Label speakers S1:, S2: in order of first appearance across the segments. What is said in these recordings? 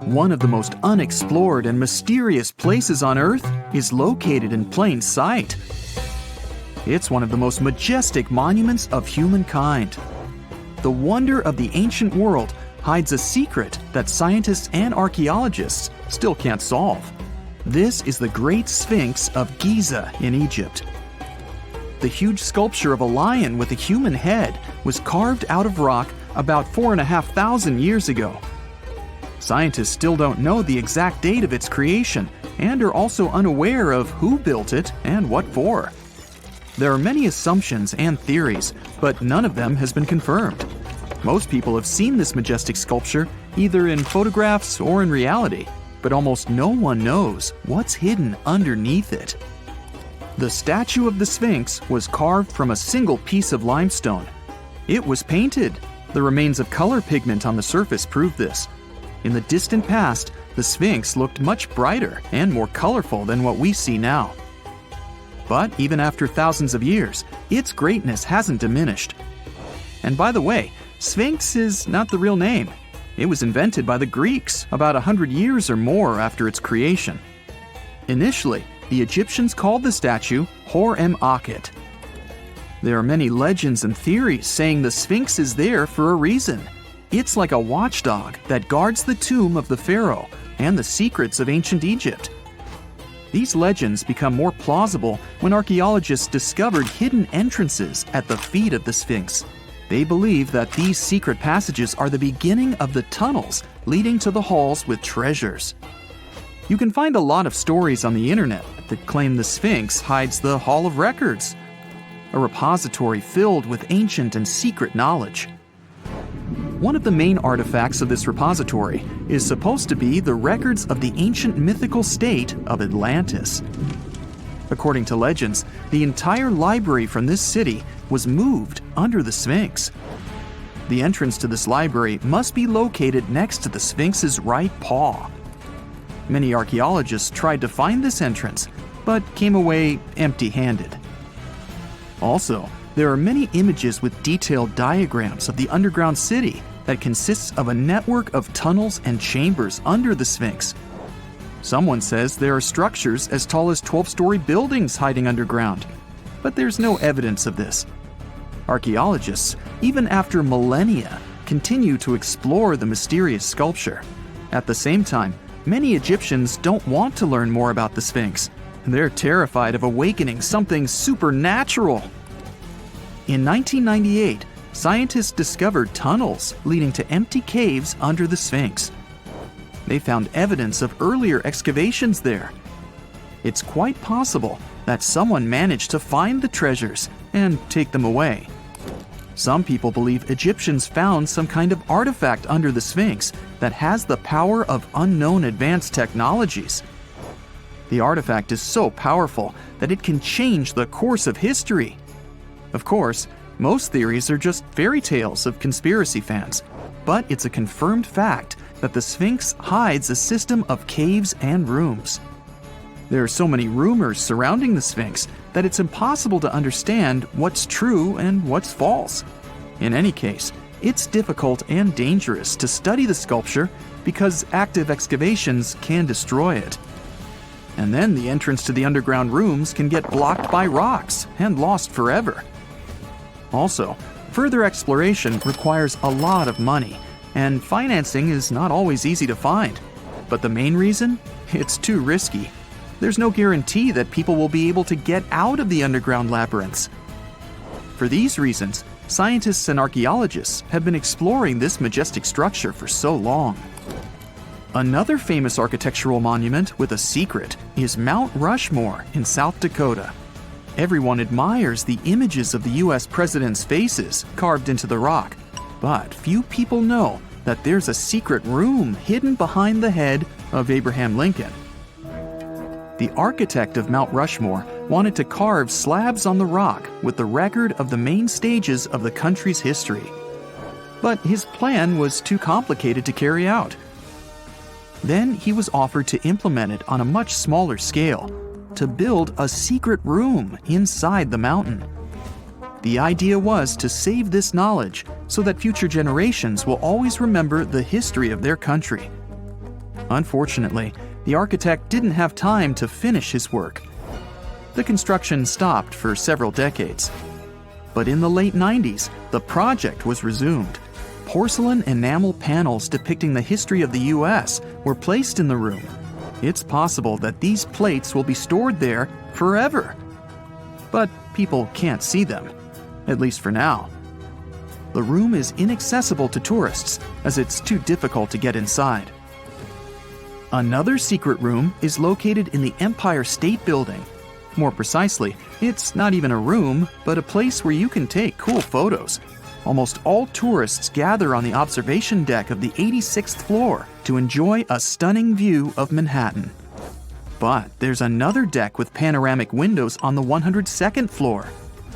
S1: One of the most unexplored and mysterious places on Earth is located in plain sight. It's one of the most majestic monuments of humankind. The wonder of the ancient world hides a secret that scientists and archaeologists still can't solve. This is the Great Sphinx of Giza in Egypt. The huge sculpture of a lion with a human head was carved out of rock about 4,500 years ago. Scientists still don't know the exact date of its creation and are also unaware of who built it and what for. There are many assumptions and theories, but none of them has been confirmed. Most people have seen this majestic sculpture either in photographs or in reality, but almost no one knows what's hidden underneath it. The statue of the Sphinx was carved from a single piece of limestone. It was painted. The remains of color pigment on the surface prove this. In the distant past, the Sphinx looked much brighter and more colorful than what we see now. But even after thousands of years, its greatness hasn't diminished. And by the way, Sphinx is not the real name. It was invented by the Greeks about 100 years or more after its creation. Initially, the Egyptians called the statue Hor-em-Akhet. There are many legends and theories saying the Sphinx is there for a reason. It's like a watchdog that guards the tomb of the pharaoh and the secrets of ancient Egypt. These legends become more plausible when archaeologists discovered hidden entrances at the feet of the Sphinx. They believe that these secret passages are the beginning of the tunnels leading to the halls with treasures. You can find a lot of stories on the internet that claim the Sphinx hides the Hall of Records, a repository filled with ancient and secret knowledge. One of the main artifacts of this repository is supposed to be the records of the ancient mythical state of Atlantis. According to legends, the entire library from this city was moved under the Sphinx. The entrance to this library must be located next to the Sphinx's right paw. Many archaeologists tried to find this entrance, but came away empty-handed. Also, there are many images with detailed diagrams of the underground city that consists of a network of tunnels and chambers under the Sphinx. Someone says there are structures as tall as 12-story buildings hiding underground, but there's no evidence of this. Archaeologists, even after millennia, continue to explore the mysterious sculpture. At the same time, many Egyptians don't want to learn more about the Sphinx. They're terrified of awakening something supernatural. In 1998, scientists discovered tunnels leading to empty caves under the Sphinx. They found evidence of earlier excavations there. It's quite possible that someone managed to find the treasures and take them away. Some people believe Egyptians found some kind of artifact under the Sphinx that has the power of unknown advanced technologies. The artifact is so powerful that it can change the course of history. Of course, most theories are just fairy tales of conspiracy fans, but it's a confirmed fact that the Sphinx hides a system of caves and rooms. There are so many rumors surrounding the Sphinx that it's impossible to understand what's true and what's false. In any case, it's difficult and dangerous to study the sculpture because active excavations can destroy it. And then the entrance to the underground rooms can get blocked by rocks and lost forever. Also, further exploration requires a lot of money, and financing is not always easy to find. But the main reason? It's too risky. There's no guarantee that people will be able to get out of the underground labyrinths. For these reasons, scientists and archaeologists have been exploring this majestic structure for so long. Another famous architectural monument with a secret is Mount Rushmore in South Dakota. Everyone admires the images of the US presidents' faces carved into the rock, but few people know that there's a secret room hidden behind the head of Abraham Lincoln. The architect of Mount Rushmore wanted to carve slabs on the rock with the record of the main stages of the country's history. But his plan was too complicated to carry out. Then he was offered to implement it on a much smaller scale, to build a secret room inside the mountain. The idea was to save this knowledge so that future generations will always remember the history of their country. Unfortunately, the architect didn't have time to finish his work. The construction stopped for several decades. But in the late 90s, the project was resumed. Porcelain enamel panels depicting the history of the US were placed in the room. It's possible that these plates will be stored there forever. But people can't see them, at least for now. The room is inaccessible to tourists as it's too difficult to get inside. Another secret room is located in the Empire State Building. More precisely, it's not even a room, but a place where you can take cool photos. Almost all tourists gather on the observation deck of the 86th floor to enjoy a stunning view of Manhattan. But there's another deck with panoramic windows on the 102nd floor.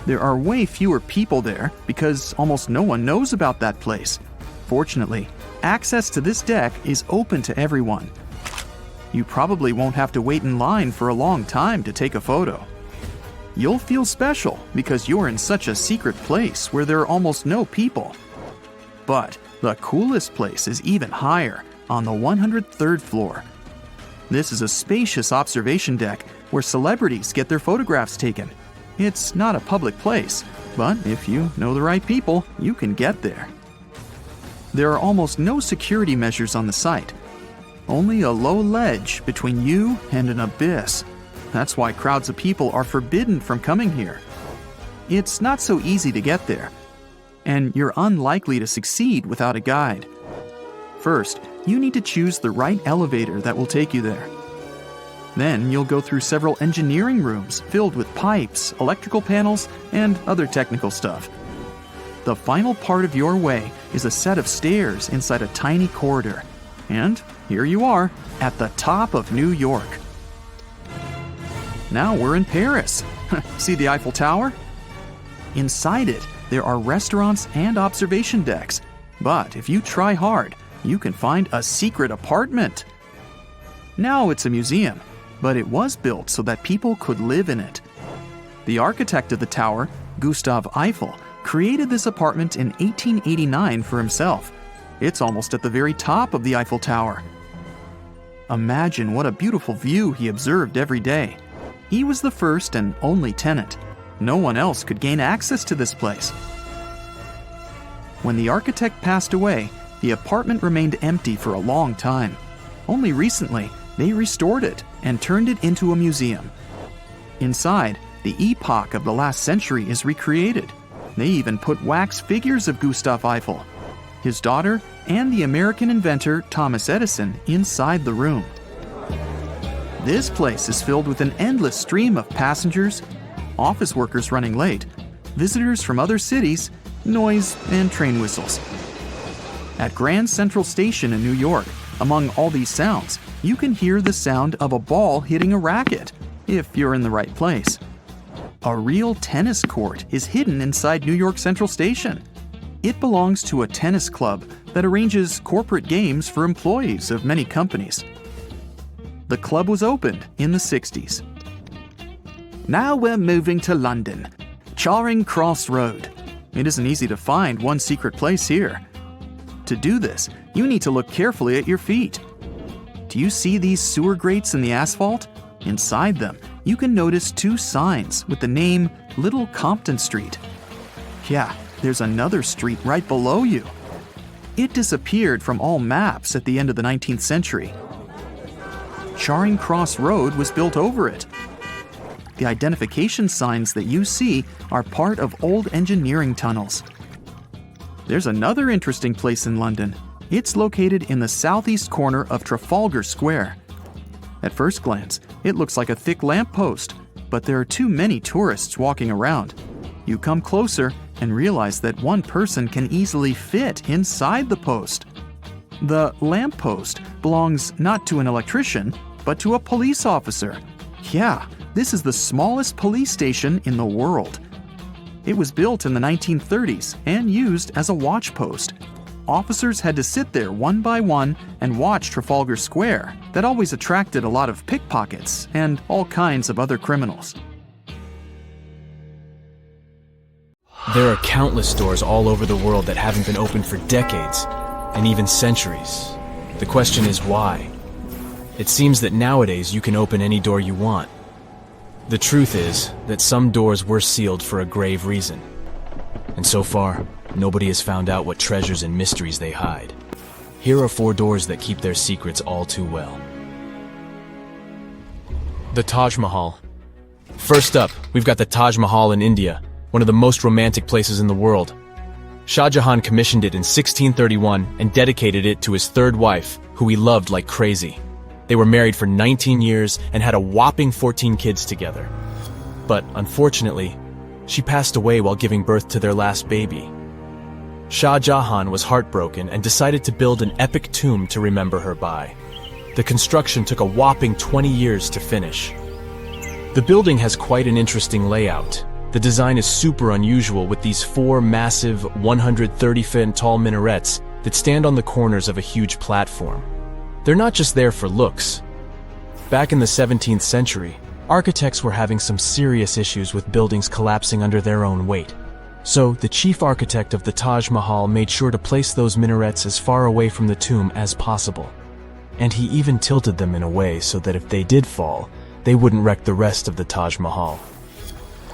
S1: There are way fewer people there because almost no one knows about that place. Fortunately, access to this deck is open to everyone. You probably won't have to wait in line for a long time to take a photo. You'll feel special because you're in such a secret place where there are almost no people. But the coolest place is even higher, on the 103rd floor. This is a spacious observation deck where celebrities get their photographs taken. It's not a public place, but if you know the right people, you can get there. There are almost no security measures on the site. Only a low ledge between you and an abyss. That's why crowds of people are forbidden from coming here. It's not so easy to get there, and you're unlikely to succeed without a guide. First, you need to choose the right elevator that will take you there. Then you'll go through several engineering rooms filled with pipes, electrical panels, and other technical stuff. The final part of your way is a set of stairs inside a tiny corridor. And here you are, at the top of New York. Now we're in Paris. See the Eiffel Tower? Inside it, there are restaurants and observation decks. But if you try hard, you can find a secret apartment. Now it's a museum, but it was built so that people could live in it. The architect of the tower, Gustav Eiffel, created this apartment in 1889 for himself. It's almost at the very top of the Eiffel Tower. Imagine what a beautiful view he observed every day. He was the first and only tenant. No one else could gain access to this place. When the architect passed away, the apartment remained empty for a long time. Only recently, they restored it and turned it into a museum. Inside, the epoch of the last century is recreated. They even put wax figures of Gustav Eiffel, his daughter, and the American inventor Thomas Edison inside the room. This place is filled with an endless stream of passengers, office workers running late, visitors from other cities, noise, and train whistles. At Grand Central Station in New York, among all these sounds, you can hear the sound of a ball hitting a racket, if you're in the right place. A real tennis court is hidden inside New York Central Station. It belongs to a tennis club that arranges corporate games for employees of many companies. The club was opened in the 60s. Now we're moving to London, Charing Cross Road. It isn't easy to find one secret place here. To do this, you need to look carefully at your feet. Do you see these sewer grates in the asphalt? Inside them, you can notice two signs with the name Little Compton Street. Yeah, there's another street right below you. It disappeared from all maps at the end of the 19th century. Charing Cross Road was built over it. The identification signs that you see are part of old engineering tunnels. There's another interesting place in London. It's located in the southeast corner of Trafalgar Square. At first glance, it looks like a thick lamppost, but there are too many tourists walking around. You come closer and realize that one person can easily fit inside the post. The lamppost belongs not to an electrician, but to a police officer. Yeah, this is the smallest police station in the world. It was built in the 1930s and used as a watch post. Officers had to sit there one by one and watch Trafalgar Square. That always attracted a lot of pickpockets and all kinds of other criminals.
S2: There are countless stores all over the world that haven't been open for decades, and even centuries. The question is why? It seems that nowadays you can open any door you want. The truth is that some doors were sealed for a grave reason. And so far, nobody has found out what treasures and mysteries they hide. Here are 4 doors that keep their secrets all too well. The Taj Mahal. First up, we've got the Taj Mahal in India, one of the most romantic places in the world. Shah Jahan commissioned it in 1631 and dedicated it to his 3rd wife, who he loved like crazy. They were married for 19 years and had a whopping 14 kids together. But unfortunately, she passed away while giving birth to their last baby. Shah Jahan was heartbroken and decided to build an epic tomb to remember her by. The construction took a whopping 20 years to finish. The building has quite an interesting layout. The design is super unusual with these 4 massive 130-foot tall minarets that stand on the corners of a huge platform. They're not just there for looks. Back in the 17th century, architects were having some serious issues with buildings collapsing under their own weight. So, the chief architect of the Taj Mahal made sure to place those minarets as far away from the tomb as possible. And he even tilted them in a way so that if they did fall, they wouldn't wreck the rest of the Taj Mahal.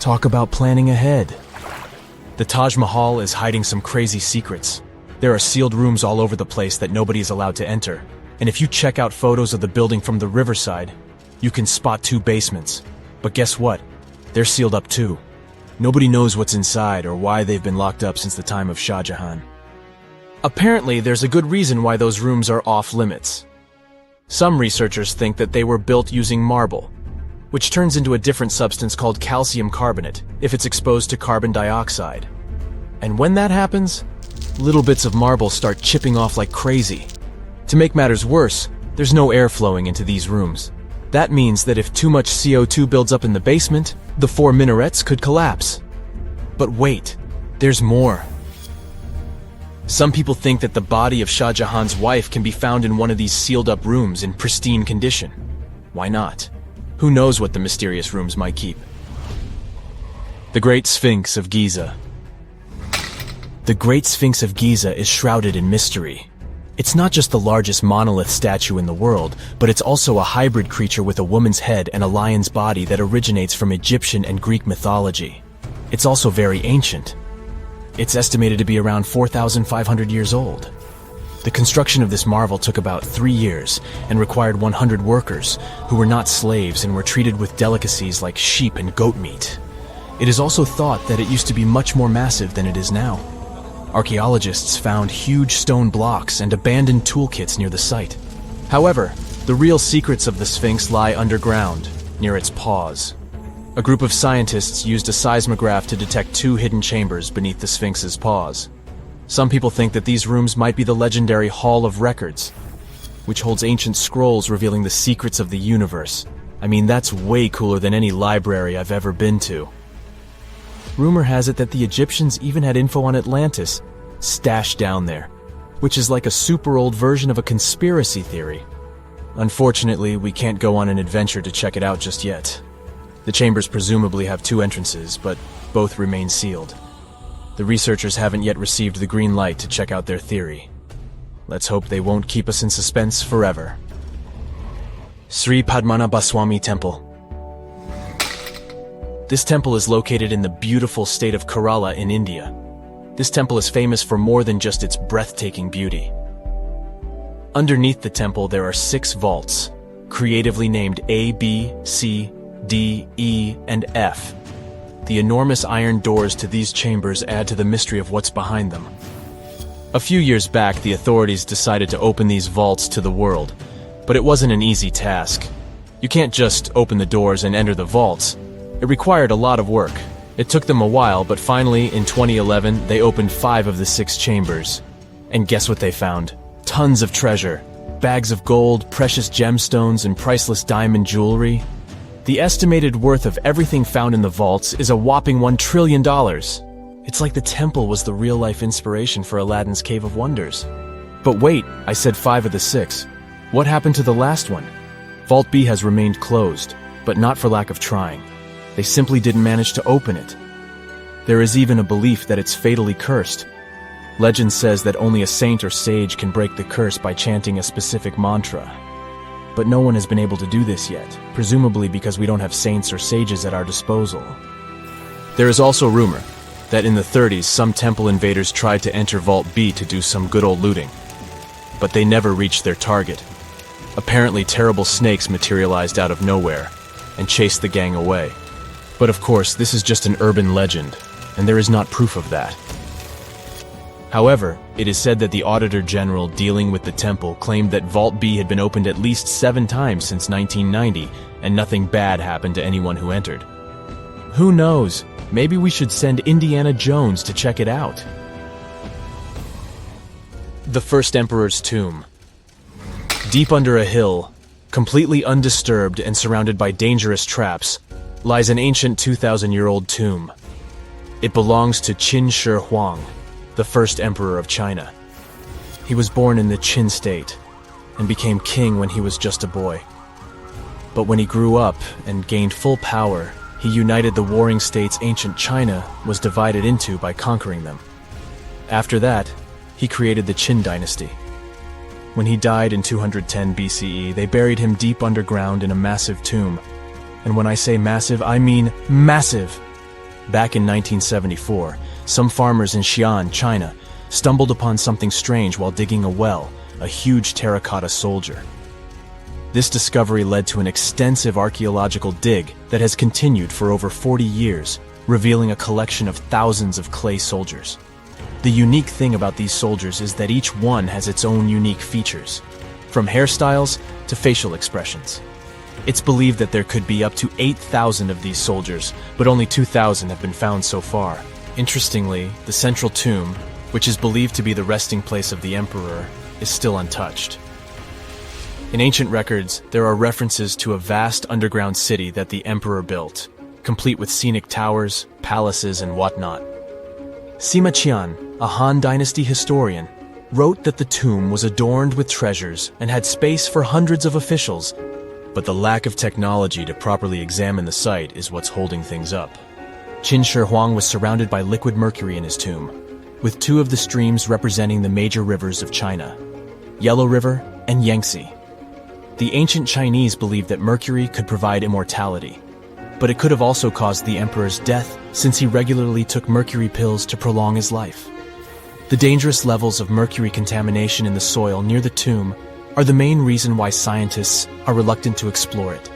S2: Talk about planning ahead. The Taj Mahal is hiding some crazy secrets. There are sealed rooms all over the place that nobody is allowed to enter. And if you check out photos of the building from the riverside, you can spot 2 basements. But guess what? They're sealed up too. Nobody knows what's inside or why they've been locked up since the time of Shah Jahan. Apparently, there's a good reason why those rooms are off limits. Some researchers think that they were built using marble, which turns into a different substance called calcium carbonate if it's exposed to carbon dioxide. And when that happens, little bits of marble start chipping off like crazy. To make matters worse, there's no air flowing into these rooms. That means that if too much CO2 builds up in the basement, the 4 minarets could collapse. But wait, there's more. Some people think that the body of Shah Jahan's wife can be found in one of these sealed-up rooms in pristine condition. Why not? Who knows what the mysterious rooms might keep? The Great Sphinx of Giza. The Great Sphinx of Giza is shrouded in mystery. It's not just the largest monolith statue in the world, but it's also a hybrid creature with a woman's head and a lion's body that originates from Egyptian and Greek mythology. It's also very ancient. It's estimated to be around 4,500 years old. The construction of this marvel took about 3 years and required 100 workers who were not slaves and were treated with delicacies like sheep and goat meat. It is also thought that it used to be much more massive than it is now. Archaeologists found huge stone blocks and abandoned toolkits near the site. However, the real secrets of the Sphinx lie underground, near its paws. A group of scientists used a seismograph to detect 2 hidden chambers beneath the Sphinx's paws. Some people think that these rooms might be the legendary Hall of Records, which holds ancient scrolls revealing the secrets of the universe. I mean, that's way cooler than any library I've ever been to. Rumor has it that the Egyptians even had info on Atlantis stashed down there, which is like a super old version of a conspiracy theory. Unfortunately, we can't go on an adventure to check it out just yet. The chambers presumably have 2 entrances, but both remain sealed. The researchers haven't yet received the green light to check out their theory. Let's hope they won't keep us in suspense forever. Sri Padmanabhaswamy Temple. This temple is located in the beautiful state of Kerala in India. This temple is famous for more than just its breathtaking beauty. Underneath the temple there are 6 vaults, creatively named A, B, C, D, E, and F. The enormous iron doors to these chambers add to the mystery of what's behind them. A few years back, the authorities decided to open these vaults to the world, but it wasn't an easy task. You can't just open the doors and enter the vaults. It required a lot of work. It took them a while, but finally, in 2011, they opened 5 of the 6 chambers. And guess what they found? Tons of treasure. Bags of gold, precious gemstones, and priceless diamond jewelry. The estimated worth of everything found in the vaults is a whopping $1 trillion. It's like the temple was the real-life inspiration for Aladdin's Cave of Wonders. But wait, I said 5 of the 6. What happened to the last one? Vault B has remained closed, but not for lack of trying. They simply didn't manage to open it. There is even a belief that it's fatally cursed. Legend says that only a saint or sage can break the curse by chanting a specific mantra. but no one has been able to do this yet, presumably because we don't have saints or sages at our disposal. There is also rumor that in the 30s some temple invaders tried to enter Vault B to do some good old looting, but they never reached their target. Apparently terrible snakes materialized out of nowhere and chased the gang away. But of course, this is just an urban legend, and there is not proof of that. However, it is said that the Auditor General dealing with the temple claimed that Vault B had been opened at least 7 times since 1990, and nothing bad happened to anyone who entered. Who knows? Maybe we should send Indiana Jones to check it out. The First Emperor's Tomb. Deep under a hill, completely undisturbed and surrounded by dangerous traps, lies an ancient 2,000-year-old tomb. It belongs to Qin Shi Huang, the first emperor of China. He was born in the Qin state and became king when he was just a boy. But when he grew up and gained full power, he united the warring states ancient China was divided into by conquering them. After that, he created the Qin dynasty. When he died in 210 BCE, they buried him deep underground in a massive tomb. And when I say massive, I mean massive! Back in 1974, some farmers in Xi'an, China, stumbled upon something strange while digging a well, a huge terracotta soldier. This discovery led to an extensive archaeological dig that has continued for over 40 years, revealing a collection of thousands of clay soldiers. The unique thing about these soldiers is that each one has its own unique features, from hairstyles to facial expressions. It's believed that there could be up to 8,000 of these soldiers, but only 2,000 have been found so far. Interestingly, the central tomb, which is believed to be the resting place of the emperor, is still untouched. In ancient records, there are references to a vast underground city that the emperor built, complete with scenic towers, palaces, and whatnot. Sima Qian, a Han Dynasty historian, wrote that the tomb was adorned with treasures and had space for hundreds of officials, but the lack of technology to properly examine the site is what's holding things up. Qin Shi Huang was surrounded by liquid mercury in his tomb, with 2 of the streams representing the major rivers of China, Yellow River and Yangtze. The ancient Chinese believed that mercury could provide immortality, but it could have also caused the emperor's death since he regularly took mercury pills to prolong his life. The dangerous levels of mercury contamination in the soil near the tomb are the main reason why scientists are reluctant to explore it.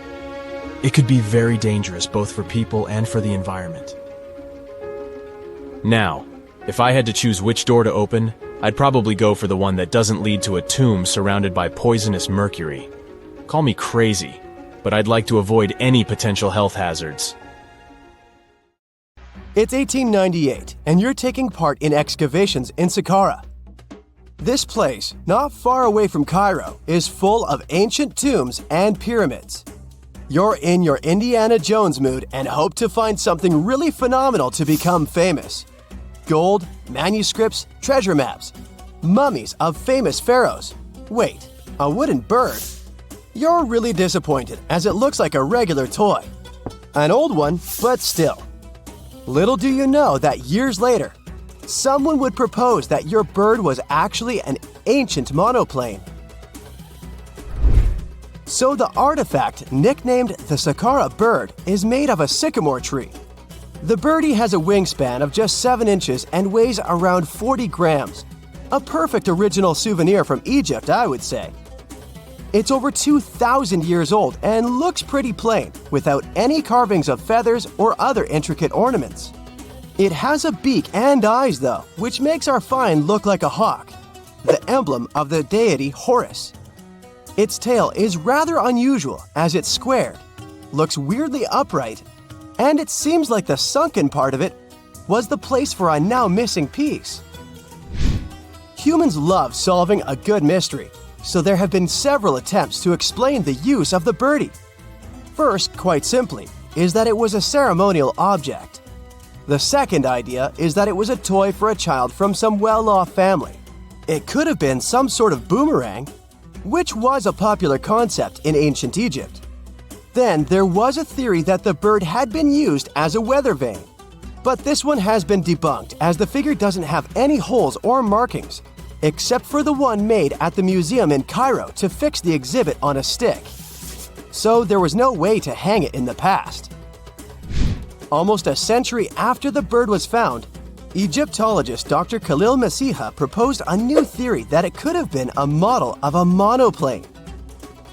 S2: It could be very dangerous both for people and for the environment. Now, if I had to choose which door to open, I'd probably go for the one that doesn't lead to a tomb surrounded by poisonous mercury. Call me crazy, but I'd like to avoid any potential health hazards.
S3: It's 1898, and you're taking part in excavations in Saqqara. This place, not far away from Cairo, is full of ancient tombs and pyramids. You're in your Indiana Jones mood and hope to find something really phenomenal to become famous. Gold, manuscripts, treasure maps, mummies of famous pharaohs. Wait, a wooden bird? You're really disappointed as it looks like a regular toy. An old one, but still. Little do you know that years later, someone would propose that your bird was actually an ancient monoplane. So the artifact, nicknamed the Saqqara bird, is made of a sycamore tree. The birdie has a wingspan of just 7 inches and weighs around 40 grams. A perfect original souvenir from Egypt, I would say. It's over 2,000 years old and looks pretty plain, without any carvings of feathers or other intricate ornaments. It has a beak and eyes, though, which makes our find look like a hawk, the emblem of the deity Horus. Its tail is rather unusual as it's squared, looks weirdly upright, and it seems like the sunken part of it was the place for a now missing piece. Humans love solving a good mystery, so there have been several attempts to explain the use of the birdie. First, quite simply, is that it was a ceremonial object. The second idea is that it was a toy for a child from some well-off family. It could have been some sort of boomerang, which was a popular concept in ancient Egypt. Then there was a theory that the bird had been used as a weather vane. But this one has been debunked as the figure doesn't have any holes or markings, except for the one made at the museum in Cairo to fix the exhibit on a stick. so there was no way to hang it in the past. Almost a century after the bird was found, Egyptologist Dr. Khalil Masiha proposed a new theory that it could have been a model of a monoplane.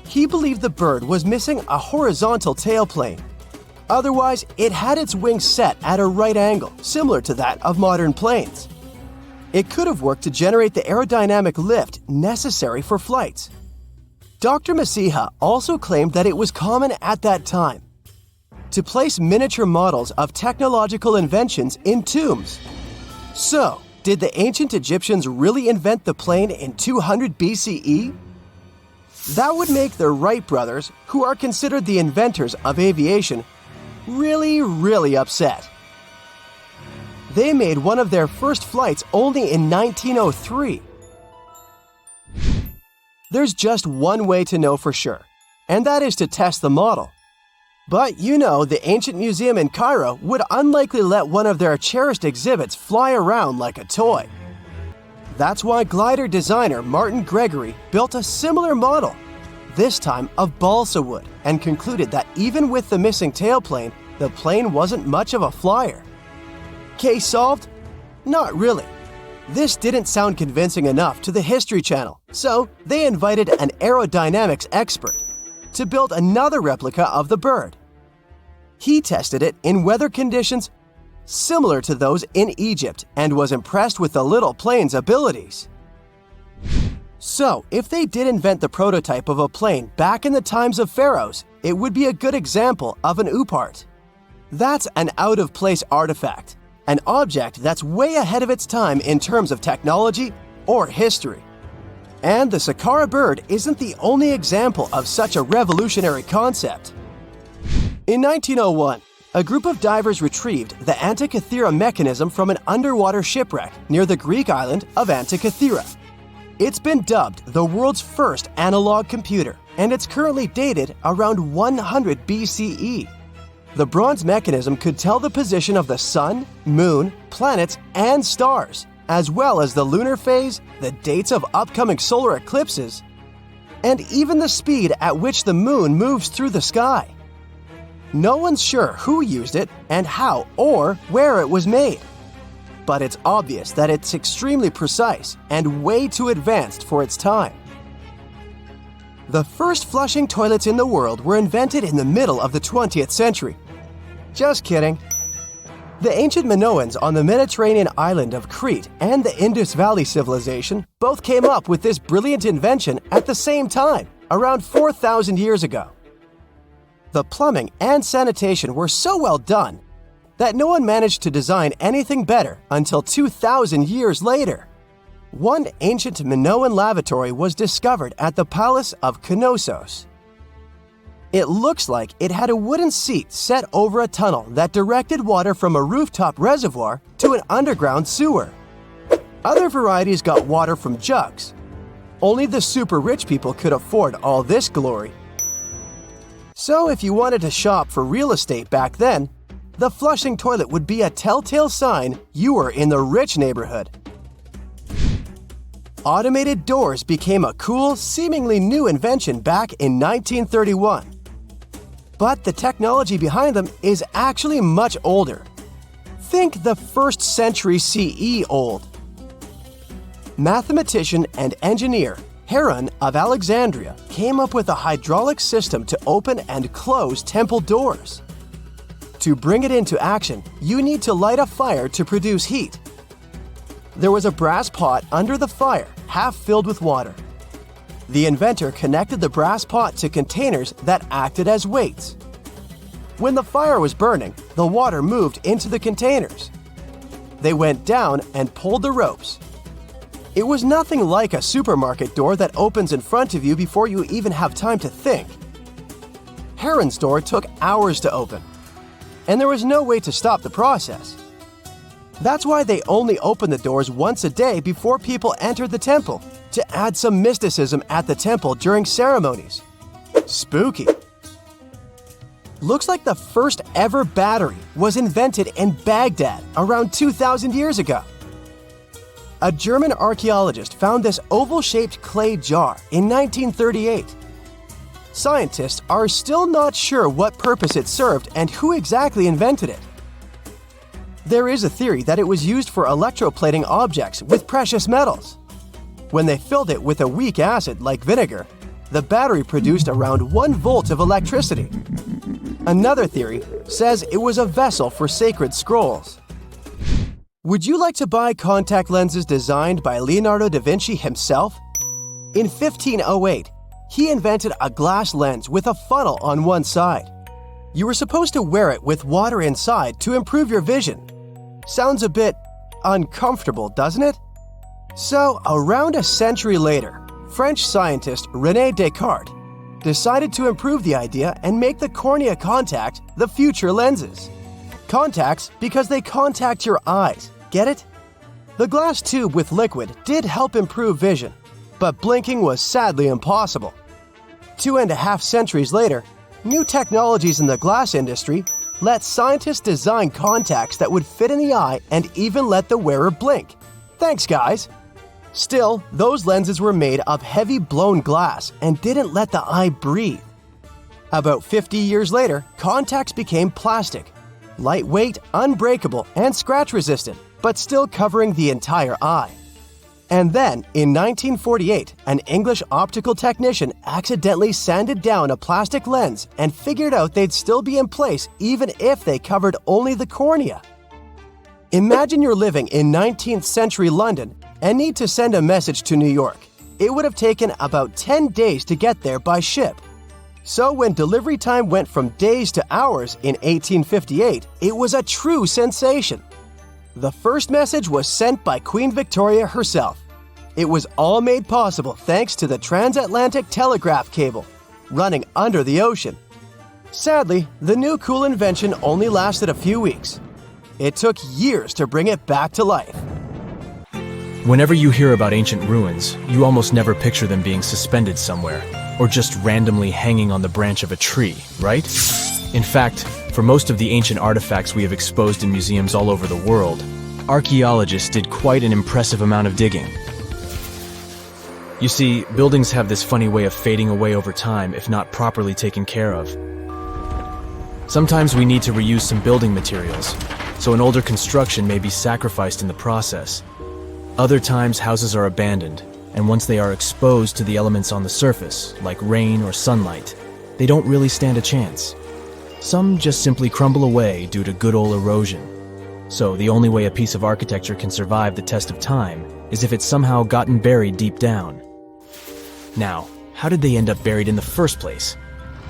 S3: He believed the bird was missing a horizontal tailplane. Otherwise, it had its wings set at a right angle, similar to that of modern planes. It could have worked to generate the aerodynamic lift necessary for flights. Dr. Masiha also claimed that it was common at that time to place miniature models of technological inventions in tombs. So, did the ancient Egyptians really invent the plane in 200 BCE? That would make the Wright brothers, who are considered the inventors of aviation, really upset. They made one of their first flights only in 1903. There's just one way to know for sure, and that is to test the model. But you know, the ancient museum in Cairo would unlikely let one of their cherished exhibits fly around like a toy. That's why glider designer Martin Gregory built a similar model, this time of balsa wood, and concluded that even with the missing tailplane, the plane wasn't much of a flyer. Case solved? Not really. This didn't sound convincing enough to the History Channel, so they invited an aerodynamics expert to build another replica of the bird. He tested it in weather conditions similar to those in Egypt and was impressed with the little plane's abilities. So, if they did invent the prototype of a plane back in the times of pharaohs, it would be a good example of an oupart. That's an out-of-place artifact, an object that's way ahead of its time in terms of technology or history. And the Saqqara bird isn't the only example of such a revolutionary concept. In 1901, a group of divers retrieved the Antikythera mechanism from an underwater shipwreck near the Greek island of Antikythera. It's been dubbed the world's first analog computer, and it's currently dated around 100 BCE. The bronze mechanism could tell the position of the sun, moon, planets, and stars, as well as the lunar phase, the dates of upcoming solar eclipses, and even the speed at which the moon moves through the sky. No one's sure who used it and how or where it was made. But it's obvious that it's extremely precise and way too advanced for its time. The first flushing toilets in the world were invented in the middle of the 20th century. Just kidding. The ancient Minoans on the Mediterranean island of Crete and the Indus Valley civilization both came up with this brilliant invention at the same time, around 4,000 years ago. The plumbing and sanitation were so well done that no one managed to design anything better until 2,000 years later. One ancient Minoan lavatory was discovered at the Palace of Knossos. It looks like it had a wooden seat set over a tunnel that directed water from a rooftop reservoir to an underground sewer. Other varieties got water from jugs. Only the super rich people could afford all this glory. So if you wanted to shop for real estate back then, the flushing toilet would be a telltale sign you were in the rich neighborhood. Automated doors became a cool, seemingly new invention back in 1931. But the technology behind them is actually much older. Think the 1st century CE old. Mathematician and engineer Hadrian of Alexandria came up with a hydraulic system to open and close temple doors. To bring it into action, you need to light a fire to produce heat. There was a brass pot under the fire, half filled with water. The inventor connected the brass pot to containers that acted as weights. When the fire was burning, the water moved into the containers. They went down and pulled the ropes. It was nothing like a supermarket door that opens in front of you before you even have time to think. Hadrian's door took hours to open, and there was no way to stop the process. That's why they only opened the doors once a day before people entered the temple, to add some mysticism at the temple during ceremonies. Spooky. Looks like the first ever battery was invented in Baghdad around 2,000 years ago. A German archaeologist found this oval-shaped clay jar in 1938. scientists are still not sure what purpose it served and who exactly invented it. There is a theory that it was used for electroplating objects with precious metals. When they filled it with a weak acid like vinegar, the battery produced around 1 volt of electricity. Another theory says it was a vessel for sacred scrolls. Would you like to buy contact lenses designed by Leonardo da Vinci himself? In 1508, he invented a glass lens with a funnel on one side. You were supposed to wear it with water inside to improve your vision. Sounds a bit uncomfortable, doesn't it? So, around a century later, French scientist René Descartes decided to improve the idea and make the cornea contact the future lenses. Contacts because they contact your eyes, get it? The glass tube with liquid did help improve vision, but blinking was sadly impossible. 2.5 centuries later, new technologies in the glass industry let scientists design contacts that would fit in the eye and even let the wearer blink. Thanks, guys! Still, those lenses were made of heavy blown glass and didn't let the eye breathe. About 50 years later, contacts became plastic, lightweight, unbreakable, and scratch-resistant, but still covering the entire eye. And then, in 1948, an English optical technician accidentally sanded down a plastic lens and figured out they'd still be in place even if they covered only the cornea. Imagine you're living in 19th century London and need to send a message to New York. It would have taken about 10 days to get there by ship. So when delivery time went from days to hours in 1858, it was a true sensation. The first message was sent by Queen Victoria herself. It was all made possible thanks to the transatlantic telegraph cable, running under the ocean. Sadly, the new cool invention only lasted a few weeks. It took years to bring it back to life.
S2: Whenever you hear about ancient ruins, you almost never picture them being suspended somewhere, or just randomly hanging on the branch of a tree, right? In fact, for most of the ancient artifacts we have exposed in museums all over the world, archaeologists did quite an impressive amount of digging. You see, buildings have this funny way of fading away over time if not properly taken care of. Sometimes we need to reuse some building materials, so an older construction may be sacrificed in the process. Other times, houses are abandoned, and once they are exposed to the elements on the surface, like rain or sunlight, they don't really stand a chance. Some just simply crumble away due to good old erosion. So the only way a piece of architecture can survive the test of time is if it's somehow gotten buried deep down. Now, how did they end up buried in the first place?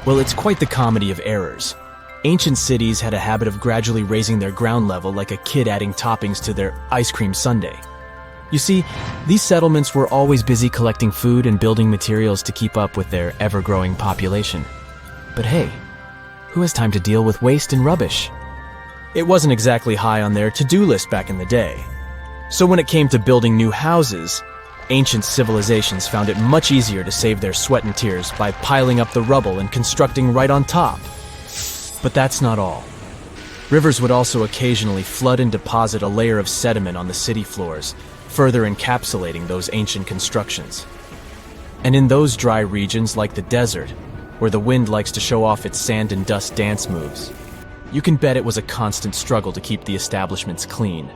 S2: Well, it's quite the comedy of errors. Ancient cities had a habit of gradually raising their ground level like a kid adding toppings to their ice cream sundae. You see, these settlements were always busy collecting food and building materials to keep up with their ever-growing population. But hey, who has time to deal with waste and rubbish? It wasn't exactly high on their to-do list back in the day. So when it came to building new houses, ancient civilizations found it much easier to save their sweat and tears by piling up the rubble and constructing right on top. But that's not all. Rivers would also occasionally flood and deposit a layer of sediment on the city floors, further encapsulating those ancient constructions. And in those dry regions like the desert, where the wind likes to show off its sand and dust dance moves, you can bet it was a constant struggle to keep the establishments clean.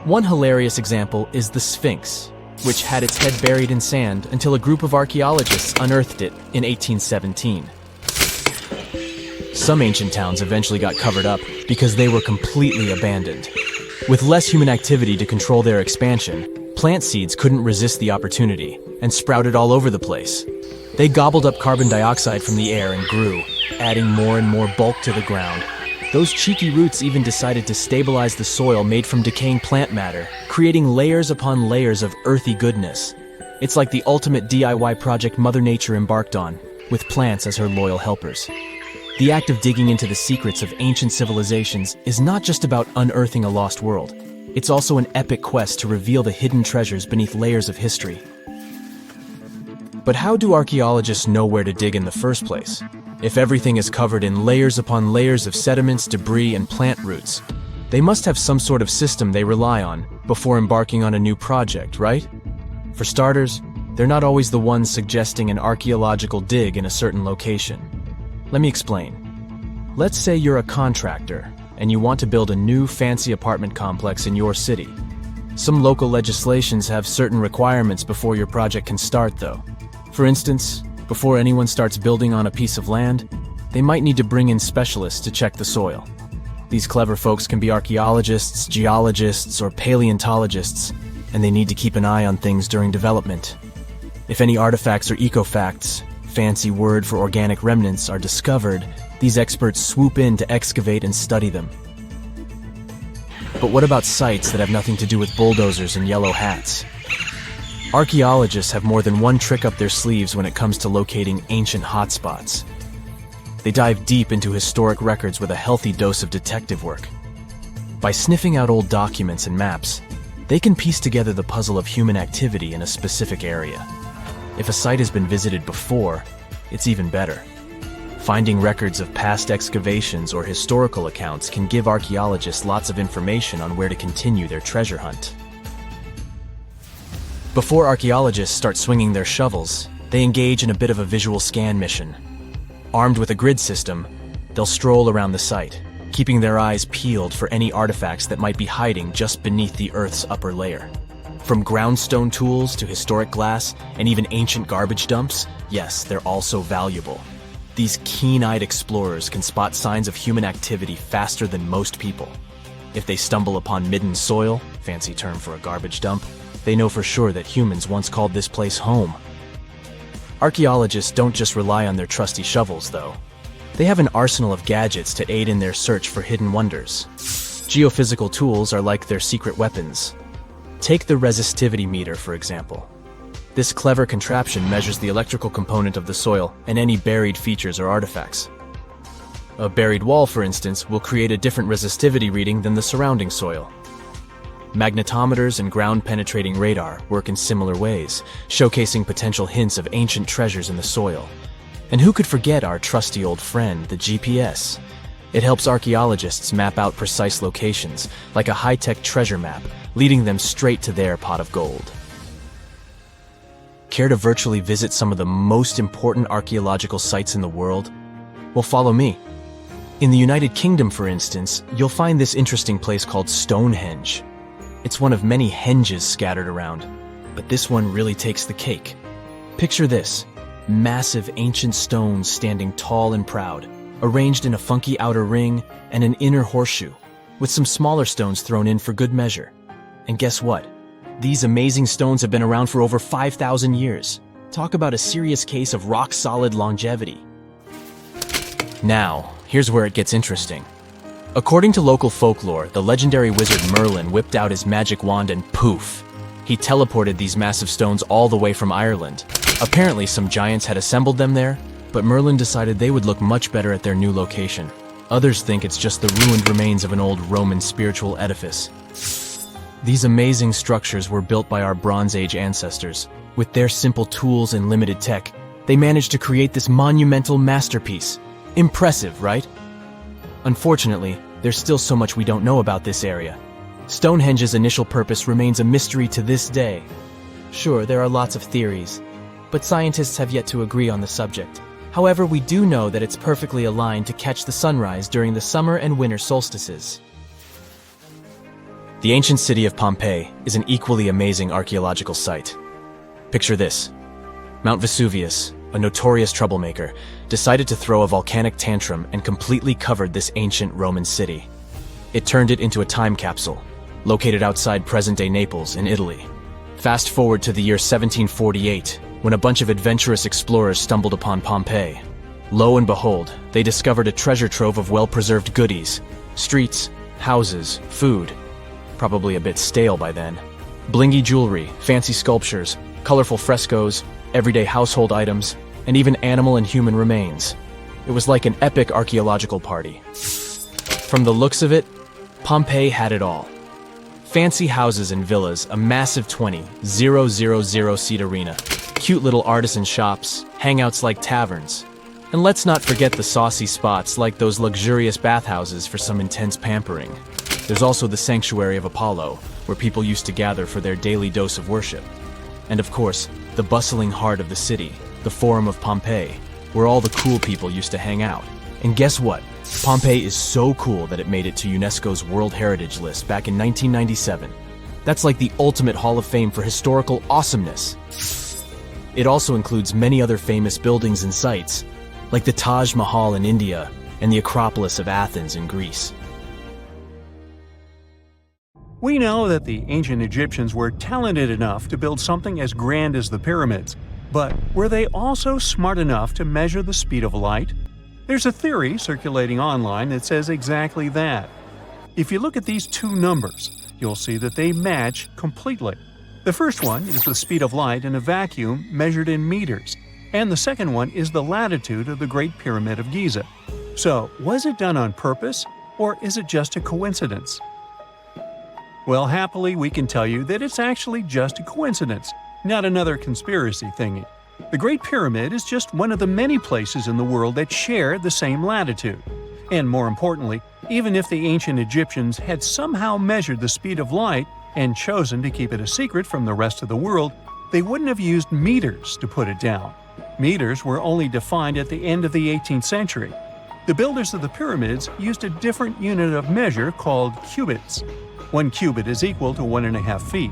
S2: One hilarious example is the Sphinx, which had its head buried in sand until a group of archaeologists unearthed it in 1817. Some ancient towns eventually got covered up because they were completely abandoned. With less human activity to control their expansion, plant seeds couldn't resist the opportunity and sprouted all over the place. They gobbled up carbon dioxide from the air and grew, adding more and more bulk to the ground. Those cheeky roots even decided to stabilize the soil made from decaying plant matter, creating layers upon layers of earthy goodness. It's like the ultimate DIY project Mother Nature embarked on, with plants as her loyal helpers. The act of digging into the secrets of ancient civilizations is not just about unearthing a lost world. It's also an epic quest to reveal the hidden treasures beneath layers of history. But how do archaeologists know where to dig in the first place? If everything is covered in layers upon layers of sediments, debris, and plant roots, they must have some sort of system they rely on before embarking on a new project, right? For starters, they're not always the ones suggesting an archaeological dig in a certain location. Let me explain. Let's say you're a contractor and you want to build a new fancy apartment complex in your city. Some local legislations have certain requirements before your project can start, though. For instance, before anyone starts building on a piece of land, they might need to bring in specialists to check the soil. These clever folks can be archaeologists, geologists, or paleontologists, and they need to keep an eye on things during development. If any artifacts or ecofacts, fancy word for organic remnants, are discovered, these experts swoop in to excavate and study them. But what about sites that have nothing to do with bulldozers and yellow hats? Archaeologists have more than one trick up their sleeves when it comes to locating ancient hotspots. They dive deep into historic records with a healthy dose of detective work. By sniffing out old documents and maps, they can piece together the puzzle of human activity in a specific area. If a site has been visited before, it's even better. Finding records of past excavations or historical accounts can give archaeologists lots of information on where to continue their treasure hunt. Before archaeologists start swinging their shovels, they engage in a bit of a visual scan mission. Armed with a grid system, they'll stroll around the site, keeping their eyes peeled for any artifacts that might be hiding just beneath the Earth's upper layer. From groundstone tools to historic glass and even ancient garbage dumps, yes, they're also valuable. These keen-eyed explorers can spot signs of human activity faster than most people. If they stumble upon midden soil, fancy term for a garbage dump, they know for sure that humans once called this place home. Archaeologists don't just rely on their trusty shovels, though. They have an arsenal of gadgets to aid in their search for hidden wonders. Geophysical tools are like their secret weapons. Take the resistivity meter, for example. This clever contraption measures the electrical component of the soil and any buried features or artifacts. A buried wall, for instance, will create a different resistivity reading than the surrounding soil. Magnetometers and ground-penetrating radar work in similar ways, showcasing potential hints of ancient treasures in the soil. And who could forget our trusty old friend, the GPS? It helps archaeologists map out precise locations, like a high-tech treasure map, leading them straight to their pot of gold. Care to virtually visit some of the most important archaeological sites in the world? Well, follow me. In the United Kingdom, for instance, you'll find this interesting place called Stonehenge. It's one of many henges scattered around, but this one really takes the cake. Picture this: massive ancient stones standing tall and proud, arranged in a funky outer ring and an inner horseshoe, with some smaller stones thrown in for good measure. And guess what? These amazing stones have been around for over 5,000 years. Talk about a serious case of rock-solid longevity. Now, here's where it gets interesting. According to local folklore, the legendary wizard Merlin whipped out his magic wand and poof! He teleported these massive stones all the way from Ireland. Apparently, some giants had assembled them there, but Merlin decided they would look much better at their new location. Others think it's just the ruined remains of an old Roman spiritual edifice. These amazing structures were built by our Bronze Age ancestors. With their simple tools and limited tech, they managed to create this monumental masterpiece. Impressive, right? Unfortunately, there's still so much we don't know about this area. Stonehenge's initial purpose remains a mystery to this day. Sure, there are lots of theories, but scientists have yet to agree on the subject. However, we do know that it's perfectly aligned to catch the sunrise during the summer and winter solstices. The ancient city of Pompeii is an equally amazing archaeological site. Picture this. Mount Vesuvius, a notorious troublemaker, decided to throw a volcanic tantrum and completely covered this ancient Roman city. It turned it into a time capsule, located outside present-day Naples in Italy. Fast forward to the year 1748, when a bunch of adventurous explorers stumbled upon Pompeii. Lo and behold, they discovered a treasure trove of well-preserved goodies: streets, houses, food. Probably a bit stale by then. Blingy jewelry, fancy sculptures, colorful frescoes, everyday household items, and even animal and human remains. It was like an epic archaeological party. From the looks of it, Pompeii had it all. Fancy houses and villas, a massive 20,000-seat arena, cute little artisan shops, hangouts like taverns. And let's not forget the saucy spots like those luxurious bathhouses for some intense pampering. There's also the Sanctuary of Apollo, where people used to gather for their daily dose of worship. And of course, the bustling heart of the city, the Forum of Pompeii, where all the cool people used to hang out. And guess what? Pompeii is so cool that it made it to UNESCO's World Heritage List back in 1997. That's like the ultimate Hall of Fame for historical awesomeness. It also includes many other famous buildings and sites, like the Taj Mahal in India and the Acropolis of Athens in Greece.
S4: We know that the ancient Egyptians were talented enough to build something as grand as the pyramids, but were they also smart enough to measure the speed of light? There's a theory circulating online that says exactly that. If you look at these two numbers, you'll see that they match completely. The first one is the speed of light in a vacuum measured in meters, and the second one is the latitude of the Great Pyramid of Giza. So, was it done on purpose, or is it just a coincidence? Well, happily, we can tell you that it's actually just a coincidence, not another conspiracy thingy. The Great Pyramid is just one of the many places in the world that share the same latitude. And more importantly, even if the ancient Egyptians had somehow measured the speed of light and chosen to keep it a secret from the rest of the world, they wouldn't have used meters to put it down. Meters were only defined at the end of the 18th century. The builders of the pyramids used a different unit of measure called cubits. 1 cubit is equal to 1.5 feet.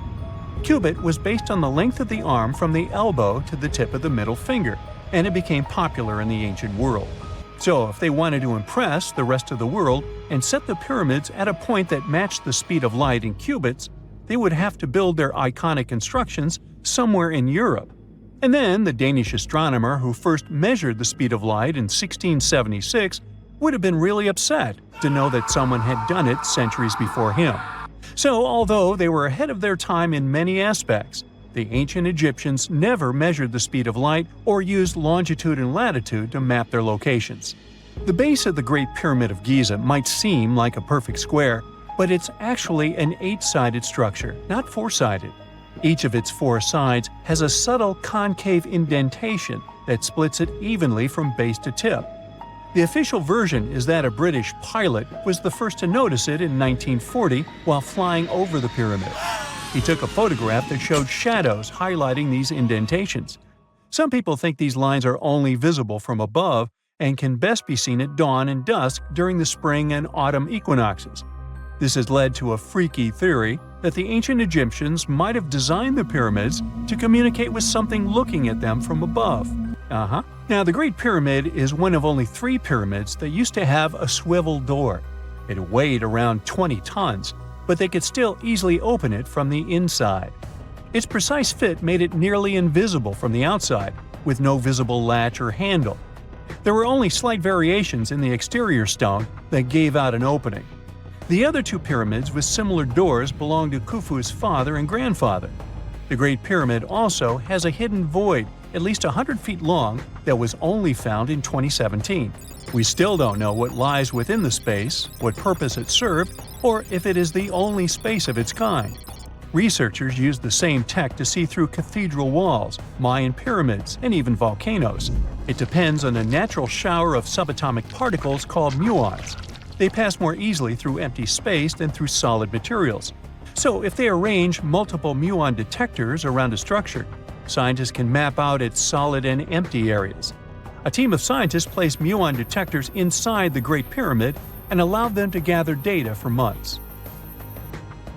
S4: Cubit was based on the length of the arm from the elbow to the tip of the middle finger, and it became popular in the ancient world. So if they wanted to impress the rest of the world and set the pyramids at a point that matched the speed of light in cubits, they would have to build their iconic constructions somewhere in Europe. And then the Danish astronomer who first measured the speed of light in 1676 would have been really upset to know that someone had done it centuries before him. So, although they were ahead of their time in many aspects, the ancient Egyptians never measured the speed of light or used longitude and latitude to map their locations. The base of the Great Pyramid of Giza might seem like a perfect square, but it's actually an 8-sided structure, not 4-sided. Each of its 4 sides has a subtle concave indentation that splits it evenly from base to tip. The official version is that a British pilot was the first to notice it in 1940 while flying over the pyramid. He took a photograph that showed shadows highlighting these indentations. Some people think these lines are only visible from above and can best be seen at dawn and dusk during the spring and autumn equinoxes. This has led to a freaky theory that the ancient Egyptians might have designed the pyramids to communicate with something looking at them from above. Now, the Great Pyramid is one of only 3 pyramids that used to have a swivel door. It weighed around 20 tons, but they could still easily open it from the inside. Its precise fit made it nearly invisible from the outside, with no visible latch or handle. There were only slight variations in the exterior stone that gave out an opening. The other 2 pyramids with similar doors belonged to Khufu's father and grandfather. The Great Pyramid also has a hidden void at least 100 feet long that was only found in 2017. We still don't know what lies within the space, what purpose it served, or if it is the only space of its kind. Researchers used the same tech to see through cathedral walls, Mayan pyramids, and even volcanoes. It depends on a natural shower of subatomic particles called muons. They pass more easily through empty space than through solid materials. So if they arrange multiple muon detectors around a structure, scientists can map out its solid and empty areas. A team of scientists placed muon detectors inside the Great Pyramid and allowed them to gather data for months.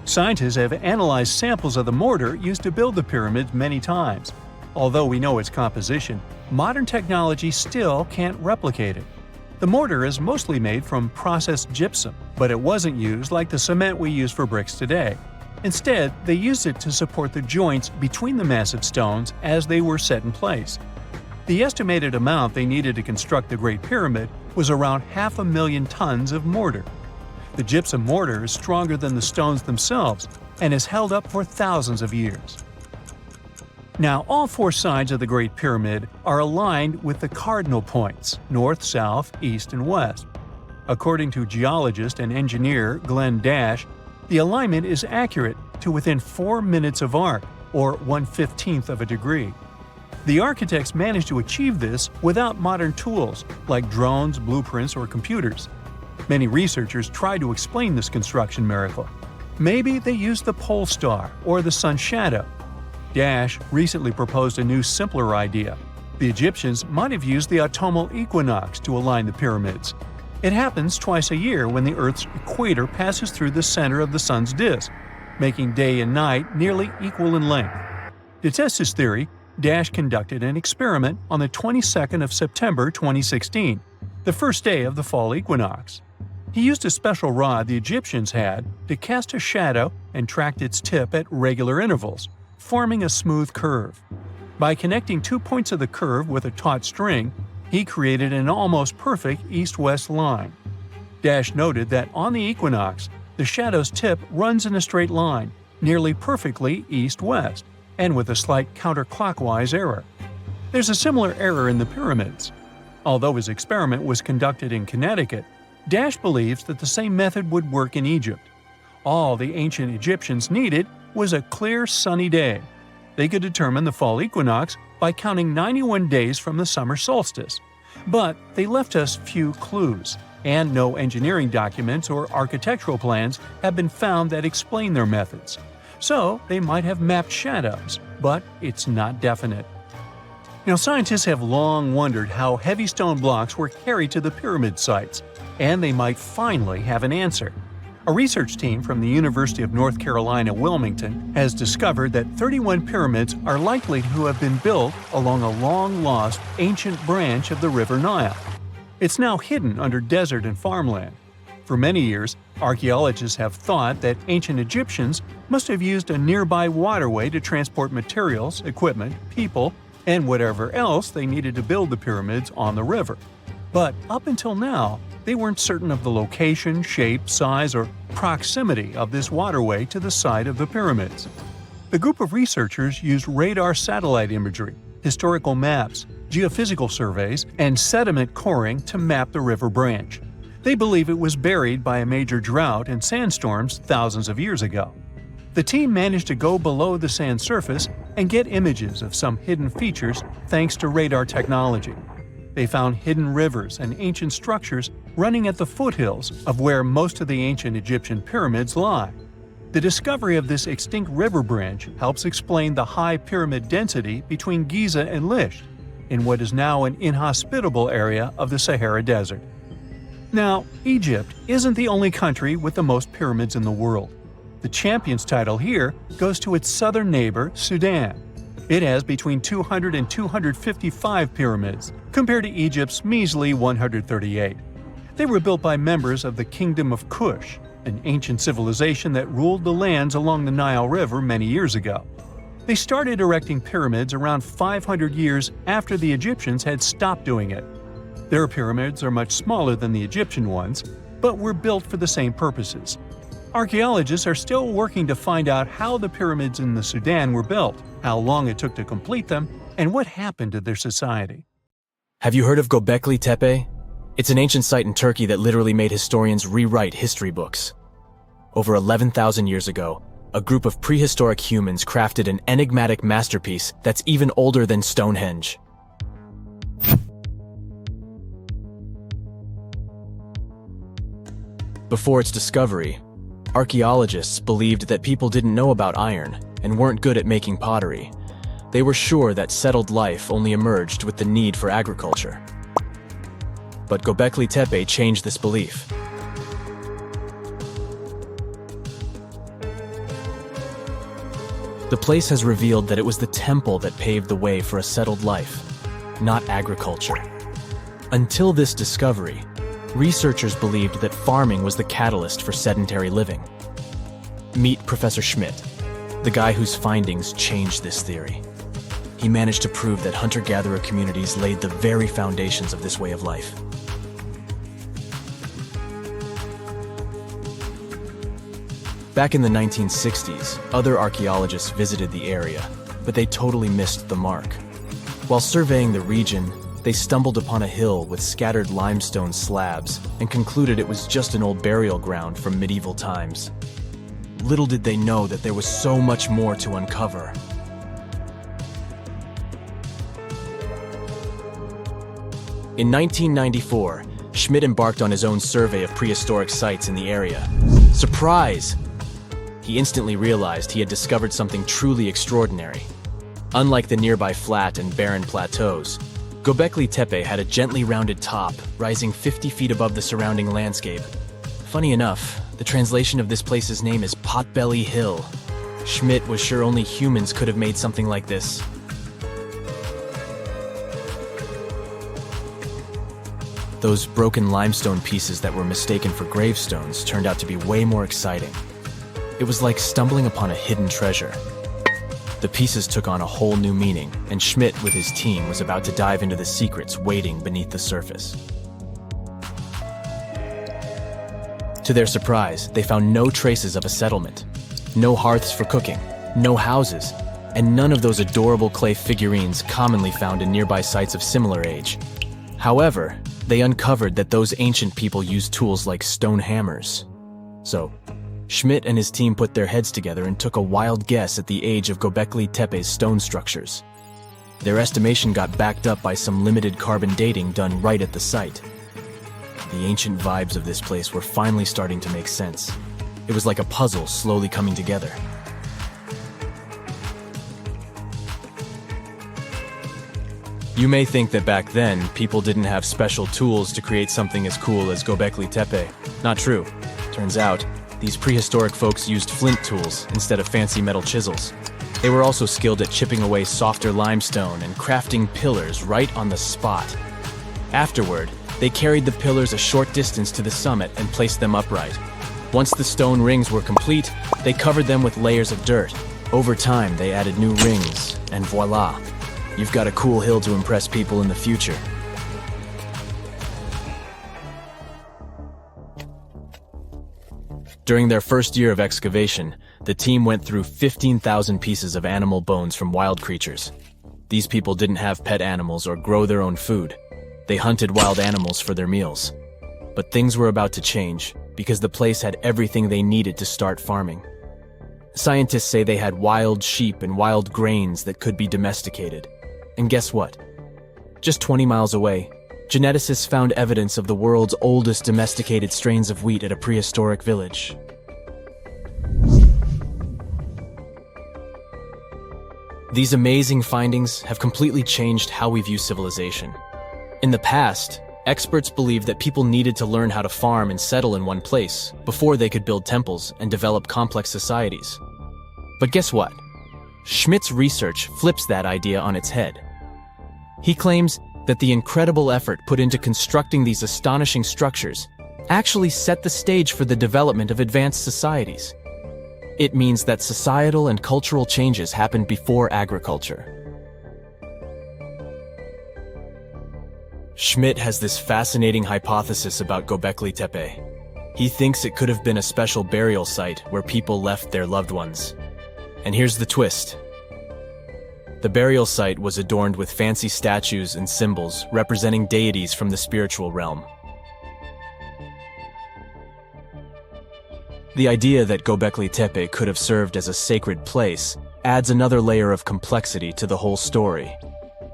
S4: Scientists have analyzed samples of the mortar used to build the pyramids many times. Although we know its composition, modern technology still can't replicate it. The mortar is mostly made from processed gypsum, but it wasn't used like the cement we use for bricks today. Instead, they used it to support the joints between the massive stones as they were set in place. The estimated amount they needed to construct the Great Pyramid was around 500,000 tons of mortar. The gypsum mortar is stronger than the stones themselves and has held up for thousands of years. Now, all 4 sides of the Great Pyramid are aligned with the cardinal points – north, south, east, and west. According to geologist and engineer Glenn Dash, the alignment is accurate to within 4 minutes of arc, or 1/15th of a degree. The architects managed to achieve this without modern tools like drones, blueprints, or computers. Many researchers try to explain this construction miracle. Maybe they used the pole star or the sun's shadow. Dash recently proposed a new, simpler idea. The Egyptians might have used the autumnal equinox to align the pyramids. It happens twice a year when the Earth's equator passes through the center of the sun's disk, making day and night nearly equal in length. To test his theory, Dash conducted an experiment on the 22nd of September 2016, the first day of the fall equinox. He used a special rod the Egyptians had to cast a shadow and tracked its tip at regular intervals, forming a smooth curve. By connecting 2 points of the curve with a taut string, he created an almost perfect east-west line. Dash noted that on the equinox, the shadow's tip runs in a straight line, nearly perfectly east-west, and with a slight counterclockwise error. There's a similar error in the pyramids. Although his experiment was conducted in Connecticut, Dash believes that the same method would work in Egypt. All the ancient Egyptians needed was a clear, sunny day. They could determine the fall equinox by counting 91 days from the summer solstice. But they left us few clues, and no engineering documents or architectural plans have been found that explain their methods. So they might have mapped shadows, but it's not definite. Now, scientists have long wondered how heavy stone blocks were carried to the pyramid sites, and they might finally have an answer. A research team from the University of North Carolina, Wilmington, has discovered that 31 pyramids are likely to have been built along a long-lost ancient branch of the River Nile. It's now hidden under desert and farmland. For many years, archaeologists have thought that ancient Egyptians must have used a nearby waterway to transport materials, equipment, people, and whatever else they needed to build the pyramids on the river. But up until now, they weren't certain of the location, shape, size, or proximity of this waterway to the site of the pyramids. The group of researchers used radar satellite imagery, historical maps, geophysical surveys, and sediment coring to map the river branch. They believe it was buried by a major drought and sandstorms thousands of years ago. The team managed to go below the sand surface and get images of some hidden features thanks to radar technology. They found hidden rivers and ancient structures running at the foothills of where most of the ancient Egyptian pyramids lie. The discovery of this extinct river branch helps explain the high pyramid density between Giza and Lisht, in what is now an inhospitable area of the Sahara Desert. Now, Egypt isn't the only country with the most pyramids in the world. The champion's title here goes to its southern neighbor, Sudan. It has between 200 and 255 pyramids, compared to Egypt's measly 138. They were built by members of the Kingdom of Kush, an ancient civilization that ruled the lands along the Nile River many years ago. They started erecting pyramids around 500 years after the Egyptians had stopped doing it. Their pyramids are much smaller than the Egyptian ones, but were built for the same purposes. Archaeologists are still working to find out how the pyramids in the Sudan were built, how long it took to complete them, and what happened to their society.
S2: Have you heard of Gobekli Tepe? It's an ancient site in Turkey that literally made historians rewrite history books. Over 11,000 years ago, a group of prehistoric humans crafted an enigmatic masterpiece that's even older than Stonehenge. Before its discovery, archaeologists believed that people didn't know about iron and weren't good at making pottery. They were sure that settled life only emerged with the need for agriculture. But Gobekli Tepe changed this belief. The place has revealed that it was the temple that paved the way for a settled life, not agriculture. Until this discovery, researchers believed that farming was the catalyst for sedentary living. Meet Professor Schmidt, the guy whose findings changed this theory. He managed to prove that hunter-gatherer communities laid the very foundations of this way of life. Back in the 1960s, other archaeologists visited the area, but they totally missed the mark. While surveying the region, they stumbled upon a hill with scattered limestone slabs and concluded it was just an old burial ground from medieval times. Little did they know that there was so much more to uncover. In 1994, Schmidt embarked on his own survey of prehistoric sites in the area. Surprise! He instantly realized he had discovered something truly extraordinary. Unlike the nearby flat and barren plateaus, Gobekli Tepe had a gently rounded top, rising 50 feet above the surrounding landscape. Funny enough, the translation of this place's name is Potbelly Hill. Schmidt was sure only humans could have made something like this. Those broken limestone pieces that were mistaken for gravestones turned out to be way more exciting. It was like stumbling upon a hidden treasure. The pieces took on a whole new meaning, and Schmidt with his team was about to dive into the secrets waiting beneath the surface. To their surprise, they found no traces of a settlement. No hearths for cooking, no houses, and none of those adorable clay figurines commonly found in nearby sites of similar age. However, they uncovered that those ancient people used tools like stone hammers. So, Schmidt and his team put their heads together and took a wild guess at the age of Gobekli Tepe's stone structures. Their estimation got backed up by some limited carbon dating done right at the site. The ancient vibes of this place were finally starting to make sense. It was like a puzzle slowly coming together. You may think that back then, people didn't have special tools to create something as cool as Gobekli Tepe. Not true. Turns out, these prehistoric folks used flint tools instead of fancy metal chisels. They were also skilled at chipping away softer limestone and crafting pillars right on the spot. Afterward, they carried the pillars a short distance to the summit and placed them upright. Once the stone rings were complete, they covered them with layers of dirt. Over time, they added new rings, and voila! You've got a cool hill to impress people in the future. During their first year of excavation, the team went through 15,000 pieces of animal bones from wild creatures. These people didn't have pet animals or grow their own food. They hunted wild animals for their meals. But things were about to change, because the place had everything they needed to start farming. Scientists say they had wild sheep and wild grains that could be domesticated. And guess what? Just 20 miles away, geneticists found evidence of the world's oldest domesticated strains of wheat at a prehistoric village. These amazing findings have completely changed how we view civilization. In the past, experts believed that people needed to learn how to farm and settle in one place before they could build temples and develop complex societies. But guess what? Schmidt's research flips that idea on its head. He claims that the incredible effort put into constructing these astonishing structures actually set the stage for the development of advanced societies. It means that societal and cultural changes happened before agriculture. Schmidt has this fascinating hypothesis about Gobekli Tepe. He thinks it could have been a special burial site where people left their loved ones. And here's the twist. The burial site was adorned with fancy statues and symbols representing deities from the spiritual realm. The idea that Gobekli Tepe could have served as a sacred place adds another layer of complexity to the whole story.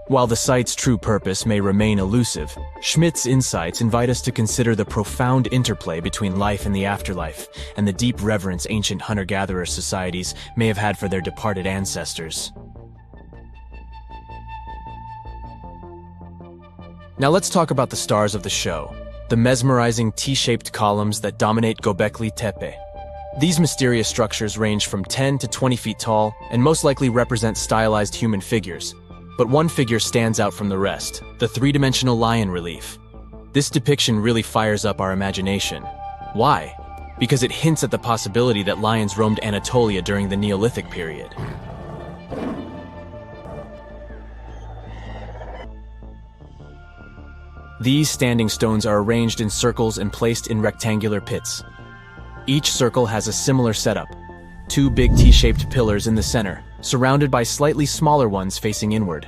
S2: While the site's true purpose may remain elusive, Schmidt's insights invite us to consider the profound interplay between life and the afterlife, and the deep reverence ancient hunter-gatherer societies may have had for their departed ancestors. Now let's talk about the stars of the show, the mesmerizing T-shaped columns that dominate Gobekli Tepe. These mysterious structures range from 10 to 20 feet tall and most likely represent stylized human figures. But one figure stands out from the rest, the three-dimensional lion relief. This depiction really fires up our imagination. Why? Because it hints at the possibility that lions roamed Anatolia during the Neolithic period. These standing stones are arranged in circles and placed in rectangular pits. Each circle has a similar setup. Two big T-shaped pillars in the center, surrounded by slightly smaller ones facing inward.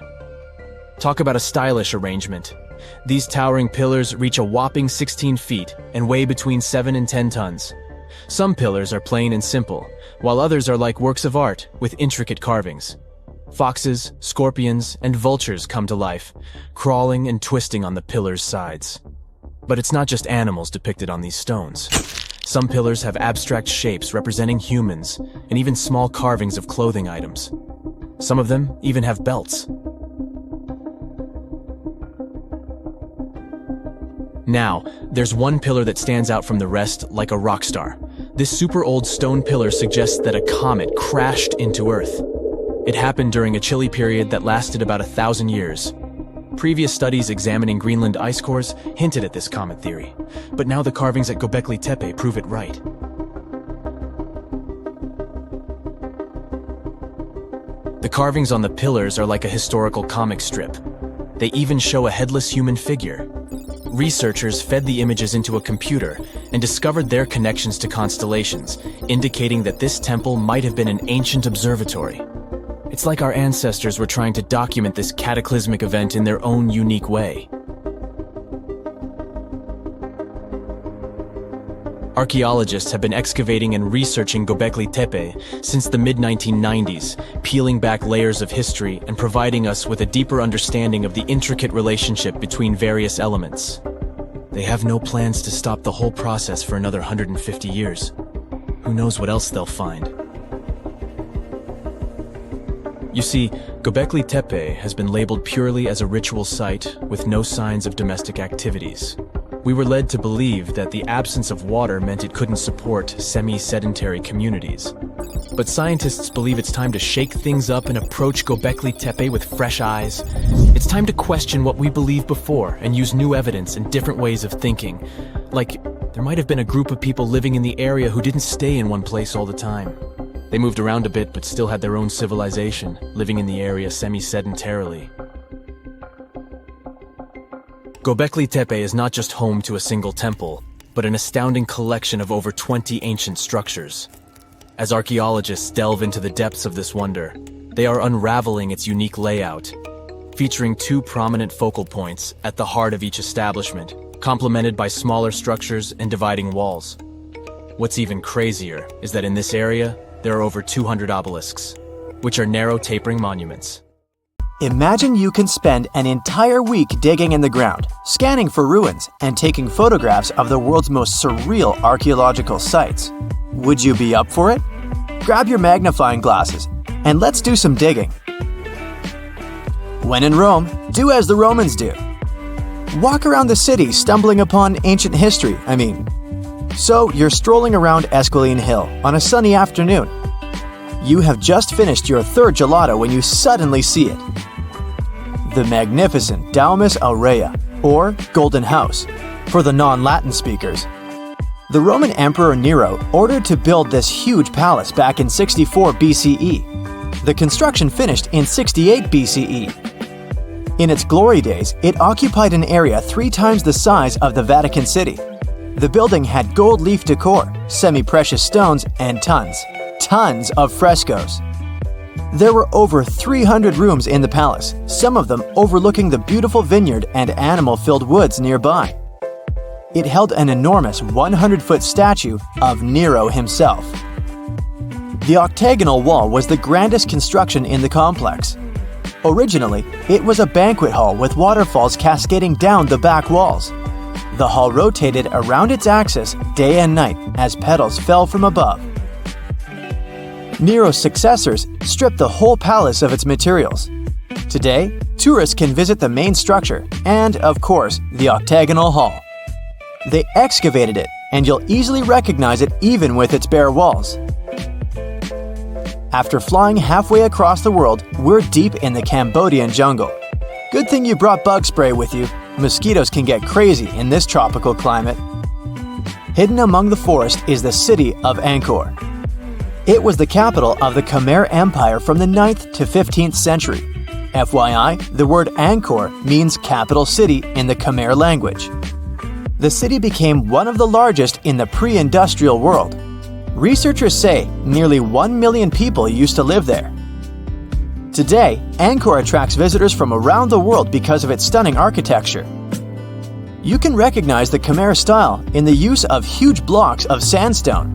S2: Talk about a stylish arrangement. These towering pillars reach a whopping 16 feet and weigh between 7 and 10 tons. Some pillars are plain and simple, while others are like works of art with intricate carvings. Foxes, scorpions, and vultures come to life, crawling and twisting on the pillars' sides. But it's not just animals depicted on these stones. Some pillars have abstract shapes representing humans, and even small carvings of clothing items. Some of them even have belts. Now, there's one pillar that stands out from the rest like a rock star. This super old stone pillar suggests that a comet crashed into Earth. It happened during a chilly period that lasted about 1,000 years. Previous studies examining Greenland ice cores hinted at this comet theory, but now the carvings at Gobekli Tepe prove it right. The carvings on the pillars are like a historical comic strip. They even show a headless human figure. Researchers fed the images into a computer and discovered their connections to constellations, indicating that this temple might have been an ancient observatory. It's like our ancestors were trying to document this cataclysmic event in their own unique way. Archaeologists have been excavating and researching Gobekli Tepe since the mid-1990s, peeling back layers of history and providing us with a deeper understanding of the intricate relationship between various elements. They have no plans to stop the whole process for another 150 years. Who knows what else they'll find? You see, Gobekli Tepe has been labeled purely as a ritual site with no signs of domestic activities. We were led to believe that the absence of water meant it couldn't support semi-sedentary communities. But scientists believe it's time to shake things up and approach Gobekli Tepe with fresh eyes. It's time to question what we believed before and use new evidence and different ways of thinking. Like, there might have been a group of people living in the area who didn't stay in one place all the time. They moved around a bit but still had their own civilization, living in the area semi-sedentarily. Gobekli Tepe is not just home to a single temple, but an astounding collection of over 20 ancient structures. As archaeologists delve into the depths of this wonder, they are unraveling its unique layout, featuring two prominent focal points at the heart of each establishment, complemented by smaller structures and dividing walls. What's even crazier is that in this area, there are over 200 obelisks, which are narrow tapering monuments.
S3: Imagine you can spend an entire week digging in the ground, scanning for ruins, and taking photographs of the world's most surreal archaeological sites. Would you be up for it? Grab your magnifying glasses, and let's do some digging. When in Rome, do as the Romans do. Walk around the city stumbling upon ancient history, So you're strolling around Esquiline Hill on a sunny afternoon. You have just finished your third gelato when you suddenly see it. The magnificent Domus Aurea, or Golden House, for the non-Latin speakers. The Roman Emperor Nero ordered to build this huge palace back in 64 BCE. The construction finished in 68 BCE. In its glory days, it occupied an area 3 times the size of the Vatican City. The building had gold leaf decor, semi-precious stones, and tons of frescoes. There were over 300 rooms in the palace, some of them overlooking the beautiful vineyard and animal-filled woods nearby. It held an enormous 100-foot statue of Nero himself. The octagonal wall was the grandest construction in the complex. Originally, it was a banquet hall with waterfalls cascading down the back walls. The hall rotated around its axis day and night as petals fell from above. Nero's successors stripped the whole palace of its materials. Today, tourists can visit the main structure and, of course, the octagonal hall. They excavated it, and you'll easily recognize it even with its bare walls. After flying halfway across the world, we're deep in the Cambodian jungle. Good thing you brought bug spray with you. Mosquitoes can get crazy in this tropical climate. Hidden among the forest is the city of Angkor. It was the capital of the Khmer Empire from the 9th to 15th century. FYI, the word Angkor means capital city in the Khmer language. The city became one of the largest in the pre-industrial world. Researchers say nearly 1 million people used to live there. Today, Angkor attracts visitors from around the world because of its stunning architecture. You can recognize the Khmer style in the use of huge blocks of sandstone.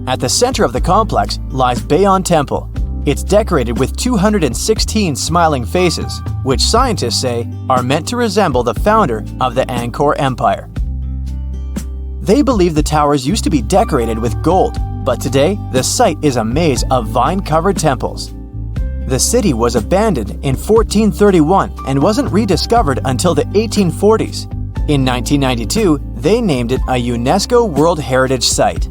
S3: At the center of the complex lies Bayon Temple. It's decorated with 216 smiling faces, which scientists say are meant to resemble the founder of the Angkor Empire. They believe the towers used to be decorated with gold, but today the site is a maze of vine-covered temples. The city was abandoned in 1431 and wasn't rediscovered until the 1840s. In 1992, they named it a UNESCO World Heritage Site.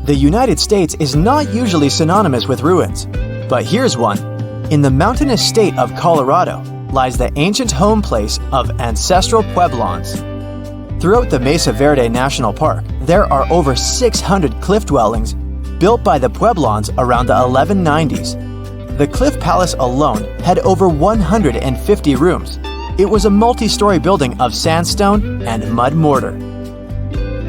S3: The United States is not usually synonymous with ruins, but here's one. In the mountainous state of Colorado lies the ancient home place of ancestral Pueblans. Throughout the Mesa Verde National Park, there are over 600 cliff dwellings built by the Pueblans around the 1190s. The Cliff Palace alone had over 150 rooms. It was a multi-story building of sandstone and mud mortar.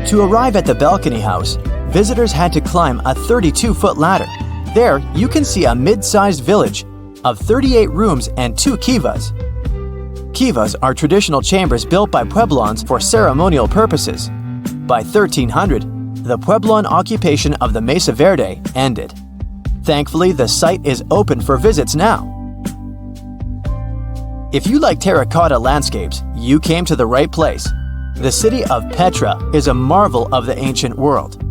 S3: To arrive at the balcony house, visitors had to climb a 32-foot ladder. There, you can see a mid-sized village of 38 rooms and 2 kivas. Kivas are traditional chambers built by Pueblans for ceremonial purposes. By 1300, the Pueblan occupation of the Mesa Verde ended. Thankfully, the site is open for visits now. If you like terracotta landscapes, you came to the right place. The city of Petra is a marvel of the ancient world.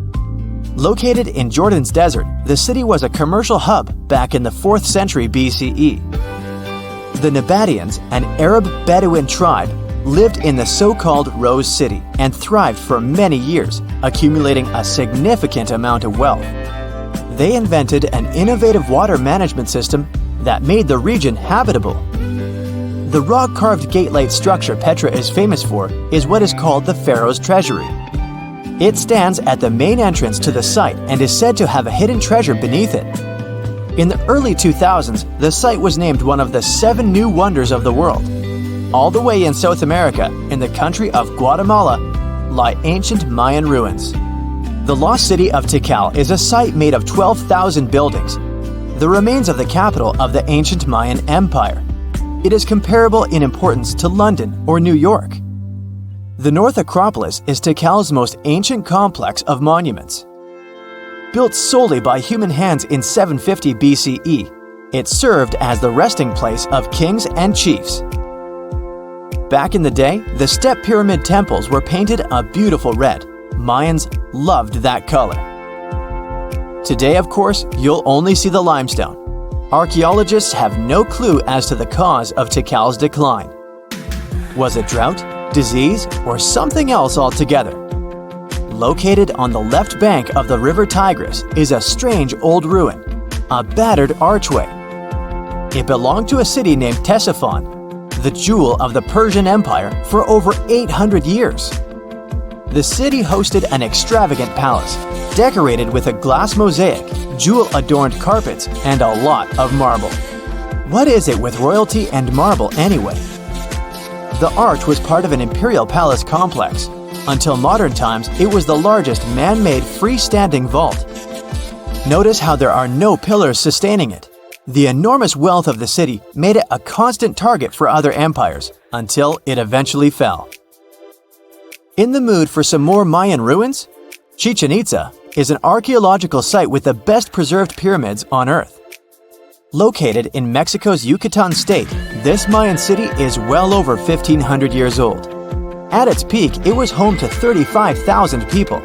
S3: Located in Jordan's desert, the city was a commercial hub back in the 4th century BCE. The Nabateans, an Arab Bedouin tribe, lived in the so-called Rose City and thrived for many years, accumulating a significant amount of wealth. They invented an innovative water management system that made the region habitable. The rock-carved gate-like structure Petra is famous for is what is called the Pharaoh's Treasury. It stands at the main entrance to the site and is said to have a hidden treasure beneath it. In the early 2000s, the site was named one of the 7 new wonders of the world. All the way in South America, in the country of Guatemala, lie ancient Mayan ruins. The lost city of Tikal is a site made of 12,000 buildings, the remains of the capital of the ancient Mayan Empire. It is comparable in importance to London or New York. The North Acropolis is Tikal's most ancient complex of monuments. Built solely by human hands in 750 BCE, it served as the resting place of kings and chiefs. Back in the day, the step pyramid temples were painted a beautiful red. Mayans loved that color. Today, of course, you'll only see the limestone. Archaeologists have no clue as to the cause of Tikal's decline. Was it drought, disease, or something else altogether? Located on the left bank of the river Tigris is a strange old ruin, a battered archway. It belonged to a city named Ctesiphon, the jewel of the Persian Empire for over 800 years. The city hosted an extravagant palace, decorated with a glass mosaic, jewel-adorned carpets, and a lot of marble. What is it with royalty and marble anyway? The arch was part of an imperial palace complex. Until modern times, it was the largest man-made freestanding vault. Notice how there are no pillars sustaining it. The enormous wealth of the city made it a constant target for other empires, until it eventually fell. In the mood for some more Mayan ruins? Chichen Itza is an archaeological site with the best preserved pyramids on Earth. Located in Mexico's Yucatan state, this Mayan city is well over 1,500 years old. At its peak, it was home to 35,000 people.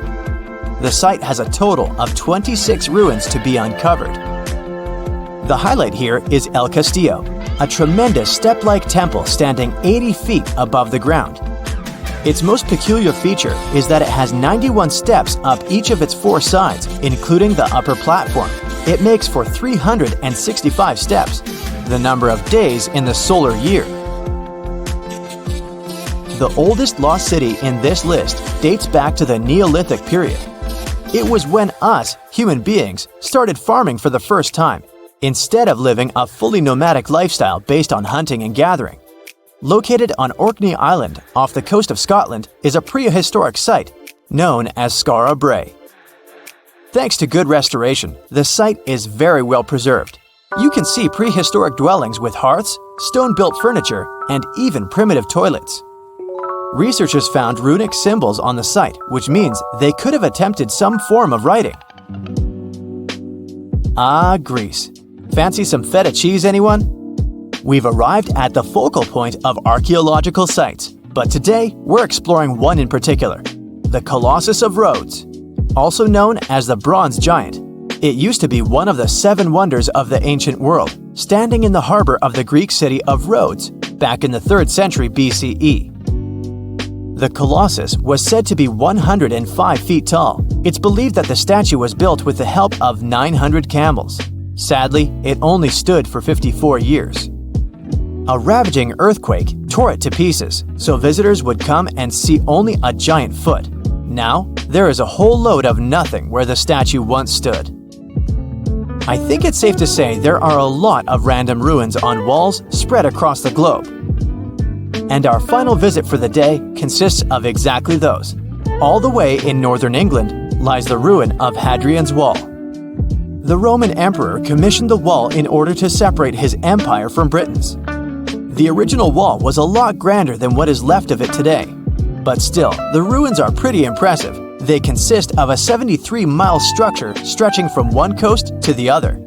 S3: The site has a total of 26 ruins to be uncovered. The highlight here is El Castillo, a tremendous step-like temple standing 80 feet above the ground. Its most peculiar feature is that it has 91 steps up each of its 4 sides, including the upper platform. It makes for 365 steps, the number of days in the solar year. The oldest lost city in this list dates back to the Neolithic period. It was when us, human beings, started farming for the first time, instead of living a fully nomadic lifestyle based on hunting and gathering. Located on Orkney Island off the coast of Scotland is a prehistoric site known as Skara Brae. Thanks to good restoration, the site is very well preserved. You can see prehistoric dwellings with hearths, stone-built furniture, and even primitive toilets. Researchers found runic symbols on the site, which means they could have attempted some form of writing. Ah, Greece. Fancy some feta cheese, anyone? We've arrived at the focal point of archaeological sites, but today we're exploring one in particular, the Colossus of Rhodes. Also known as the Bronze Giant, it used to be one of the 7 wonders of the ancient world. standing in the harbor of the Greek city of Rhodes back in the 3rd century BCE. The Colossus was said to be 105 feet tall. It's believed that the statue was built with the help of 900 camels. Sadly, it only stood for 54 years. A ravaging earthquake tore it to pieces, so visitors would come and see only a giant foot. Now, there is a whole load of nothing where the statue once stood. I think it's safe to say there are a lot of random ruins on walls spread across the globe. And our final visit for the day consists of exactly those. All the way in northern England lies the ruin of Hadrian's Wall. The Roman emperor commissioned the wall in order to separate his empire from Britain's. The original wall was a lot grander than what is left of it today. But still, the ruins are pretty impressive. They consist of a 73-mile structure stretching from one coast to the other.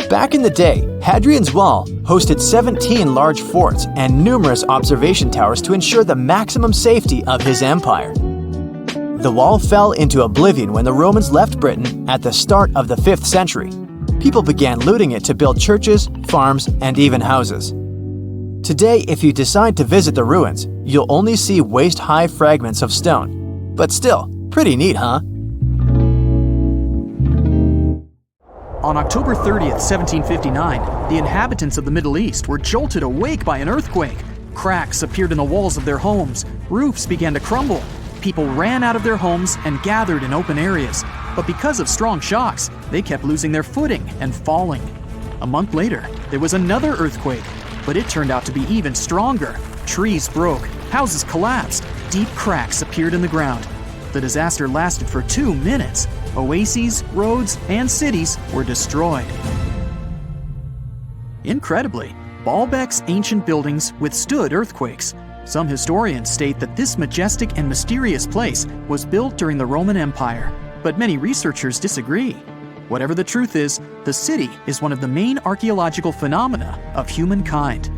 S3: Back in the day, Hadrian's Wall hosted 17 large forts and numerous observation towers to ensure the maximum safety of his empire. The wall fell into oblivion when the Romans left Britain at the start of the 5th century. People began looting it to build churches, farms, and even houses. Today, if you decide to visit the ruins, you'll only see waist-high fragments of stone. But still, pretty neat, huh?
S1: On October 30th, 1759, the inhabitants of the Middle East were jolted awake by an earthquake. Cracks appeared in the walls of their homes, roofs began to crumble. People ran out of their homes and gathered in open areas. But because of strong shocks, they kept losing their footing and falling. A month later, there was another earthquake, but it turned out to be even stronger. Trees broke, houses collapsed, deep cracks appeared in the ground. The disaster lasted for 2 minutes. Oases, roads, and cities were destroyed. Incredibly, Baalbek's ancient buildings withstood earthquakes. Some historians state that this majestic and mysterious place was built during the Roman Empire, but many researchers disagree. Whatever the truth is, the city is one of the main archaeological phenomena of humankind.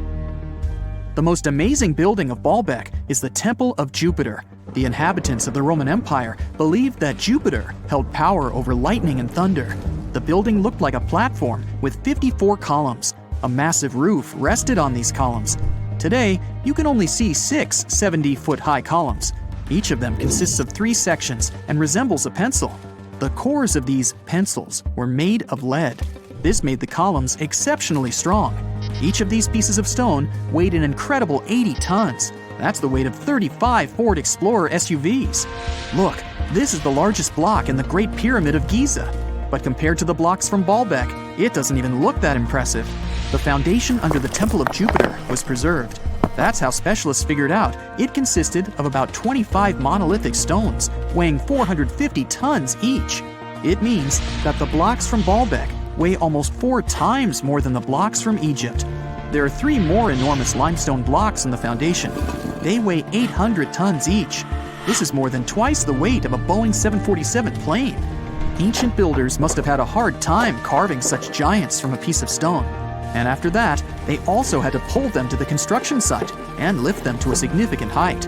S1: The most amazing building of Baalbek is the Temple of Jupiter. The inhabitants of the Roman Empire believed that Jupiter held power over lightning and thunder. The building looked like a platform with 54 columns. A massive roof rested on these columns. Today, you can only see 6 70-foot-high columns. Each of them consists of 3 sections and resembles a pencil. The cores of these pencils were made of lead. This made the columns exceptionally strong. Each of these pieces of stone weighed an incredible 80 tons. That's the weight of 35 Ford Explorer SUVs. Look, this is the largest block in the Great Pyramid of Giza. But compared to the blocks from Baalbek, it doesn't even look that impressive. The foundation under the Temple of Jupiter was preserved. That's how specialists figured out it consisted of about 25 monolithic stones, weighing 450 tons each. It means that the blocks from Baalbek weigh almost 4 times more than the blocks from Egypt. There are 3 more enormous limestone blocks in the foundation. They weigh 800 tons each. This is more than twice the weight of a Boeing 747 plane. Ancient builders must have had a hard time carving such giants from a piece of stone. And after that, they also had to pull them to the construction site and lift them to a significant height.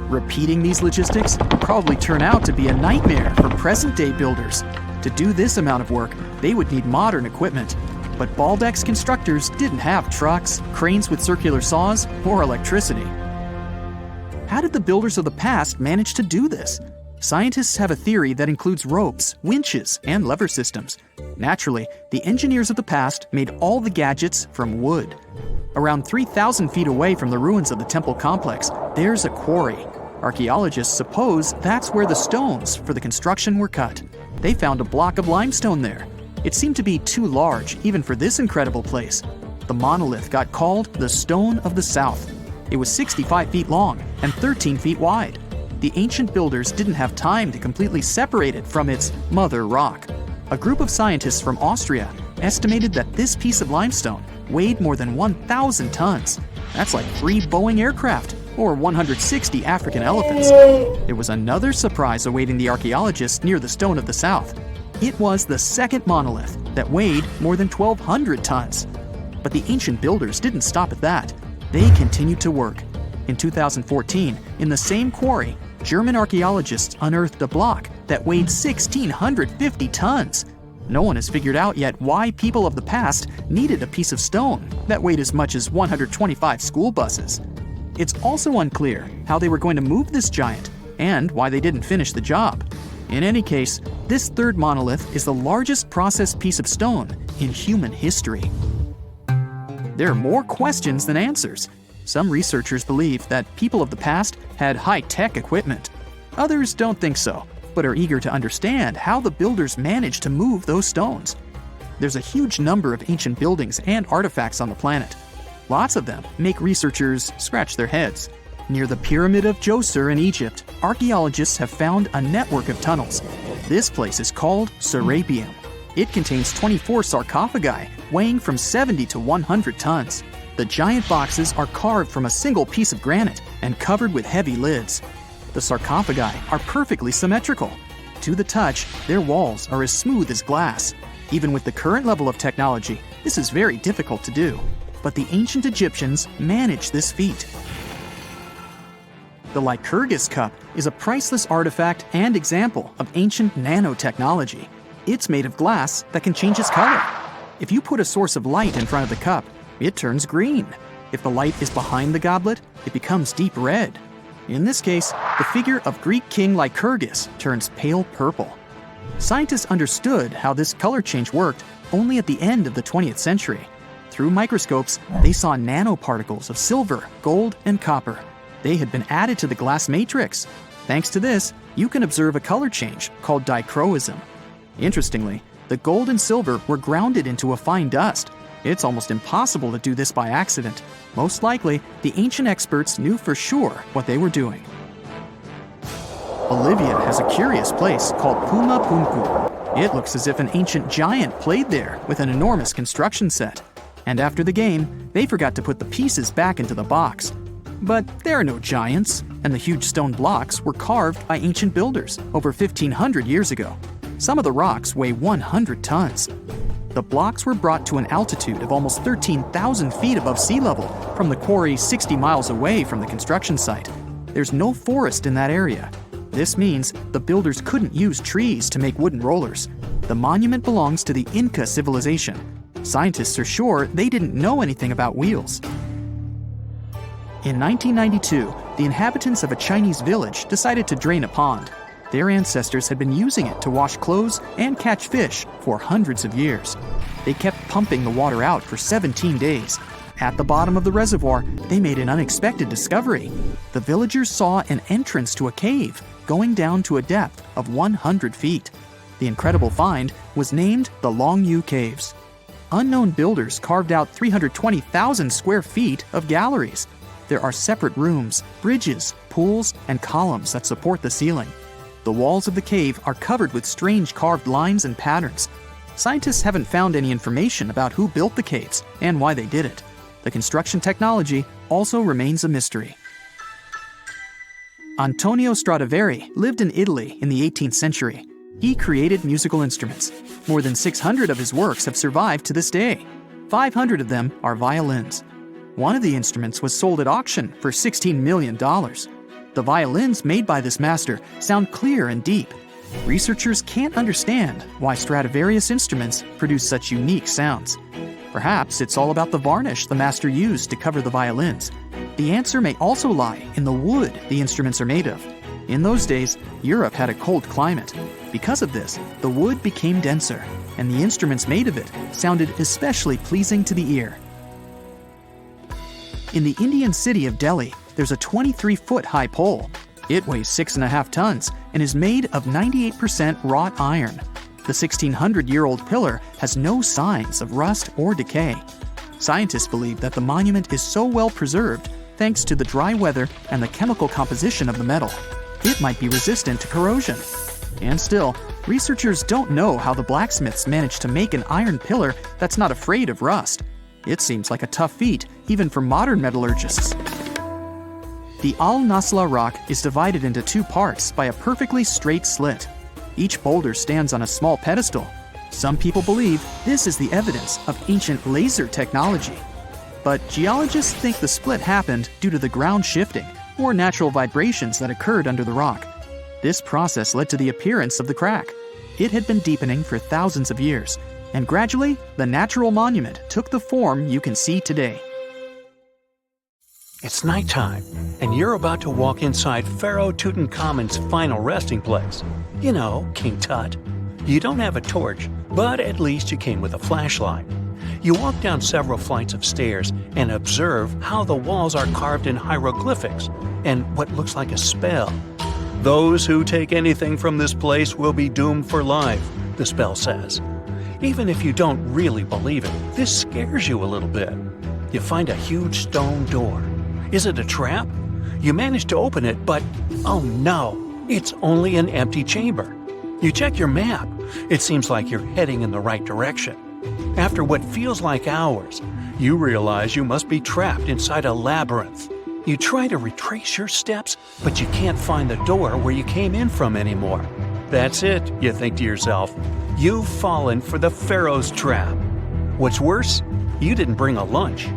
S1: Repeating these logistics would probably turn out to be a nightmare for present-day builders. To do this amount of work, they would need modern equipment. But Baalbek's constructors didn't have trucks, cranes with circular saws, or electricity. How did the builders of the past manage to do this? Scientists have a theory that includes ropes, winches, and lever systems. Naturally, the engineers of the past made all the gadgets from wood. Around 3,000 feet away from the ruins of the temple complex, there's a quarry. Archaeologists suppose that's where the stones for the construction were cut. They found a block of limestone there. It seemed to be too large, even for this incredible place. The monolith got called the Stone of the South. It was 65 feet long and 13 feet wide. The ancient builders didn't have time to completely separate it from its mother rock. A group of scientists from Austria estimated that this piece of limestone weighed more than 1,000 tons. That's like 3 Boeing aircraft or 160 African elephants. There was another surprise awaiting the archaeologists near the Stone of the South. It was the second monolith that weighed more than 1,200 tons. But the ancient builders didn't stop at that. They continued to work. In 2014, in the same quarry, German archaeologists unearthed a block that weighed 1,650 tons. No one has figured out yet why people of the past needed a piece of stone that weighed as much as 125 school buses. It's also unclear how they were going to move this giant and why they didn't finish the job. In any case, this third monolith is the largest processed piece of stone in human history. There are more questions than answers. Some researchers believe that people of the past had high-tech equipment. Others don't think so, but are eager to understand how the builders managed to move those stones. There's a huge number of ancient buildings and artifacts on the planet. Lots of them make researchers scratch their heads. Near the Pyramid of Djoser in Egypt, archaeologists have found a network of tunnels. This place is called Serapeum. It contains 24 sarcophagi, weighing from 70 to 100 tons. The giant boxes are carved from a single piece of granite and covered with heavy lids. The sarcophagi are perfectly symmetrical. To the touch, their walls are as smooth as glass. Even with the current level of technology, this is very difficult to do. But the ancient Egyptians managed this feat. The Lycurgus cup is a priceless artifact and example of ancient nanotechnology. It's made of glass that can change its color. If you put a source of light in front of the cup, it turns green. If the light is behind the goblet, it becomes deep red. In this case, the figure of Greek king Lycurgus turns pale purple. Scientists understood how this color change worked only at the end of the 20th century. Through microscopes, they saw nanoparticles of silver, gold, and copper. They had been added to the glass matrix. Thanks to this, you can observe a color change called dichroism. Interestingly, the gold and silver were grounded into a fine dust. It's almost impossible to do this by accident. Most likely, the ancient experts knew for sure what they were doing. Bolivia has a curious place called Puma Punku. It looks as if an ancient giant played there with an enormous construction set. And after the game, they forgot to put the pieces back into the box. But there are no giants, and the huge stone blocks were carved by ancient builders over 1,500 years ago. Some of the rocks weigh 100 tons. The blocks were brought to an altitude of almost 13,000 feet above sea level from the quarry 60 miles away from the construction site. There's no forest in that area. This means the builders couldn't use trees to make wooden rollers. The monument belongs to the Inca civilization. Scientists are sure they didn't know anything about wheels. In 1992, the inhabitants of a Chinese village decided to drain a pond. Their ancestors had been using it to wash clothes and catch fish for hundreds of years. They kept pumping the water out for 17 days. At the bottom of the reservoir, they made an unexpected discovery. The villagers saw an entrance to a cave going down to a depth of 100 feet. The incredible find was named the Longyu Caves. Unknown builders carved out 320,000 square feet of galleries. There are separate rooms, bridges, pools, and columns that support the ceiling. The walls of the cave are covered with strange carved lines and patterns. Scientists haven't found any information about who built the caves and why they did it. The construction technology also remains a mystery. Antonio Stradivari lived in Italy in the 18th century. He created musical instruments. More than 600 of his works have survived to this day. 500 of them are violins. One of the instruments was sold at auction for $16 million. The violins made by this master sound clear and deep. Researchers can't understand why Stradivarius instruments produce such unique sounds. Perhaps it's all about the varnish the master used to cover the violins. The answer may also lie in the wood the instruments are made of. In those days, Europe had a cold climate. Because of this, the wood became denser, and the instruments made of it sounded especially pleasing to the ear. In the Indian city of Delhi, there's a 23-foot-high pole. It weighs 6.5 tons and is made of 98% wrought iron. The 1,600-year-old pillar has no signs of rust or decay. Scientists believe that the monument is so well preserved thanks to the dry weather and the chemical composition of the metal. It might be resistant to corrosion. And still, researchers don't know how the blacksmiths managed to make an iron pillar that's not afraid of rust. It seems like a tough feat, even for modern metallurgists. The Al-Nasla rock is divided into two parts by a perfectly straight slit. Each boulder stands on a small pedestal. Some people believe this is the evidence of ancient laser technology. But geologists think the split happened due to the ground shifting or natural vibrations that occurred under the rock. This process led to the appearance of the crack. It had been deepening for thousands of years, and gradually, the natural monument took the form you can see today.
S4: It's nighttime, and you're about to walk inside Pharaoh Tutankhamun's final resting place. You know, King Tut. You don't have a torch, but at least you came with a flashlight. You walk down several flights of stairs and observe how the walls are carved in hieroglyphics and what looks like a spell. Those who take anything from this place will be doomed for life, the spell says. Even if you don't really believe it, this scares you a little bit. You find a huge stone door. Is it a trap? You manage to open it, but oh no, it's only an empty chamber. You check your map. It seems like you're heading in the right direction. After what feels like hours, you realize you must be trapped inside a labyrinth. You try to retrace your steps, but you can't find the door where you came in from anymore. That's it, you think to yourself. You've fallen for the Pharaoh's trap. What's worse, you didn't bring a lunch.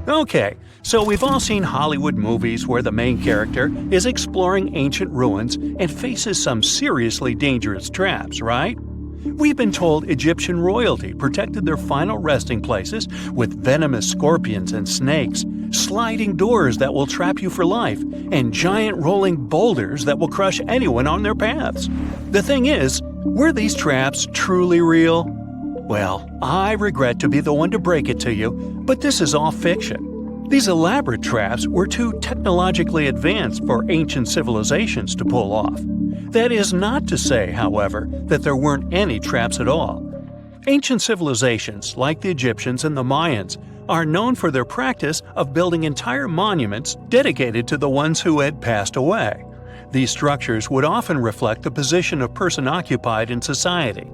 S4: Okay, so we've all seen Hollywood movies where the main character is exploring ancient ruins and faces some seriously dangerous traps, right? We've been told Egyptian royalty protected their final resting places with venomous scorpions and snakes, sliding doors that will trap you for life, and giant rolling boulders that will crush anyone on their paths. The thing is, were these traps truly real? Well, I regret to be the one to break it to you, but this is all fiction. These elaborate traps were too technologically advanced for ancient civilizations to pull off. That is not to say, however, that there weren't any traps at all. Ancient civilizations, like the Egyptians and the Mayans, are known for their practice of building entire monuments dedicated to the ones who had passed away. These structures would often reflect the position of person occupied in society.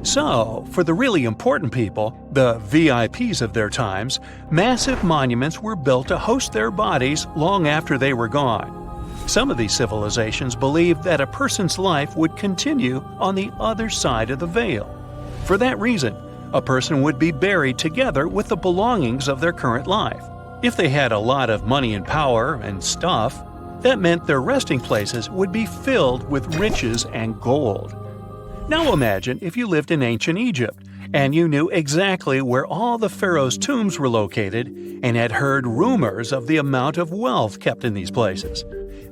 S4: So, for the really important people, the VIPs of their times, massive monuments were built to host their bodies long after they were gone. Some of these civilizations believed that a person's life would continue on the other side of the veil. For that reason, a person would be buried together with the belongings of their current life. If they had a lot of money and power and stuff, that meant their resting places would be filled with riches and gold. Now imagine if you lived in ancient Egypt and you knew exactly where all the pharaohs' tombs were located and had heard rumors of the amount of wealth kept in these places.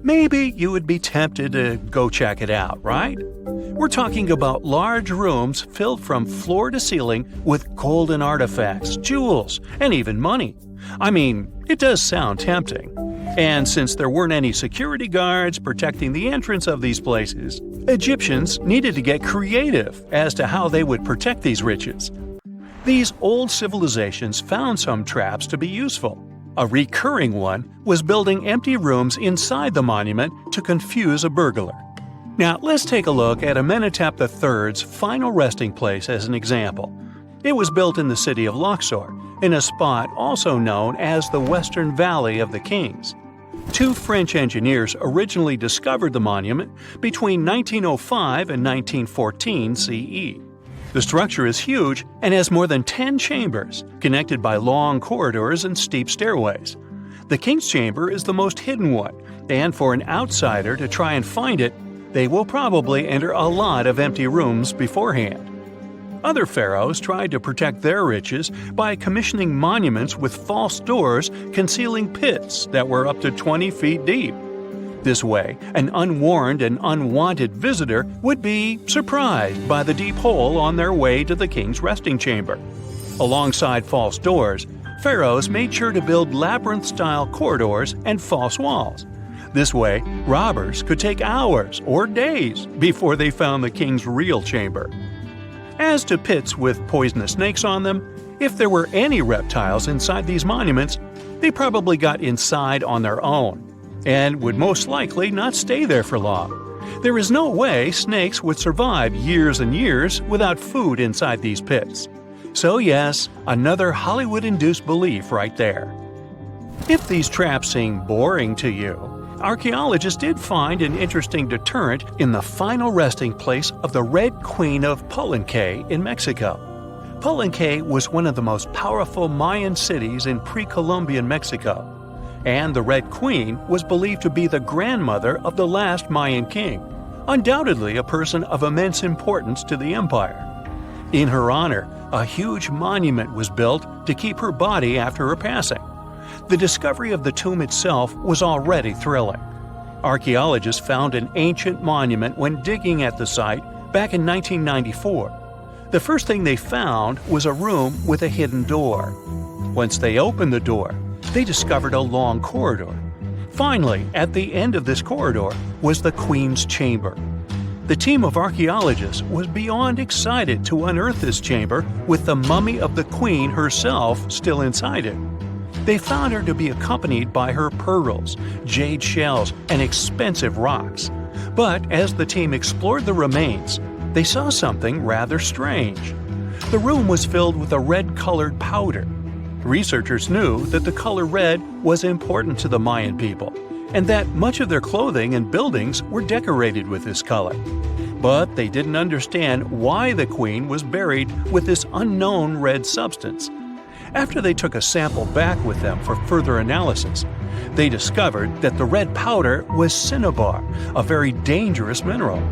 S4: Maybe you would be tempted to go check it out, right? We're talking about large rooms filled from floor to ceiling with golden artifacts, jewels, and even money. I mean, it does sound tempting. And since there weren't any security guards protecting the entrance of these places, Egyptians needed to get creative as to how they would protect these riches. These old civilizations found some traps to be useful. A recurring one was building empty rooms inside the monument to confuse a burglar. Now, let's take a look at Amenhotep III's final resting place as an example. It was built in the city of Luxor, in a spot also known as the Western Valley of the Kings. Two French engineers originally discovered the monument between 1905 and 1914 CE. The structure is huge and has more than 10 chambers, connected by long corridors and steep stairways. The King's Chamber is the most hidden one, and for an outsider to try and find it, they will probably enter a lot of empty rooms beforehand. Other pharaohs tried to protect their riches by commissioning monuments with false doors concealing pits that were up to 20 feet deep. This way, an unwarned and unwanted visitor would be surprised by the deep hole on their way to the king's resting chamber. Alongside false doors, pharaohs made sure to build labyrinth-style corridors and false walls. This way, robbers could take hours or days before they found the king's real chamber. As to pits with poisonous snakes on them, if there were any reptiles inside these monuments, they probably got inside on their own, and would most likely not stay there for long. There is no way snakes would survive years and years without food inside these pits. So yes, another Hollywood-induced belief right there. If these traps seem boring to you, archaeologists did find an interesting deterrent in the final resting place of the Red Queen of Pompeii in Mexico. Pompeii was one of the most powerful Mayan cities in pre-Columbian Mexico, and the Red Queen was believed to be the grandmother of the last Mayan king, undoubtedly a person of immense importance to the empire. In her honor, a huge monument was built to keep her body after her passing. The discovery of the tomb itself was already thrilling. Archaeologists found an ancient monument when digging at the site back in 1994. The first thing they found was a room with a hidden door. Once they opened the door, they discovered a long corridor. Finally, at the end of this corridor was the Queen's Chamber. The team of archaeologists was beyond excited to unearth this chamber with the mummy of the Queen herself still inside it. They found her to be accompanied by her pearls, jade shells, and expensive rocks. But as the team explored the remains, they saw something rather strange. The room was filled with a red-colored powder. Researchers knew that the color red was important to the Mayan people, and that much of their clothing and buildings were decorated with this color. But they didn't understand why the queen was buried with this unknown red substance. After they took a sample back with them for further analysis, they discovered that the red powder was cinnabar, a very dangerous mineral.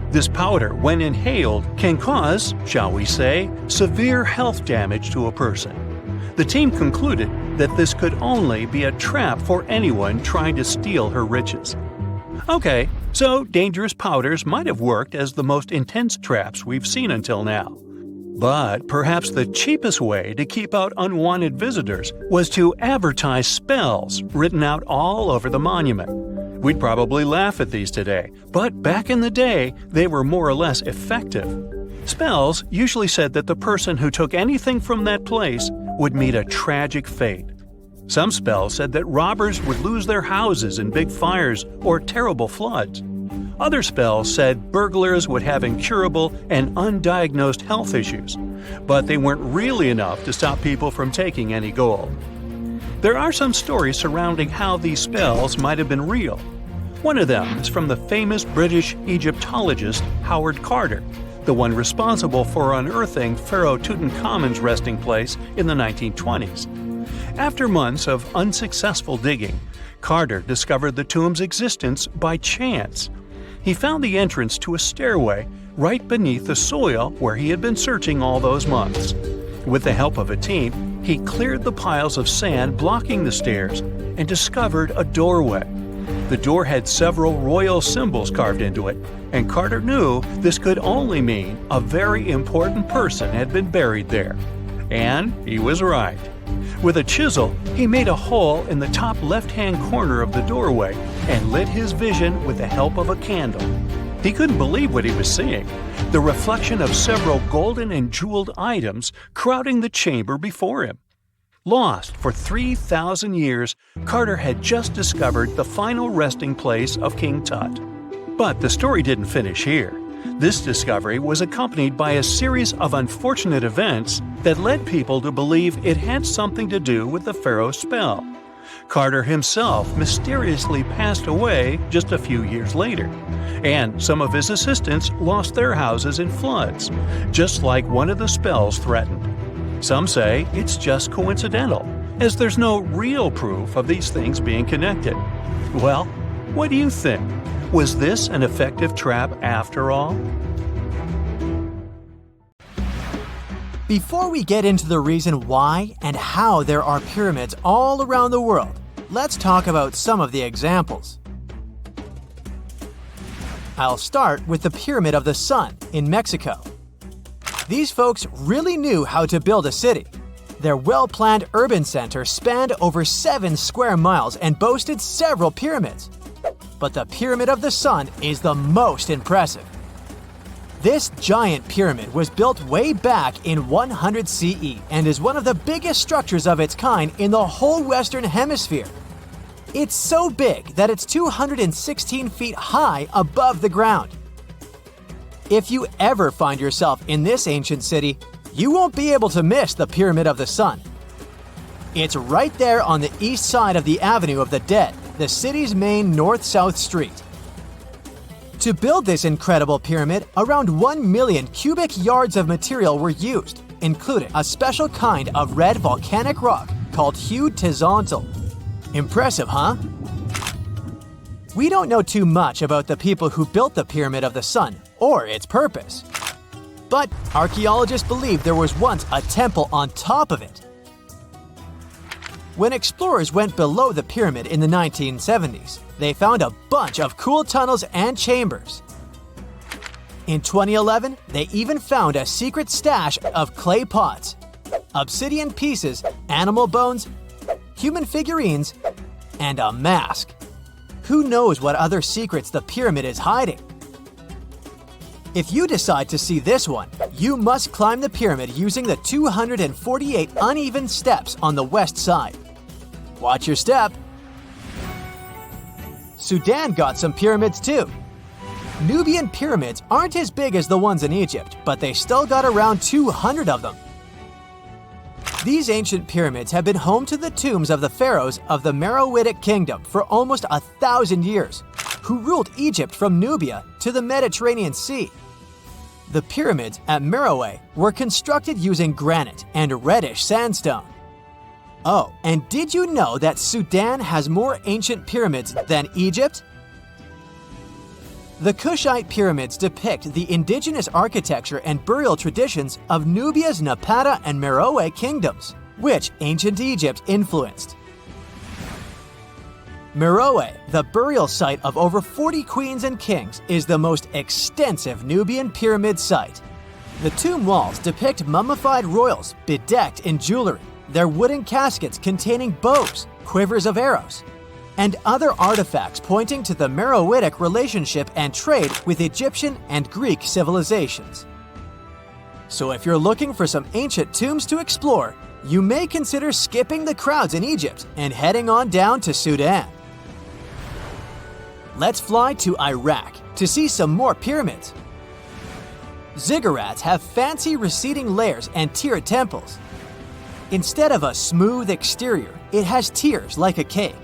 S4: This powder, when inhaled, can cause, shall we say, severe health damage to a person. The team concluded that this could only be a trap for anyone trying to steal her riches. Okay, so dangerous powders might have worked as the most intense traps we've seen until now. But perhaps the cheapest way to keep out unwanted visitors was to advertise spells written out all over the monument. We'd probably laugh at these today, but back in the day, they were more or less effective. Spells usually said that the person who took anything from that place would meet a tragic fate. Some spells said that robbers would lose their houses in big fires or terrible floods. Other spells said burglars would have incurable and undiagnosed health issues, but they weren't really enough to stop people from taking any gold. There are some stories surrounding how these spells might have been real. One of them is from the famous British Egyptologist Howard Carter, the one responsible for unearthing Pharaoh Tutankhamun's resting place in the 1920s. After months of unsuccessful digging, Carter discovered the tomb's existence by chance. He found the entrance to a stairway right beneath the soil where he had been searching all those months. With the help of a team, he cleared the piles of sand blocking the stairs and discovered a doorway. The door had several royal symbols carved into it, and Carter knew this could only mean a very important person had been buried there. And he was right. With a chisel, he made a hole in the top left-hand corner of the doorway and lit his vision with the help of a candle. He couldn't believe what he was seeing, the reflection of several golden and jeweled items crowding the chamber before him. Lost for 3,000 years, Carter had just discovered the final resting place of King Tut. But the story didn't finish here. This discovery was accompanied by a series of unfortunate events that led people to believe it had something to do with the pharaoh's spell. Carter himself mysteriously passed away just a few years later, and some of his assistants lost their houses in floods, just like one of the spells threatened. Some say it's just coincidental, as there's no real proof of these things being connected. Well, what do you think? Was this an effective trap after all?
S3: Before we get into the reason why and how there are pyramids all around the world, let's talk about some of the examples. I'll start with the Pyramid of the Sun in Mexico. These folks really knew how to build a city. Their well-planned urban center spanned over 7 square miles and boasted several pyramids. But the Pyramid of the Sun is the most impressive. This giant pyramid was built way back in 100 CE and is one of the biggest structures of its kind in the whole Western Hemisphere. It's so big that it's 216 feet high above the ground. If you ever find yourself in this ancient city, you won't be able to miss the Pyramid of the Sun. It's right there on the east side of the Avenue of the Dead, the city's main north-south street. To build this incredible pyramid, around 1 million cubic yards of material were used, including a special kind of red volcanic rock called hued tezontle. Impressive, huh? We don't know too much about the people who built the Pyramid of the Sun or its purpose. But archaeologists believe there was once a temple on top of it. When explorers went below the pyramid in the 1970s, they found a bunch of cool tunnels and chambers. In 2011, they even found a secret stash of clay pots, obsidian pieces, animal bones, human figurines, and a mask. Who knows what other secrets the pyramid is hiding? If you decide to see this one, you must climb the pyramid using the 248 uneven steps on the west side. Watch your step. Sudan got some pyramids too. Nubian pyramids aren't as big as the ones in Egypt, but they still got around 200 of them. These ancient pyramids have been home to the tombs of the pharaohs of the Meroitic kingdom for almost 1,000 years, who ruled Egypt from Nubia to the Mediterranean Sea. The pyramids at Meroe were constructed using granite and reddish sandstone. Oh, and did you know that Sudan has more ancient pyramids than Egypt? The Kushite pyramids depict the indigenous architecture and burial traditions of Nubia's Napata and Meroe kingdoms, which ancient Egypt influenced. Meroe, the burial site of over 40 queens and kings, is the most extensive Nubian pyramid site. The tomb walls depict mummified royals bedecked in jewelry, their wooden caskets containing bows, quivers of arrows, and other artifacts pointing to the Meroitic relationship and trade with Egyptian and Greek civilizations. So if you're looking for some ancient tombs to explore, you may consider skipping the crowds in Egypt and heading on down to Sudan. Let's fly to Iraq to see some more pyramids. Ziggurats have fancy receding layers and tiered temples. Instead of a smooth exterior, it has tiers like a cake.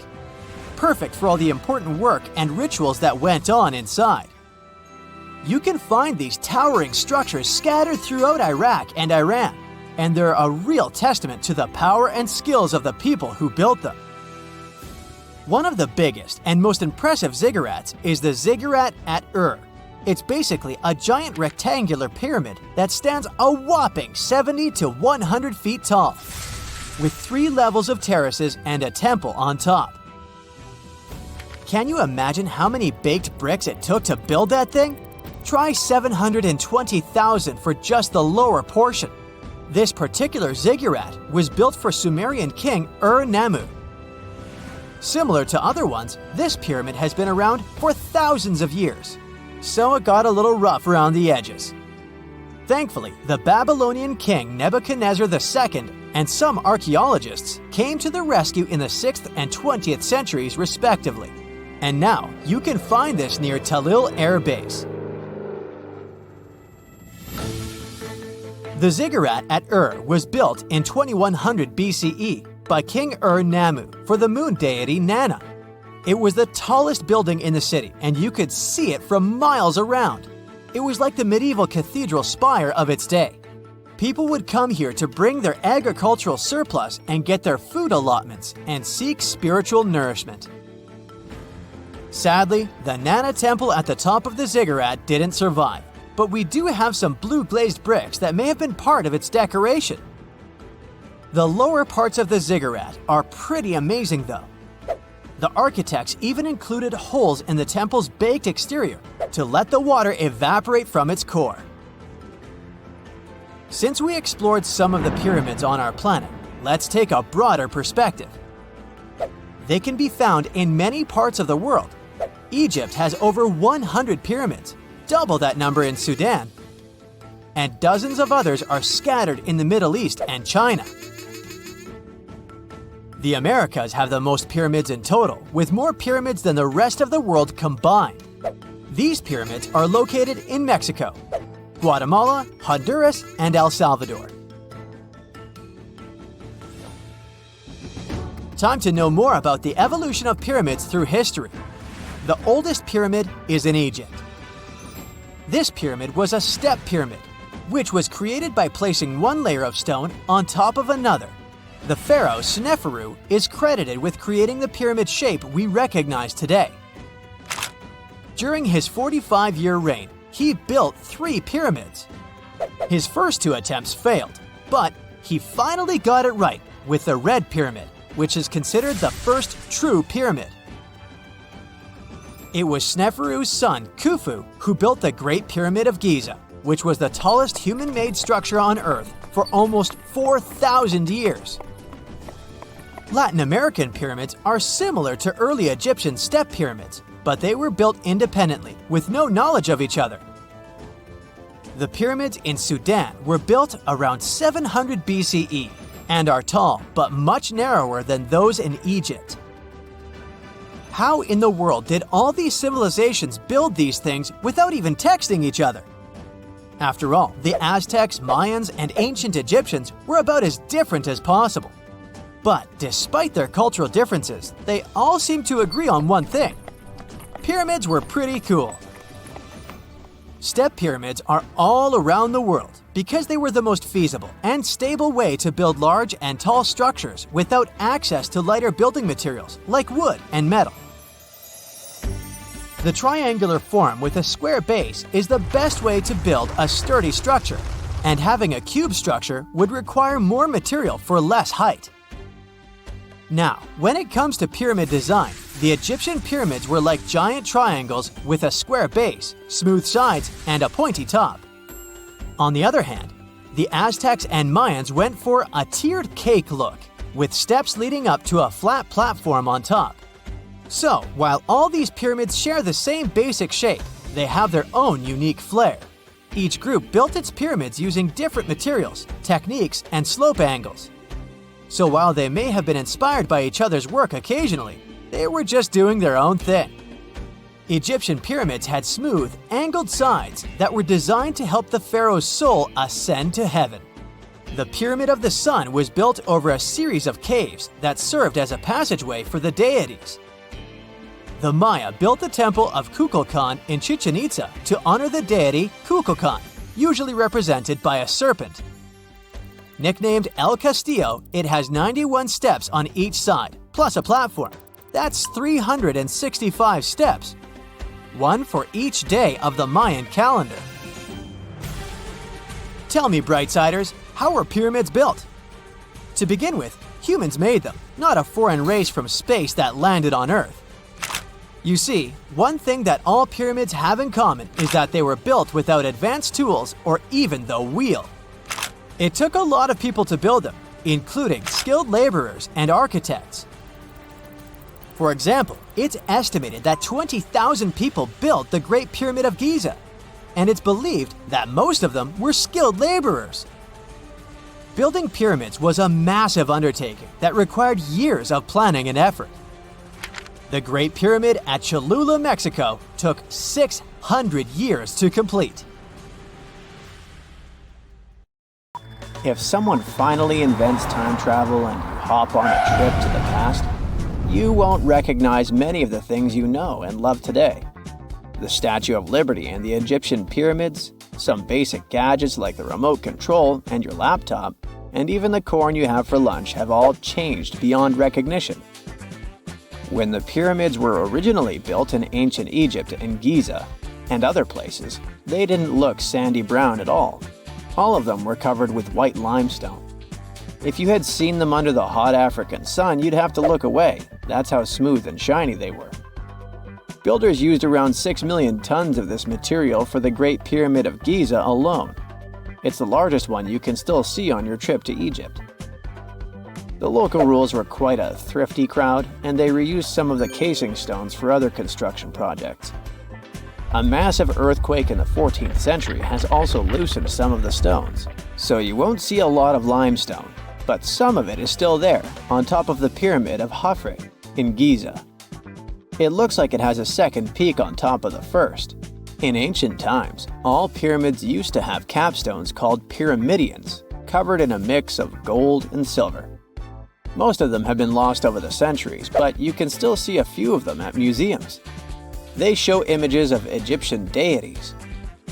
S3: Perfect for all the important work and rituals that went on inside. You can find these towering structures scattered throughout Iraq and Iran, and they're a real testament to the power and skills of the people who built them. One of the biggest and most impressive ziggurats is the ziggurat at Ur. It's basically a giant rectangular pyramid that stands a whopping 70 to 100 feet tall, with 3 levels of terraces and a temple on top. Can you imagine how many baked bricks it took to build that thing? Try 720,000 for just the lower portion. This particular ziggurat was built for Sumerian king Ur-Nammu. Similar to other ones, this pyramid has been around for thousands of years, so it got a little rough around the edges. Thankfully, the Babylonian king Nebuchadnezzar II and some archaeologists came to the rescue in the 6th and 20th centuries respectively, and now you can find this near Talil Air Base. The ziggurat at Ur was built in 2100 BCE by King Ur-Nammu for the moon deity Nana. It was the tallest building in the city, and you could see it from miles around. It was like the medieval cathedral spire of its day. People would come here to bring their agricultural surplus and get their food allotments and seek spiritual nourishment. Sadly, the Nana temple at the top of the ziggurat didn't survive, but we do have some blue glazed bricks that may have been part of its decoration. The lower parts of the ziggurat are pretty amazing though. The architects even included holes in the temple's baked exterior to let the water evaporate from its core. Since we explored some of the pyramids on our planet, let's take a broader perspective. They can be found in many parts of the world. Egypt has over 100 pyramids, double that number in Sudan, and dozens of others are scattered in the Middle East and China. The Americas have the most pyramids in total, with more pyramids than the rest of the world combined. These pyramids are located in Mexico, Guatemala, Honduras, and El Salvador. Time to know more about the evolution of pyramids through history. The oldest pyramid is in Egypt. This pyramid was a step pyramid, which was created by placing one layer of stone on top of another. The pharaoh Sneferu is credited with creating the pyramid shape we recognize today. During his 45-year reign, he built 3 pyramids. His first 2 attempts failed, but he finally got it right with the Red Pyramid, which is considered the first true pyramid. It was Sneferu's son, Khufu, who built the Great Pyramid of Giza, which was the tallest human-made structure on Earth for almost 4,000 years. Latin American pyramids are similar to early Egyptian step pyramids, but they were built independently with no knowledge of each other. The pyramids in Sudan were built around 700 BCE and are tall but much narrower than those in Egypt. How in the world did all these civilizations build these things without even texting each other? After all, the Aztecs, Mayans, and ancient Egyptians were about as different as possible. But despite their cultural differences, they all seem to agree on one thing: pyramids were pretty cool. Step pyramids are all around the world because they were the most feasible and stable way to build large and tall structures without access to lighter building materials like wood and metal. The triangular form with a square base is the best way to build a sturdy structure, and having a cube structure would require more material for less height. Now, when it comes to pyramid design, the Egyptian pyramids were like giant triangles with a square base, smooth sides, and a pointy top. On the other hand, the Aztecs and Mayans went for a tiered cake look, with steps leading up to a flat platform on top. So, while all these pyramids share the same basic shape, they have their own unique flair. Each group built its pyramids using different materials, techniques, and slope angles. So while they may have been inspired by each other's work occasionally, they were just doing their own thing. Egyptian pyramids had smooth, angled sides that were designed to help the pharaoh's soul ascend to heaven. The Pyramid of the Sun was built over a series of caves that served as a passageway for the deities. The Maya built the temple of Kukulkan in Chichen Itza to honor the deity Kukulkan, usually represented by a serpent. Nicknamed El Castillo, it has 91 steps on each side, plus a platform. That's 365 steps, one for each day of the Mayan calendar. Tell me, Brightsiders, how were pyramids built? To begin with, humans made them, not a foreign race from space that landed on Earth. You see, one thing that all pyramids have in common is that they were built without advanced tools or even the wheel. It took a lot of people to build them, including skilled laborers and architects. For example, it's estimated that 20,000 people built the Great Pyramid of Giza, and it's believed that most of them were skilled laborers. Building pyramids was a massive undertaking that required years of planning and effort. The Great Pyramid at Cholula, Mexico, took 600 years to complete.
S5: If someone finally invents time travel and you hop on a trip to the past, you won't recognize many of the things you know and love today. The Statue of Liberty and the Egyptian pyramids, some basic gadgets like the remote control and your laptop, and even the corn you have for lunch have all changed beyond recognition. When the pyramids were originally built in ancient Egypt and Giza and other places, they didn't look sandy brown at all. All of them were covered with white limestone. If you had seen them under the hot African sun, you'd have to look away. That's how smooth and shiny they were. Builders used around 6 million tons of this material for the Great Pyramid of Giza alone. It's the largest one you can still see on your trip to Egypt. The local rules were quite a thrifty crowd, and they reused some of the casing stones for other construction projects. A massive earthquake in the 14th century has also loosened some of the stones, so you won't see a lot of limestone, but some of it is still there, on top of the Pyramid of Khafre in Giza. It looks like it has a second peak on top of the first. In ancient times, all pyramids used to have capstones called pyramidions, covered in a mix of gold and silver. Most of them have been lost over the centuries, but you can still see a few of them at museums. They show images of Egyptian deities.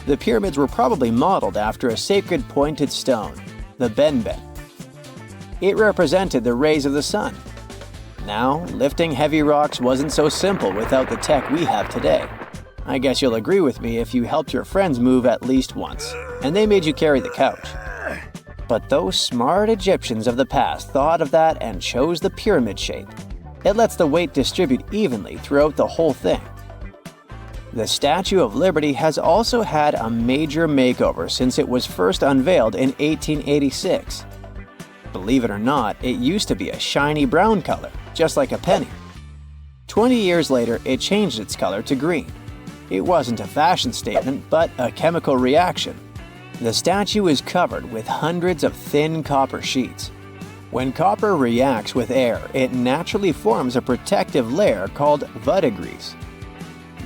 S5: The pyramids were probably modeled after a sacred pointed stone, the benben. It represented the rays of the sun. Now, lifting heavy rocks wasn't so simple without the tech we have today. I guess you'll agree with me if you helped your friends move at least once, and they made you carry the couch. But those smart Egyptians of the past thought of that and chose the pyramid shape. It lets the weight distribute evenly throughout the whole thing. The Statue of Liberty has also had a major makeover since it was first unveiled in 1886. Believe it or not, it used to be a shiny brown color, just like a penny. 20 years later, it changed its color to green. It wasn't a fashion statement, but a chemical reaction. The statue is covered with hundreds of thin copper sheets. When copper reacts with air, it naturally forms a protective layer called verdigris.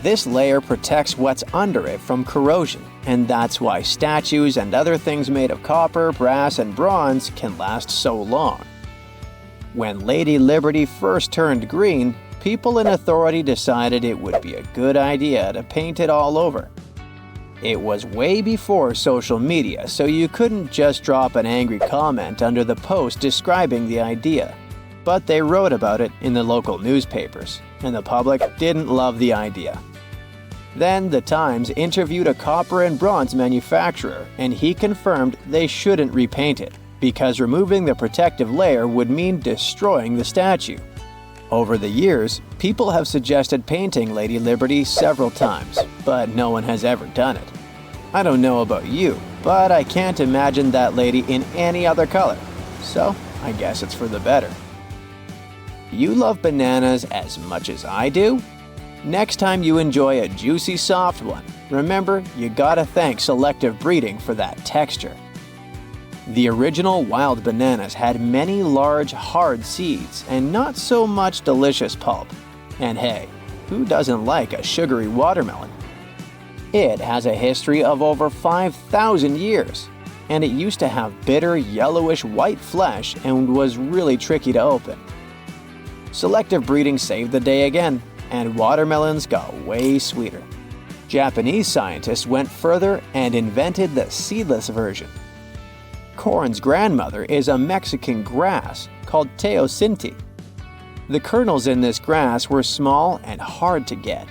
S5: This layer protects what's under it from corrosion, and that's why statues and other things made of copper, brass, and bronze can last so long. When Lady Liberty first turned green, people in authority decided it would be a good idea to paint it all over. It was way before social media, so you couldn't just drop an angry comment under the post describing the idea. But they wrote about it in the local newspapers, and the public didn't love the idea. Then the Times interviewed a copper and bronze manufacturer, and he confirmed they shouldn't repaint it, because removing the protective layer would mean destroying the statue. Over the years, people have suggested painting Lady Liberty several times, but no one has ever done it. I don't know about you, but I can't imagine that lady in any other color, so I guess it's for the better. You love bananas as much as I do? Next time you enjoy a juicy soft one, remember you gotta thank selective breeding for that texture. The original wild bananas had many large, hard seeds and not so much delicious pulp. And hey, who doesn't like a sugary watermelon? It has a history of over 5,000 years, and it used to have bitter, yellowish white flesh and was really tricky to open. Selective breeding saved the day again, and watermelons got way sweeter. Japanese scientists went further and invented the seedless version. Corn's grandmother is a Mexican grass called teosinte. The kernels in this grass were small and hard to get.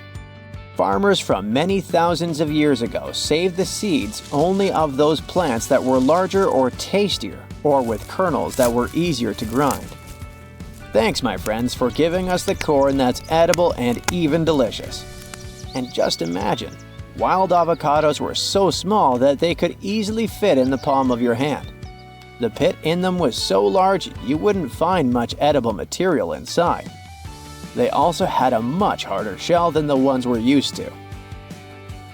S5: Farmers from many thousands of years ago saved the seeds only of those plants that were larger or tastier, or with kernels that were easier to grind. Thanks, my friends, for giving us the corn that's edible and even delicious. And just imagine, wild avocados were so small that they could easily fit in the palm of your hand. The pit in them was so large you wouldn't find much edible material inside. They also had a much harder shell than the ones we're used to.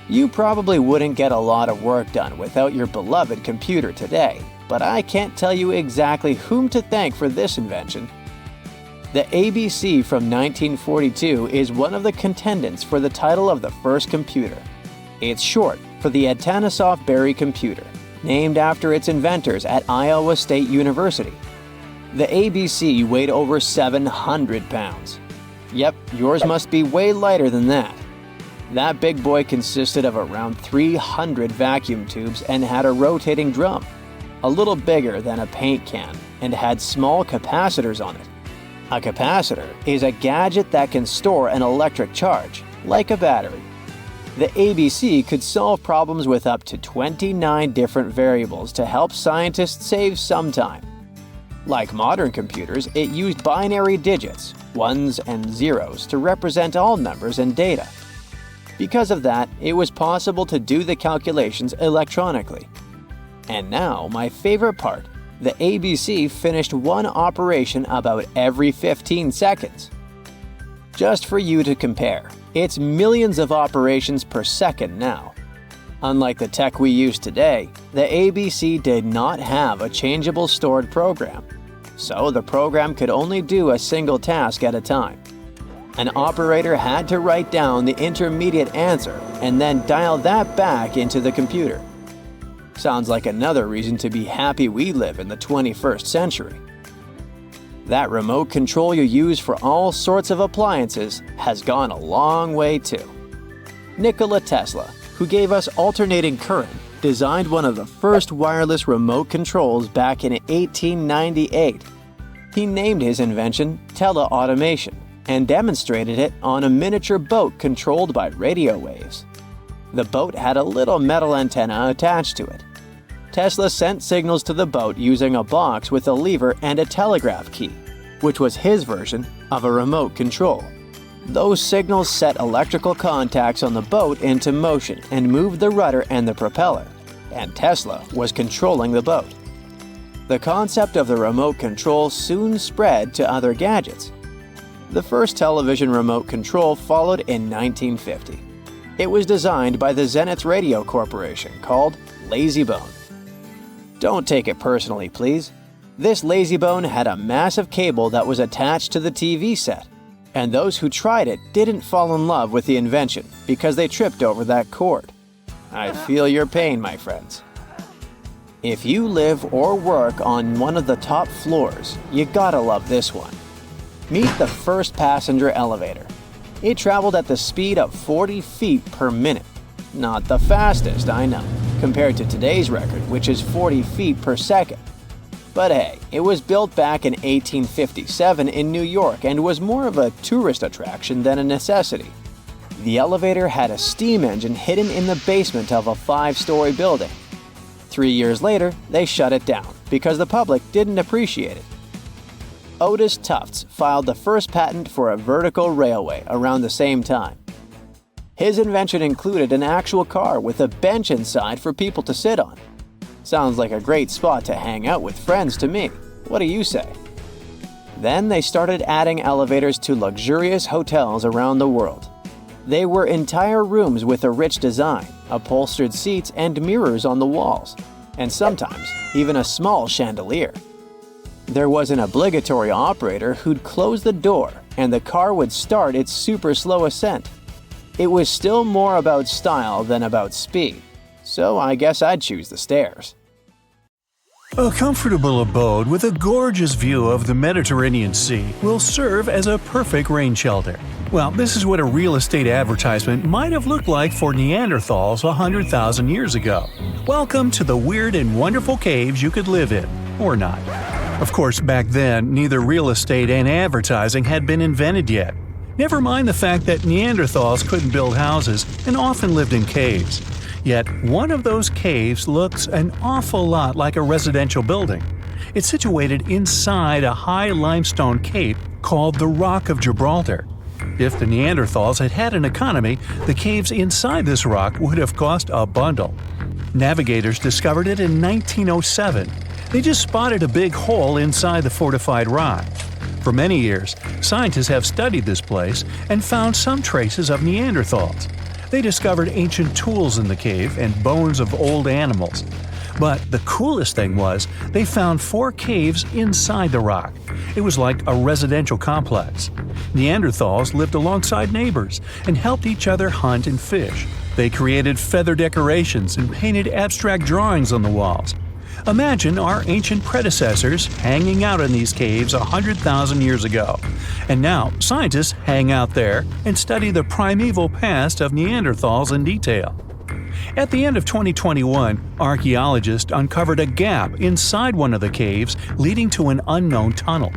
S5: You probably wouldn't get a lot of work done without your beloved computer today, but I can't tell you exactly whom to thank for this invention. The ABC from 1942 is one of the contendants for the title of the first computer. It's short for the Atanasoff-Berry computer, named after its inventors at Iowa State University. The ABC weighed over 700 pounds. Yep, yours must be way lighter than that. That big boy consisted of around 300 vacuum tubes and had a rotating drum, a little bigger than a paint can, and had small capacitors on it. A capacitor is a gadget that can store an electric charge, like a battery. The ABC could solve problems with up to 29 different variables to help scientists save some time. Like modern computers, it used binary digits, ones and zeros, to represent all numbers and data. Because of that, it was possible to do the calculations electronically. And now, my favorite part. The ABC finished one operation about every 15 seconds. Just for you to compare, it's millions of operations per second now. Unlike the tech we use today, the ABC did not have a changeable stored program, so the program could only do a single task at a time. An operator had to write down the intermediate answer and then dial that back into the computer. Sounds like another reason to be happy we live in the 21st century. That remote control you use for all sorts of appliances has gone a long way too. Nikola Tesla, who gave us alternating current, designed one of the first wireless remote controls back in 1898. He named his invention teleautomation, and demonstrated it on a miniature boat controlled by radio waves. The boat had a little metal antenna attached to it. Tesla sent signals to the boat using a box with a lever and a telegraph key, which was his version of a remote control. Those signals set electrical contacts on the boat into motion and moved the rudder and the propeller, and Tesla was controlling the boat. The concept of the remote control soon spread to other gadgets. The first television remote control followed in 1950. It was designed by the Zenith Radio Corporation, called LazyBone. Don't take it personally, please. This LazyBone had a massive cable that was attached to the TV set, and those who tried it didn't fall in love with the invention because they tripped over that cord. I feel your pain, my friends. If you live or work on one of the top floors, you gotta love this one. Meet the first passenger elevator. It traveled at the speed of 40 feet per minute. Not the fastest, I know, compared to today's record, which is 40 feet per second. But hey, it was built back in 1857 in New York and was more of a tourist attraction than a necessity. The elevator had a steam engine hidden in the basement of a 5-story building. 3 years later, they shut it down because the public didn't appreciate it. Otis Tufts filed the first patent for a vertical railway around the same time. His invention included an actual car with a bench inside for people to sit on. Sounds like a great spot to hang out with friends to me. What do you say? Then they started adding elevators to luxurious hotels around the world. They were entire rooms with a rich design, upholstered seats and mirrors on the walls, and sometimes even a small chandelier. There was an obligatory operator who'd close the door and the car would start its super slow ascent. It was still more about style than about speed, so I guess I'd choose the stairs.
S4: A comfortable abode with a gorgeous view of the Mediterranean Sea will serve as a perfect rain shelter. Well, this is what a real estate advertisement might have looked like for Neanderthals 100,000 years ago. Welcome to the weird and wonderful caves you could live in, or not. Of course, back then, neither real estate and advertising had been invented yet. Never mind the fact that Neanderthals couldn't build houses and often lived in caves. Yet, one of those caves looks an awful lot like a residential building. It's situated inside a high limestone cape called the Rock of Gibraltar. If the Neanderthals had had an economy, the caves inside this rock would have cost a bundle. Navigators discovered it in 1907. They just spotted a big hole inside the fortified rock. For many years, scientists have studied this place and found some traces of Neanderthals. They discovered ancient tools in the cave and bones of old animals. But the coolest thing was, they found 4 caves inside the rock. It was like a residential complex. Neanderthals lived alongside neighbors and helped each other hunt and fish. They created feather decorations and painted abstract drawings on the walls. Imagine our ancient predecessors hanging out in these caves 100,000 years ago. And now, scientists hang out there and study the primeval past of Neanderthals in detail. At the end of 2021, archaeologists uncovered a gap inside one of the caves leading to an unknown tunnel.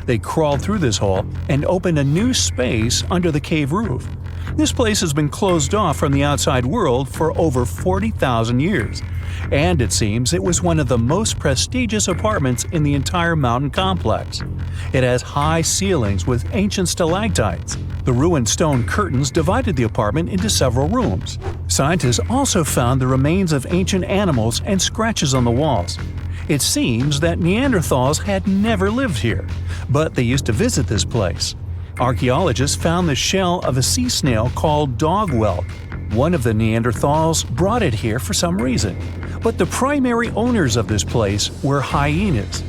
S4: They crawled through this hole and opened a new space under the cave roof. This place has been closed off from the outside world for over 40,000 years. And it seems it was one of the most prestigious apartments in the entire mountain complex. It has high ceilings with ancient stalactites. The ruined stone curtains divided the apartment into several rooms. Scientists also found the remains of ancient animals and scratches on the walls. It seems that Neanderthals had never lived here, but they used to visit this place. Archaeologists found the shell of a sea snail called dog whelk. One of the Neanderthals brought it here for some reason, but the primary owners of this place were hyenas.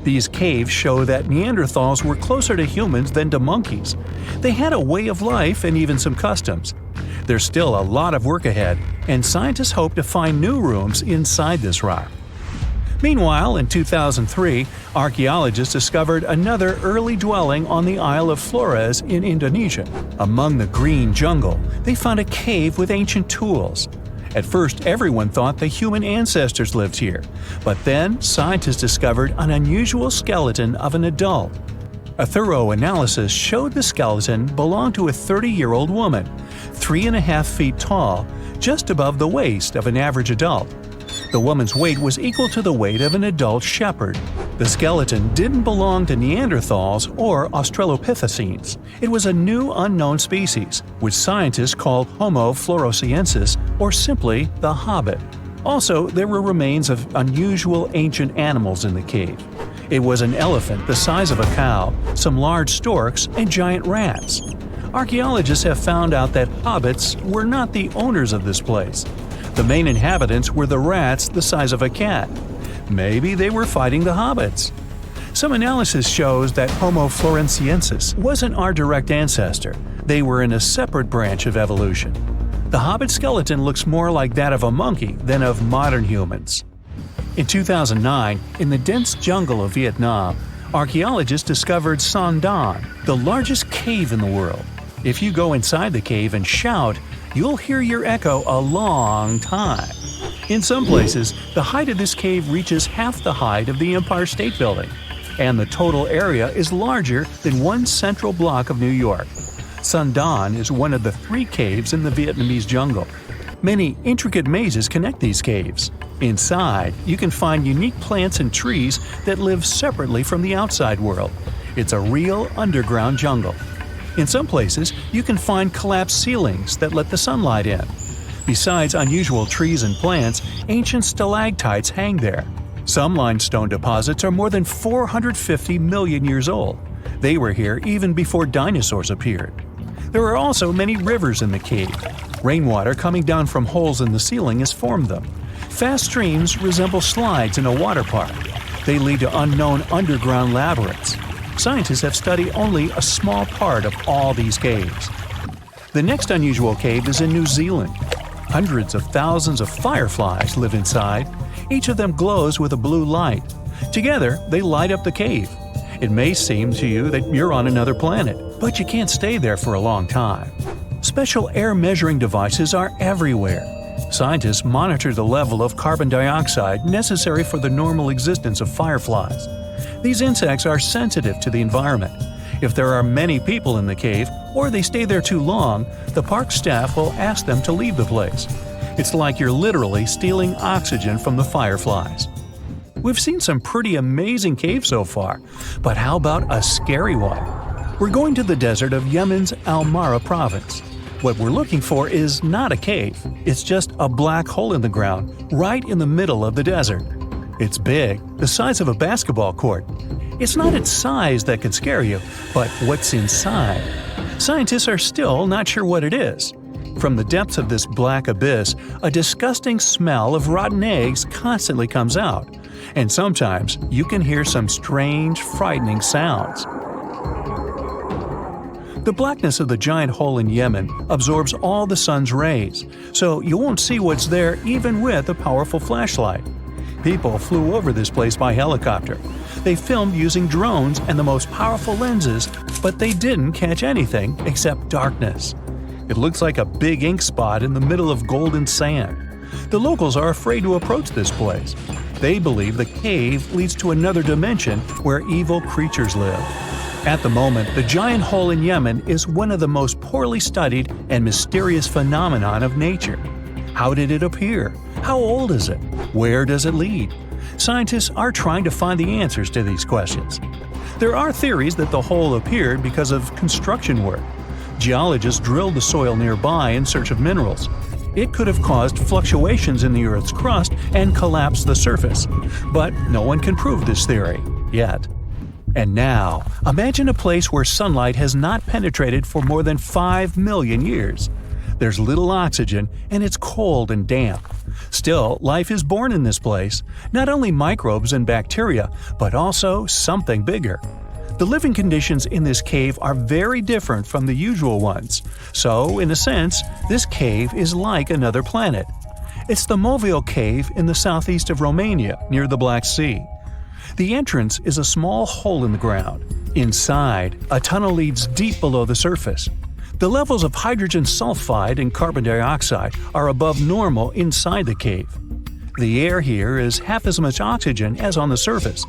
S4: These caves show that Neanderthals were closer to humans than to monkeys. They had a way of life and even some customs. There's still a lot of work ahead, and scientists hope to find new rooms inside this rock. Meanwhile, in 2003, archaeologists discovered another early dwelling on the Isle of Flores in Indonesia. Among the green jungle, they found a cave with ancient tools. At first, everyone thought the human ancestors lived here, but then scientists discovered an unusual skeleton of an adult. A thorough analysis showed the skeleton belonged to a 30-year-old woman, 3.5 feet tall, just above the waist of an average adult. The woman's weight was equal to the weight of an adult shepherd. The skeleton didn't belong to Neanderthals or Australopithecines. It was a new unknown species, which scientists called Homo floresiensis, or simply the Hobbit. Also, there were remains of unusual ancient animals in the cave. It was an elephant the size of a cow, some large storks, and giant rats. Archaeologists have found out that hobbits were not the owners of this place. The main inhabitants were the rats the size of a cat. Maybe they were fighting the hobbits. Some analysis shows that Homo floresiensis wasn't our direct ancestor. They were in a separate branch of evolution. The hobbit skeleton looks more like that of a monkey than of modern humans. In 2009, in the dense jungle of Vietnam, archaeologists discovered Son Don, the largest cave in the world. If you go inside the cave and shout, you'll hear your echo a long time. In some places, the height of this cave reaches half the height of the Empire State Building, and the total area is larger than one central block of New York. Son Don is one of the 3 caves in the Vietnamese jungle. Many intricate mazes connect these caves. Inside, you can find unique plants and trees that live separately from the outside world. It's a real underground jungle. In some places, you can find collapsed ceilings that let the sunlight in. Besides unusual trees and plants, ancient stalactites hang there. Some limestone deposits are more than 450 million years old. They were here even before dinosaurs appeared. There are also many rivers in the cave. Rainwater coming down from holes in the ceiling has formed them. Fast streams resemble slides in a water park. They lead to unknown underground labyrinths. Scientists have studied only a small part of all these caves. The next unusual cave is in New Zealand. Hundreds of thousands of fireflies live inside. Each of them glows with a blue light. Together, they light up the cave. It may seem to you that you're on another planet, but you can't stay there for a long time. Special air measuring devices are everywhere. Scientists monitor the level of carbon dioxide necessary for the normal existence of fireflies. These insects are sensitive to the environment. If there are many people in the cave, or they stay there too long, the park staff will ask them to leave the place. It's like you're literally stealing oxygen from the fireflies. We've seen some pretty amazing caves so far, but how about a scary one? We're going to the desert of Yemen's Al-Mara province. What we're looking for is not a cave, it's just a black hole in the ground, right in the middle of the desert. It's big, the size of a basketball court. It's not its size that could scare you, but what's inside. Scientists are still not sure what it is. From the depths of this black abyss, a disgusting smell of rotten eggs constantly comes out, and sometimes you can hear some strange, frightening sounds. The blackness of the giant hole in Yemen absorbs all the sun's rays, so you won't see what's there even with a powerful flashlight. People flew over this place by helicopter. They filmed using drones and the most powerful lenses, but they didn't catch anything except darkness. It looks like a big ink spot in the middle of golden sand. The locals are afraid to approach this place. They believe the cave leads to another dimension where evil creatures live. At the moment, the giant hole in Yemen is one of the most poorly studied and mysterious phenomenon of nature. How did it appear? How old is it? Where does it lead? Scientists are trying to find the answers to these questions. There are theories that the hole appeared because of construction work. Geologists drilled the soil nearby in search of minerals. It could have caused fluctuations in the Earth's crust and collapsed the surface. But no one can prove this theory, yet. And now, imagine a place where sunlight has not penetrated for more than 5 million years. There's little oxygen, and it's cold and damp. Still, life is born in this place, not only microbes and bacteria, but also something bigger. The living conditions in this cave are very different from the usual ones, so, in a sense, this cave is like another planet. It's the Movile Cave in the southeast of Romania, near the Black Sea. The entrance is a small hole in the ground. Inside, a tunnel leads deep below the surface. The levels of hydrogen sulfide and carbon dioxide are above normal inside the cave. The air here is half as much oxygen as on the surface.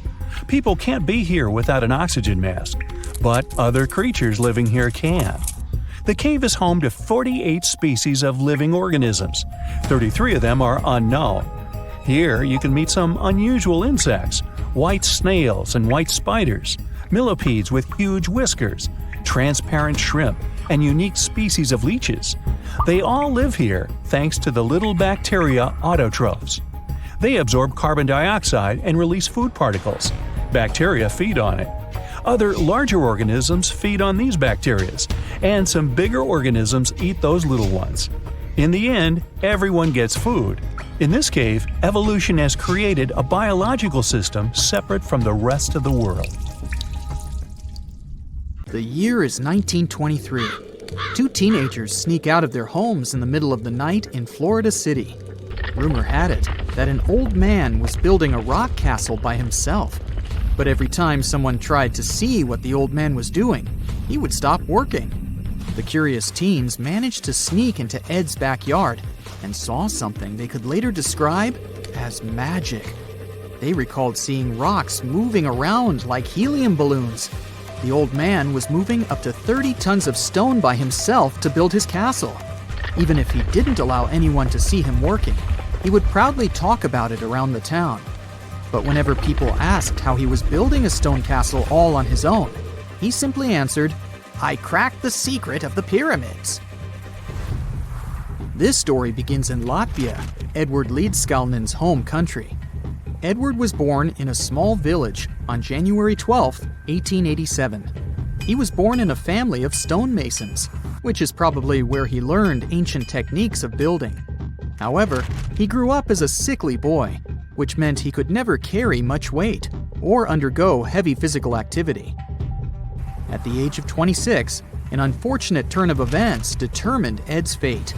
S4: People can't be here without an oxygen mask, but other creatures living here can. The cave is home to 48 species of living organisms. 33 of them are unknown. Here you can meet some unusual insects, white snails and white spiders, millipedes with huge whiskers, transparent shrimp, and unique species of leeches. They all live here thanks to the little bacteria autotrophs. They absorb carbon dioxide and release food particles. Bacteria feed on it. Other larger organisms feed on these bacteria, and some bigger organisms eat those little ones. In the end, everyone gets food. In this cave, evolution has created a biological system separate from the rest of the world.
S1: The year is 1923. Two teenagers sneak out of their homes in the middle of the night in Florida City. Rumor had it that an old man was building a rock castle by himself. But every time someone tried to see what the old man was doing, he would stop working. The curious teens managed to sneak into Ed's backyard and saw something they could later describe as magic. They recalled seeing rocks moving around like helium balloons. The old man was moving up to 30 tons of stone by himself to build his castle. Even if he didn't allow anyone to see him working, he would proudly talk about it around the town. But whenever people asked how he was building a stone castle all on his own, he simply answered, "I cracked the secret of the pyramids." This story begins in Latvia, Edward Leedskalnin's home country. Edward was born in a small village on January 12, 1887. He was born in a family of stonemasons, which is probably where he learned ancient techniques of building. However, he grew up as a sickly boy, which meant he could never carry much weight or undergo heavy physical activity. At the age of 26, an unfortunate turn of events determined Ed's fate.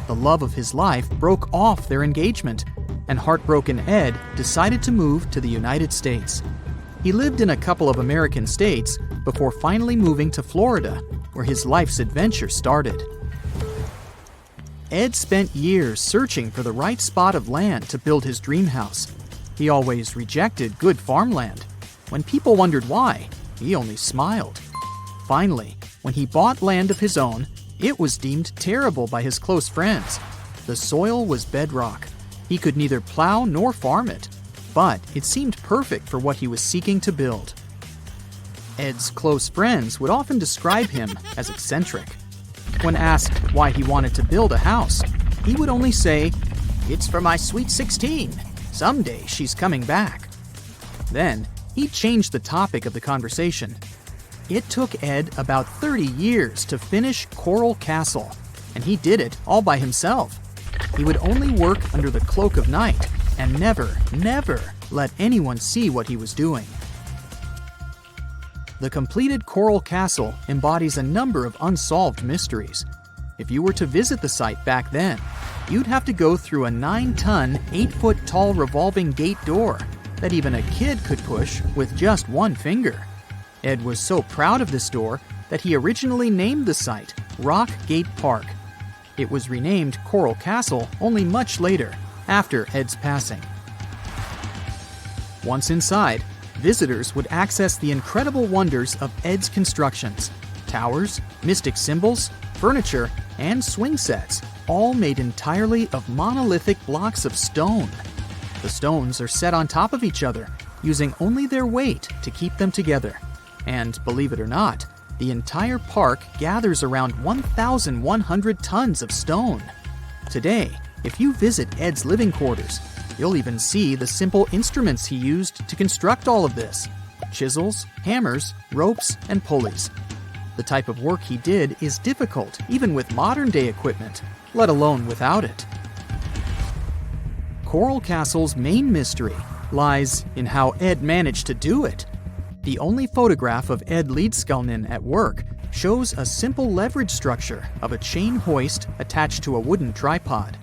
S1: The love of his life broke off their engagement, and heartbroken Ed decided to move to the United States. He lived in a couple of American states before finally moving to Florida, where his life's adventure started. Ed spent years searching for the right spot of land to build his dream house. He always rejected good farmland. When people wondered why, he only smiled. Finally, when he bought land of his own, it was deemed terrible by his close friends. The soil was bedrock. He could neither plow nor farm it, but it seemed perfect for what he was seeking to build. Ed's close friends would often describe him as eccentric. When asked why he wanted to build a house, he would only say, "It's for my sweet 16. Someday she's coming back." Then, he changed the topic of the conversation. It took Ed about 30 years to finish Coral Castle, and he did it all by himself. He would only work under the cloak of night and never let anyone see what he was doing. The completed Coral Castle embodies a number of unsolved mysteries. If you were to visit the site back then, you'd have to go through a 9-ton, 8-foot-tall revolving gate door that even a kid could push with just one finger. Ed was so proud of this door that he originally named the site Rock Gate Park. It was renamed Coral Castle only much later, after Ed's passing. Once inside, visitors would access the incredible wonders of Ed's constructions: towers, mystic symbols, furniture, and swing sets, all made entirely of monolithic blocks of stone. The stones are set on top of each other, using only their weight to keep them together. And believe it or not, the entire park gathers around 1,100 tons of stone. Today, if you visit Ed's living quarters, you'll even see the simple instruments he used to construct all of this: chisels, hammers, ropes, and pulleys. The type of work he did is difficult even with modern-day equipment, let alone without it. Coral Castle's main mystery lies in how Ed managed to do it. The only photograph of Ed Leedskalnin at work shows a simple leverage structure of a chain hoist attached to a wooden tripod.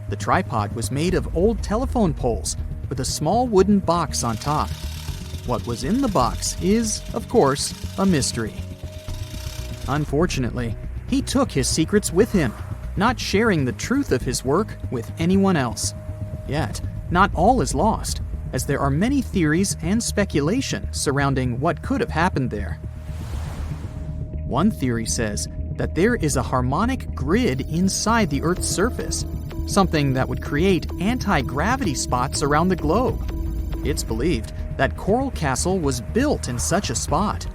S1: The tripod was made of old telephone poles with a small wooden box on top. What was in the box is, of course, a mystery. Unfortunately, he took his secrets with him, not sharing the truth of his work with anyone else. Yet, not all is lost, as there are many theories and speculation surrounding what could have happened there. One theory says that there is a harmonic grid inside the Earth's surface, something that would create anti-gravity spots around the globe. It's believed that Coral Castle was built in such a spot.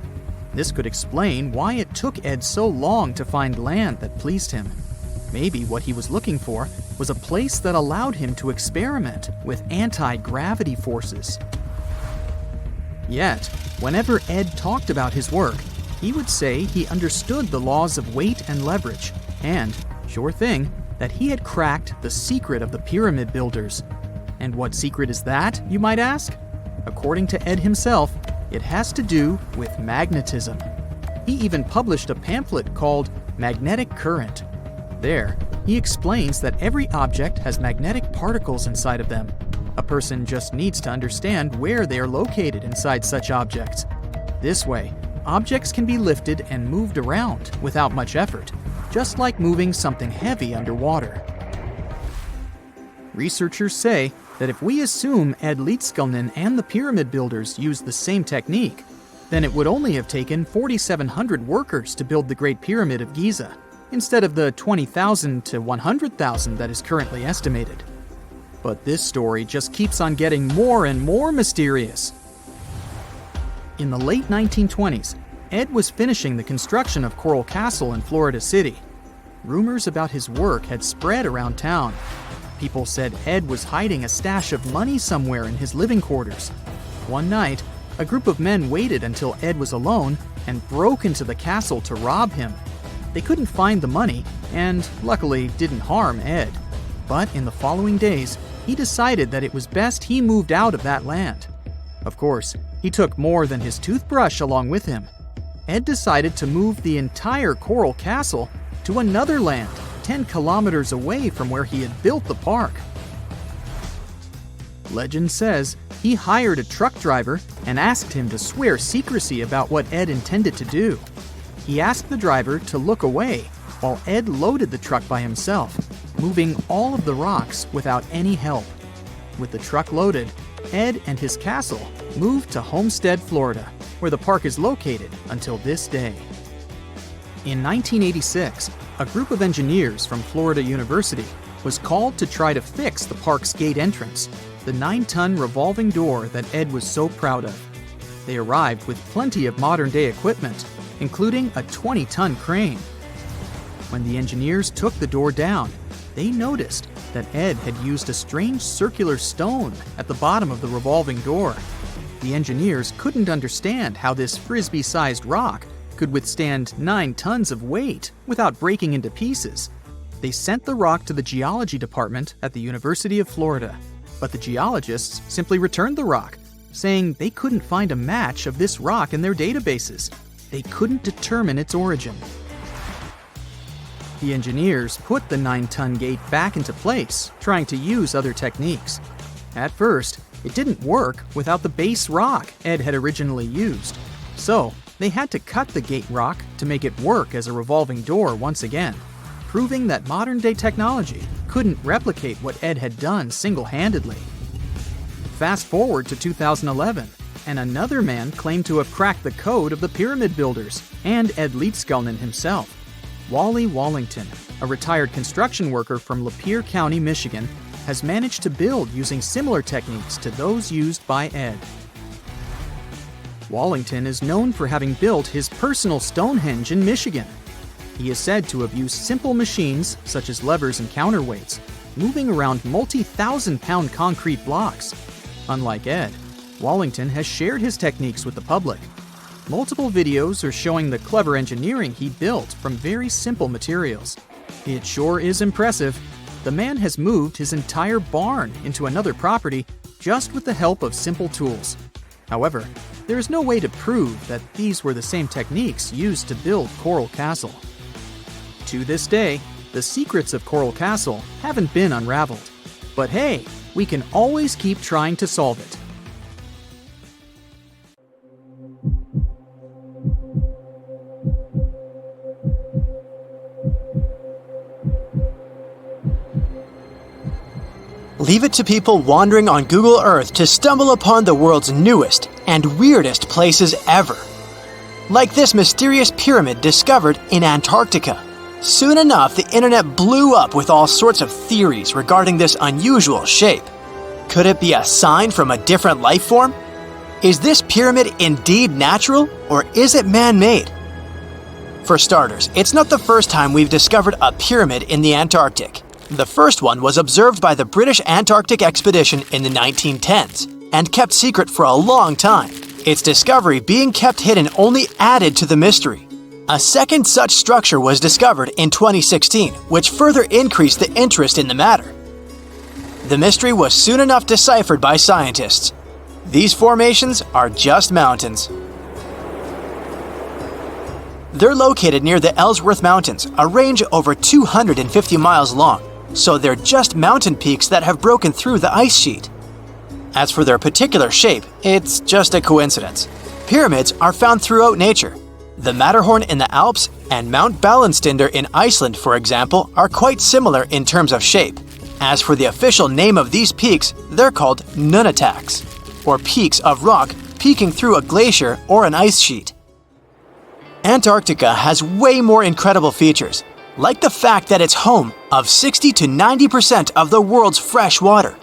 S1: This could explain why it took Ed so long to find land that pleased him. Maybe what he was looking for was a place that allowed him to experiment with anti-gravity forces. Yet, whenever Ed talked about his work, he would say he understood the laws of weight and leverage, and, sure thing, that he had cracked the secret of the pyramid builders. And what secret is that, you might ask? According to Ed himself, it has to do with magnetism. He even published a pamphlet called Magnetic Current. There, he explains that every object has magnetic particles inside of them. A person just needs to understand where they are located inside such objects. This way, objects can be lifted and moved around without much effort, just like moving something heavy underwater. Researchers say that if we assume Ed Leedskalnin and the pyramid builders used the same technique, then it would only have taken 4,700 workers to build the Great Pyramid of Giza, instead of the 20,000 to 100,000 that is currently estimated. But this story just keeps on getting more and more mysterious. In the late 1920s, Ed was finishing the construction of Coral Castle in Florida City. Rumors about his work had spread around town. People said Ed was hiding a stash of money somewhere in his living quarters. One night, a group of men waited until Ed was alone and broke into the castle to rob him. They couldn't find the money and, luckily, didn't harm Ed. But in the following days, he decided that it was best he moved out of that land. Of course, he took more than his toothbrush along with him. Ed decided to move the entire Coral Castle to another land, 10 kilometers away from where he had built the park. Legend says he hired a truck driver and asked him to swear secrecy about what Ed intended to do. He asked the driver to look away while Ed loaded the truck by himself, moving all of the rocks without any help. With the truck loaded, Ed and his castle moved to Homestead, Florida, where the park is located until this day. In 1986, a group of engineers from Florida University was called to try to fix the park's gate entrance, the 9-ton revolving door that Ed was so proud of. They arrived with plenty of modern-day equipment, including a 20-ton crane. When the engineers took the door down, they noticed that Ed had used a strange circular stone at the bottom of the revolving door. The engineers couldn't understand how this frisbee-sized rock could withstand 9 tons of weight without breaking into pieces. They sent the rock to the geology department at the University of Florida, but the geologists simply returned the rock, saying they couldn't find a match of this rock in their databases. They couldn't determine its origin. The engineers put the 9-ton gate back into place, trying to use other techniques. At first, it didn't work without the base rock Ed had originally used. So, they had to cut the gate rock to make it work as a revolving door once again, proving that modern-day technology couldn't replicate what Ed had done single-handedly. Fast forward to 2011, and another man claimed to have cracked the code of the pyramid builders and Ed Leedskalnin himself. Wally Wallington, a retired construction worker from Lapeer County, Michigan, has managed to build using similar techniques to those used by Ed. Wallington is known for having built his personal Stonehenge in Michigan. He is said to have used simple machines, such as levers and counterweights, moving around multi-thousand-pound concrete blocks. Unlike Ed, Wallington has shared his techniques with the public. Multiple videos are showing the clever engineering he built from very simple materials. It sure is impressive. The man has moved his entire barn into another property just with the help of simple tools. However, there is no way to prove that these were the same techniques used to build Coral Castle. To this day, the secrets of Coral Castle haven't been unraveled. But hey, we can always keep trying to solve it.
S3: leave it to people wandering on Google Earth to stumble upon the world's newest and weirdest places ever. Like this mysterious pyramid discovered in Antarctica. Soon enough, the internet blew up with all sorts of theories regarding this unusual shape. Could it be a sign from a different life form? Is this pyramid indeed natural, or is it man-made? For starters, it's not the first time we've discovered a pyramid in the Antarctic. The first one was observed by the British Antarctic expedition in the 1910s and kept secret for a long time. Its discovery being kept hidden only added to the mystery. A second such structure was discovered in 2016, which further increased the interest in the matter. The mystery was soon enough deciphered by scientists. These formations are just mountains. They're located near the Ellsworth Mountains, a range over 250 miles long, so they're just mountain peaks that have broken through the ice sheet. As for their particular shape, it's just a coincidence. Pyramids are found throughout nature. The Matterhorn in the Alps and Mount Ballenstinder in Iceland, for example, are quite similar in terms of shape. As for the official name of these peaks, they're called nunataks, or peaks of rock peeking through a glacier or an ice sheet. Antarctica has way more incredible features, like the fact that it's home of 60 to 90% of the world's fresh water.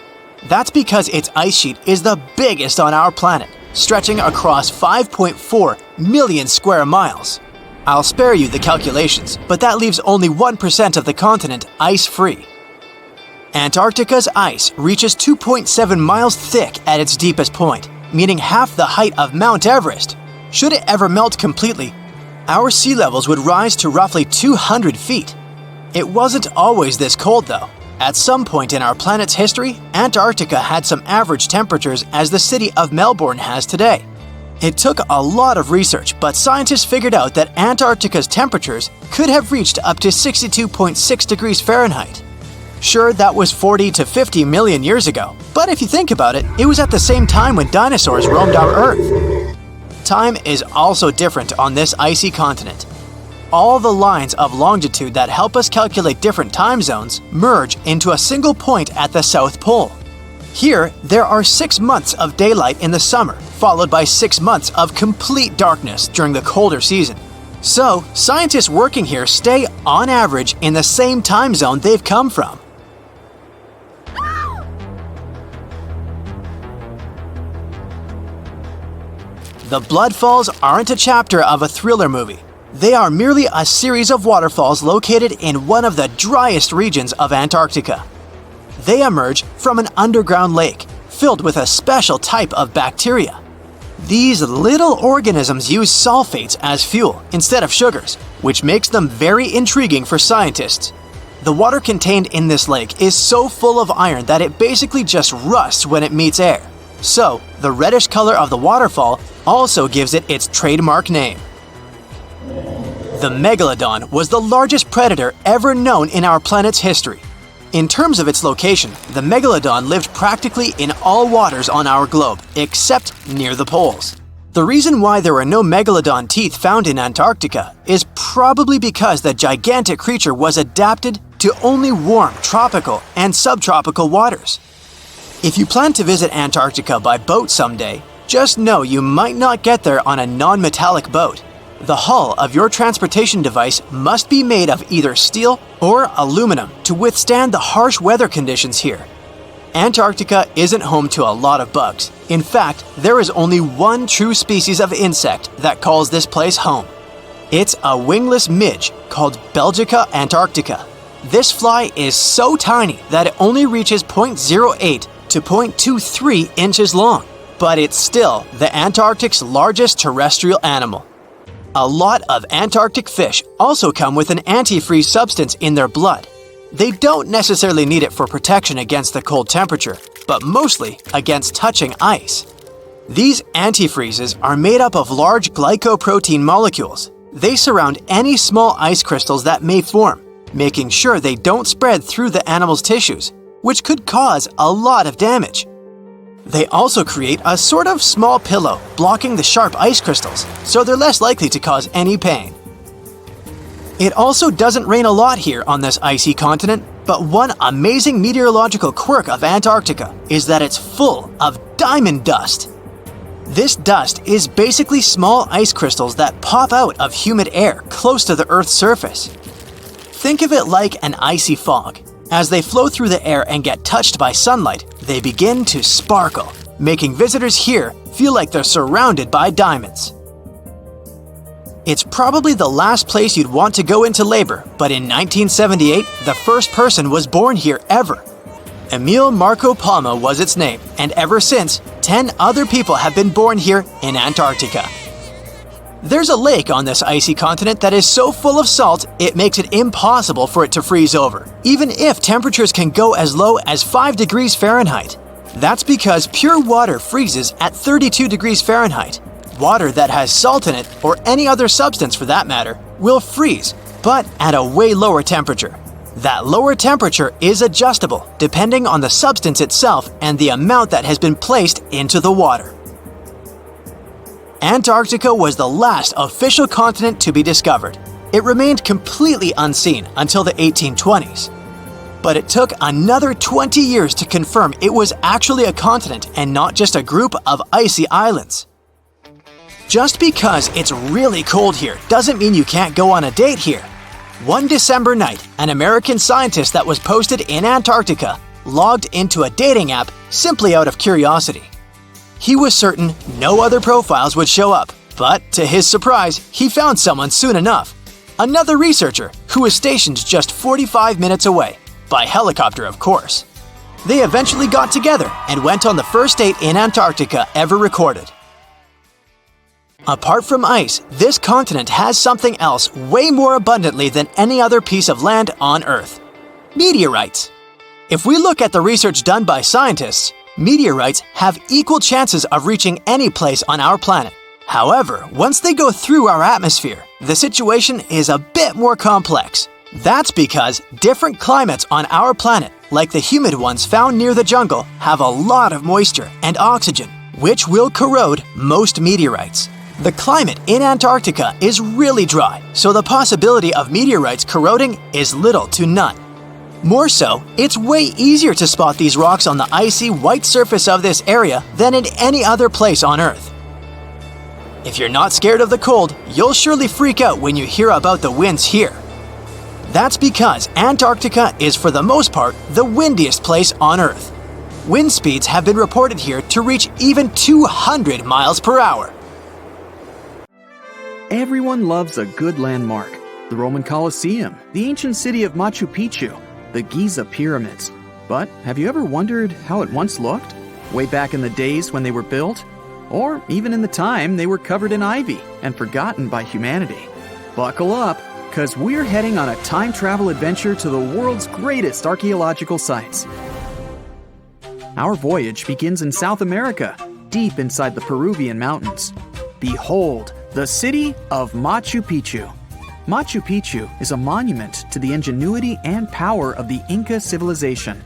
S3: That's because its ice sheet is the biggest on our planet, stretching across 5.4 million square miles. I'll spare you the calculations, but that leaves only 1% of the continent ice-free. Antarctica's ice reaches 2.7 miles thick at its deepest point, meaning half the height of Mount Everest. Should it ever melt completely, our sea levels would rise to roughly 200 feet. It wasn't always this cold, though. At some point in our planet's history, Antarctica had some average temperatures as the city of Melbourne has today. It took a lot of research, but scientists figured out that Antarctica's temperatures could have reached up to 62.6 degrees Fahrenheit. Sure, that was 40 to 50 million years ago, but if you think about it, it was at the same time when dinosaurs roamed our Earth. Time is also different on this icy continent. All the lines of longitude that help us calculate different time zones merge into a single point at the South Pole. Here, there are 6 months of daylight in the summer, followed by 6 months of complete darkness during the colder season. So, scientists working here stay, on average, in the same time zone they've come from. The Blood Falls aren't a chapter of a thriller movie. They are merely a series of waterfalls located in one of the driest regions of Antarctica. They emerge from an underground lake filled with a special type of bacteria. These little organisms use sulfates as fuel instead of sugars, which makes them very intriguing for scientists. The water contained in this lake is so full of iron that it basically just rusts when it meets air. So, the reddish color of the waterfall also gives it its trademark name. The Megalodon was the largest predator ever known in our planet's history. In terms of its location, the Megalodon lived practically in all waters on our globe, except near the poles. The reason why there were no Megalodon teeth found in Antarctica is probably because the gigantic creature was adapted to only warm tropical and subtropical waters. If you plan to visit Antarctica by boat someday, just know you might not get there on a non-metallic boat. The hull of your transportation device must be made of either steel or aluminum to withstand the harsh weather conditions here. Antarctica isn't home to a lot of bugs. In fact, there is only one true species of insect that calls this place home. It's a wingless midge called Belgica antarctica. This fly is so tiny that it only reaches 0.08 to 0.23 inches long, but it's still the Antarctic's largest terrestrial animal. A lot of Antarctic fish also come with an antifreeze substance in their blood. They don't necessarily need it for protection against the cold temperature, but mostly against touching ice. These antifreezes are made up of large glycoprotein molecules. They surround any small ice crystals that may form, making sure they don't spread through the animal's tissues, which could cause a lot of damage. They also create a sort of small pillow blocking the sharp ice crystals, so they're less likely to cause any pain. It also doesn't rain a lot here on this icy continent, But one amazing meteorological quirk of Antarctica is that it's full of diamond dust. This dust is basically small ice crystals that pop out of humid air close to the Earth's surface. Think of it like an icy fog. As they flow through the air and get touched by sunlight, they begin to sparkle, making visitors here feel like they're surrounded by diamonds. It's probably the last place you'd want to go into labor, but in 1978, the first person was born here ever. Emil Marco Palma was its name, and ever since, 10 other people have been born here in Antarctica. There's a lake on this icy continent that is so full of salt, it makes it impossible for it to freeze over, even if temperatures can go as low as 5 degrees Fahrenheit. That's because pure water freezes at 32 degrees Fahrenheit. Water that has salt in it, or any other substance for that matter, will freeze, but at a way lower temperature. That lower temperature is adjustable depending on the substance itself and the amount that has been placed into the water. Antarctica was the last official continent to be discovered. It remained completely unseen until the 1820s. But it took another 20 years to confirm it was actually a continent and not just a group of icy islands. Just because it's really cold here doesn't mean you can't go on a date here. One December night, an American scientist that was posted in Antarctica logged into a dating app simply out of curiosity. He was certain no other profiles would show up, but to his surprise, he found someone soon enough. Another researcher who was stationed just 45 minutes away, by helicopter of course. They eventually got together and went on the first date in Antarctica ever recorded. Apart from ice, this continent has something else way more abundantly than any other piece of land on Earth: meteorites. If we look at the research done by scientists, meteorites have equal chances of reaching any place on our planet. However, once they go through our atmosphere, the situation is a bit more complex. That's because different climates on our planet, like the humid ones found near the jungle, have a lot of moisture and oxygen, which will corrode most meteorites. The climate in Antarctica is really dry, so the possibility of meteorites corroding is little to none. More so, it's way easier to spot these rocks on the icy white surface of this area than in any other place on Earth. If you're not scared of the cold, you'll surely freak out when you hear about the winds here. That's because Antarctica is for the most part the windiest place on Earth. Wind speeds have been reported here to reach even 200 miles per hour.
S1: Everyone loves a good landmark. The Roman Colosseum, the ancient city of Machu Picchu, the Giza pyramids. But have you ever wondered how it once looked? Way back in the days when they were built? Or even in the time they were covered in ivy and forgotten by humanity? Buckle up, because we're heading on a time travel adventure to the world's greatest archaeological sites. Our voyage begins in South America, deep inside the Peruvian mountains. Behold, the city of Machu Picchu. Machu Picchu is a monument to the ingenuity and power of the Inca civilization.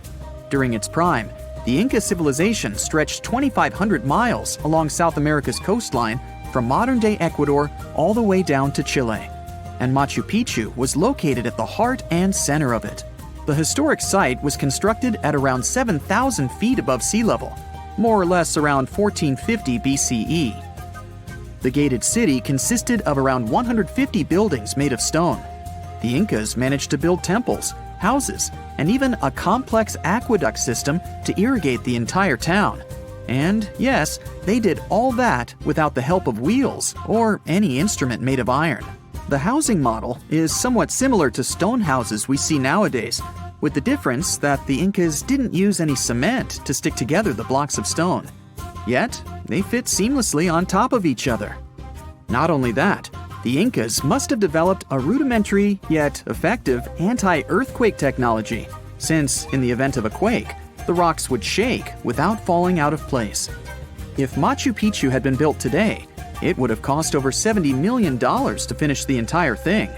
S1: During its prime, the Inca civilization stretched 2,500 miles along South America's coastline from modern-day Ecuador all the way down to Chile. And Machu Picchu was located at the heart and center of it. The historic site was constructed at around 7,000 feet above sea level, more or less around 1450 BCE. The gated city consisted of around 150 buildings made of stone. The Incas managed to build temples, houses, and even a complex aqueduct system to irrigate the entire town. And yes, they did all that without the help of wheels or any instrument made of iron. The housing model is somewhat similar to stone houses we see nowadays, with the difference that the Incas didn't use any cement to stick together the blocks of stone. Yet, they fit seamlessly on top of each other. Not only that, the Incas must have developed a rudimentary yet effective anti-earthquake technology, since in the event of a quake, the rocks would shake without falling out of place. If Machu Picchu had been built today, it would have cost over $70 million to finish the entire thing.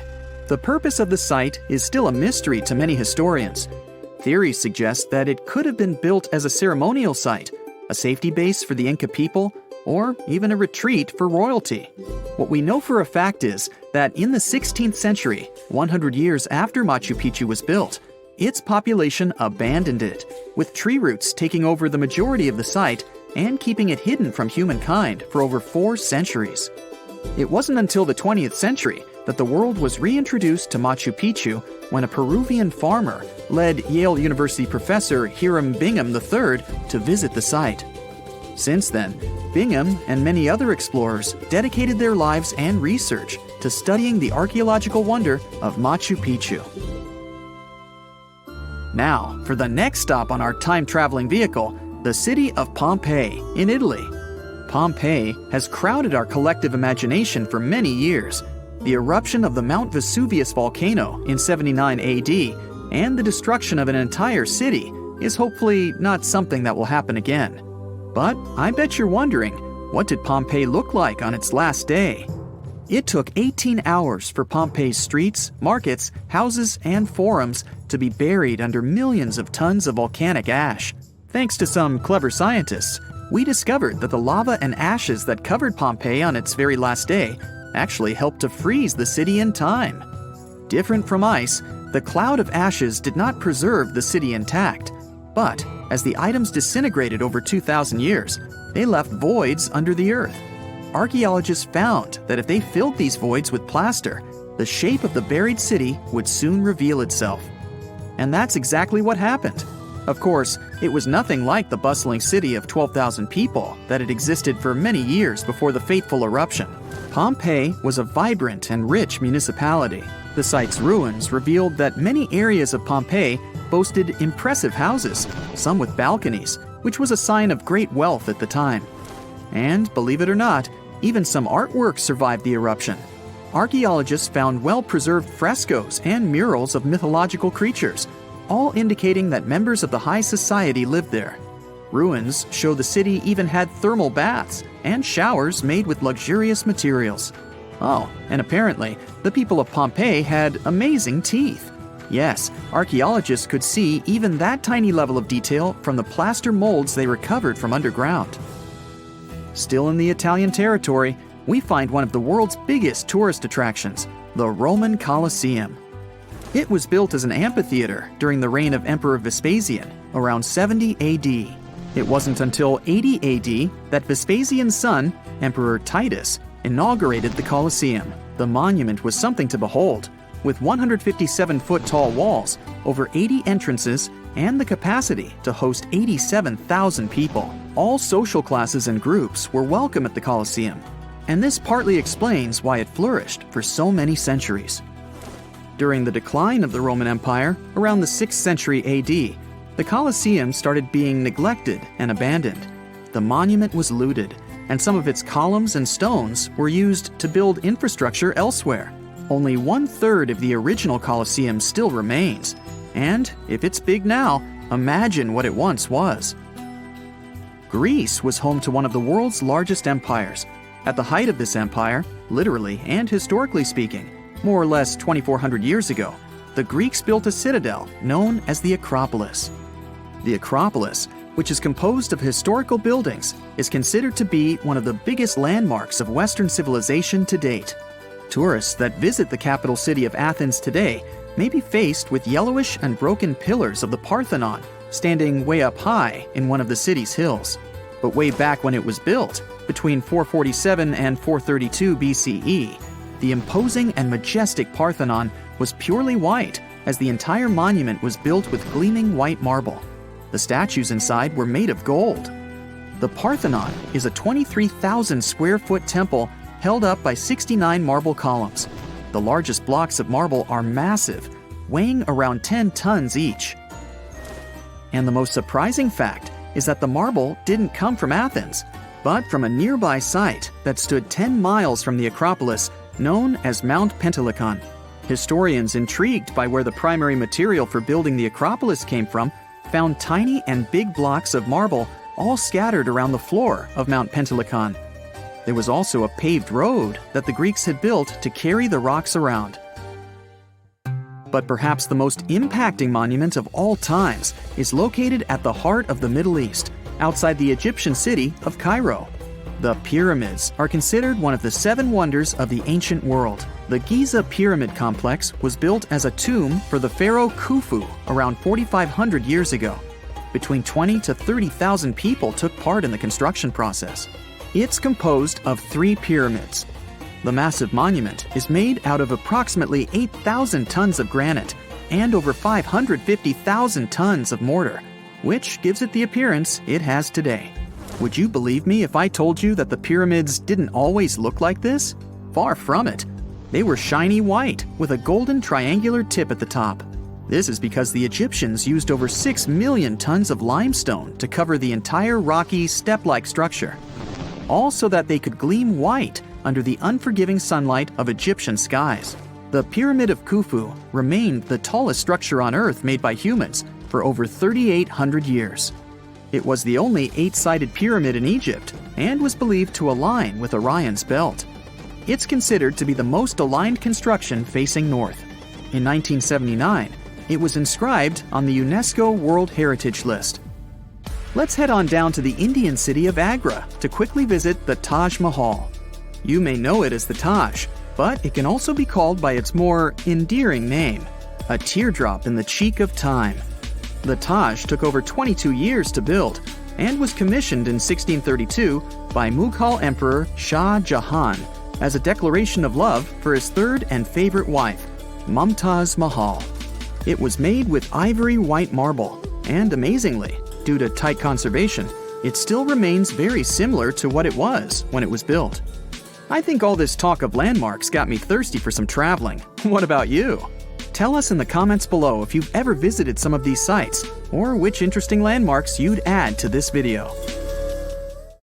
S1: The purpose of the site is still a mystery to many historians. Theories suggest that it could have been built as a ceremonial site, a safety base for the Inca people, or even a retreat for royalty. What we know for a fact is that in the 16th century, 100 years after Machu Picchu was built, its population abandoned it, with tree roots taking over the majority of the site and keeping it hidden from humankind for over 4 centuries. It wasn't until the 20th century that the world was reintroduced to Machu Picchu when a Peruvian farmer led Yale University professor Hiram Bingham III to visit the site. Since then, Bingham and many other explorers dedicated their lives and research to studying the archaeological wonder of Machu Picchu. Now, for the next stop on our time-traveling vehicle, the city of Pompeii in Italy. Pompeii has crowded our collective imagination for many years. The eruption of the Mount Vesuvius volcano in 79 AD and the destruction of an entire city is hopefully not something that will happen again. But I bet you're wondering, what did Pompeii look like on its last day? It took 18 hours for Pompeii's streets, markets, houses, and forums to be buried under millions of tons of volcanic ash. Thanks to some clever scientists, we discovered that the lava and ashes that covered Pompeii on its very last day actually helped to freeze the city in time. Different from ice, the cloud of ashes did not preserve the city intact, but as the items disintegrated over 2,000 years, they left voids under the earth. Archaeologists found that if they filled these voids with plaster, the shape of the buried city would soon reveal itself. And that's exactly what happened. Of course, it was nothing like the bustling city of 12,000 people that had existed for many years before the fateful eruption. Pompeii was a vibrant and rich municipality. The site's ruins revealed that many areas of Pompeii boasted impressive houses, some with balconies, which was a sign of great wealth at the time. And, believe it or not, even some artwork survived the eruption. Archaeologists found well-preserved frescoes and murals of mythological creatures, all indicating that members of the high society lived there. Ruins show the city even had thermal baths and showers made with luxurious materials. Oh, and apparently, the people of Pompeii had amazing teeth. Yes, archaeologists could see even that tiny level of detail from the plaster molds they recovered from underground. Still in the Italian territory, we find one of the world's biggest tourist attractions, the Roman Colosseum. It was built as an amphitheater during the reign of Emperor Vespasian, around 70 AD. It wasn't until 80 AD that Vespasian's son, Emperor Titus, inaugurated the Colosseum. The monument was something to behold, with 157-foot-tall walls, over 80 entrances, and the capacity to host 87,000 people. All social classes and groups were welcome at the Colosseum, and this partly explains why it flourished for so many centuries. During the decline of the Roman Empire, around the 6th century AD, the Colosseum started being neglected and abandoned. The monument was looted, and some of its columns and stones were used to build infrastructure elsewhere. Only 1/3 of the original Colosseum still remains, and if it's big now, imagine what it once was. Greece was home to one of the world's largest empires. At the height of this empire, literally and historically speaking, more or less 2,400 years ago, the Greeks built a citadel known as the Acropolis. The Acropolis, which is composed of historical buildings, is considered to be one of the biggest landmarks of Western civilization to date. Tourists that visit the capital city of Athens today may be faced with yellowish and broken pillars of the Parthenon standing way up high in one of the city's hills. But way back when it was built, between 447 and 432 BCE, the imposing and majestic Parthenon was purely white, as the entire monument was built with gleaming white marble. The statues inside were made of gold. The Parthenon is a 23,000 square foot temple held up by 69 marble columns. The largest blocks of marble are massive, weighing around 10 tons each. And the most surprising fact is that the marble didn't come from Athens, but from a nearby site that stood 10 miles from the Acropolis, known as Mount Pentelicon. Historians intrigued by where the primary material for building the Acropolis came from found tiny and big blocks of marble all scattered around the floor of Mount Pentelicon. There was also a paved road that the Greeks had built to carry the rocks around. But perhaps the most impacting monument of all times is located at the heart of the Middle East, outside the Egyptian city of Cairo. The pyramids are considered one of the 7 wonders of the ancient world. The Giza Pyramid Complex was built as a tomb for the pharaoh Khufu around 4,500 years ago. Between 20 to 30,000 people took part in the construction process. It's composed of 3 pyramids. The massive monument is made out of approximately 8,000 tons of granite and over 550,000 tons of mortar, which gives it the appearance it has today. Would you believe me if I told you that the pyramids didn't always look like this? Far from it. They were shiny white with a golden triangular tip at the top. This is because the Egyptians used over 6 million tons of limestone to cover the entire rocky, step-like structure, all so that they could gleam white under the unforgiving sunlight of Egyptian skies. The Pyramid of Khufu remained the tallest structure on Earth made by humans for over 3,800 years. It was the only 8-sided pyramid in Egypt and was believed to align with Orion's belt. It's considered to be the most aligned construction facing north. In 1979, it was inscribed on the UNESCO World Heritage List. Let's head on down to the Indian city of Agra to quickly visit the Taj Mahal. You may know it as the Taj, but it can also be called by its more endearing name, a teardrop in the cheek of time. The Taj took over 22 years to build and was commissioned in 1632 by Mughal Emperor Shah Jahan as a declaration of love for his third and favorite wife, Mumtaz Mahal. It was made with ivory white marble, and amazingly, due to tight conservation, it still remains very similar to what it was when it was built. I think all this talk of landmarks got me thirsty for some traveling. What about you? Tell us in the comments below if you've ever visited some of these sites, or which interesting landmarks you'd add to this video.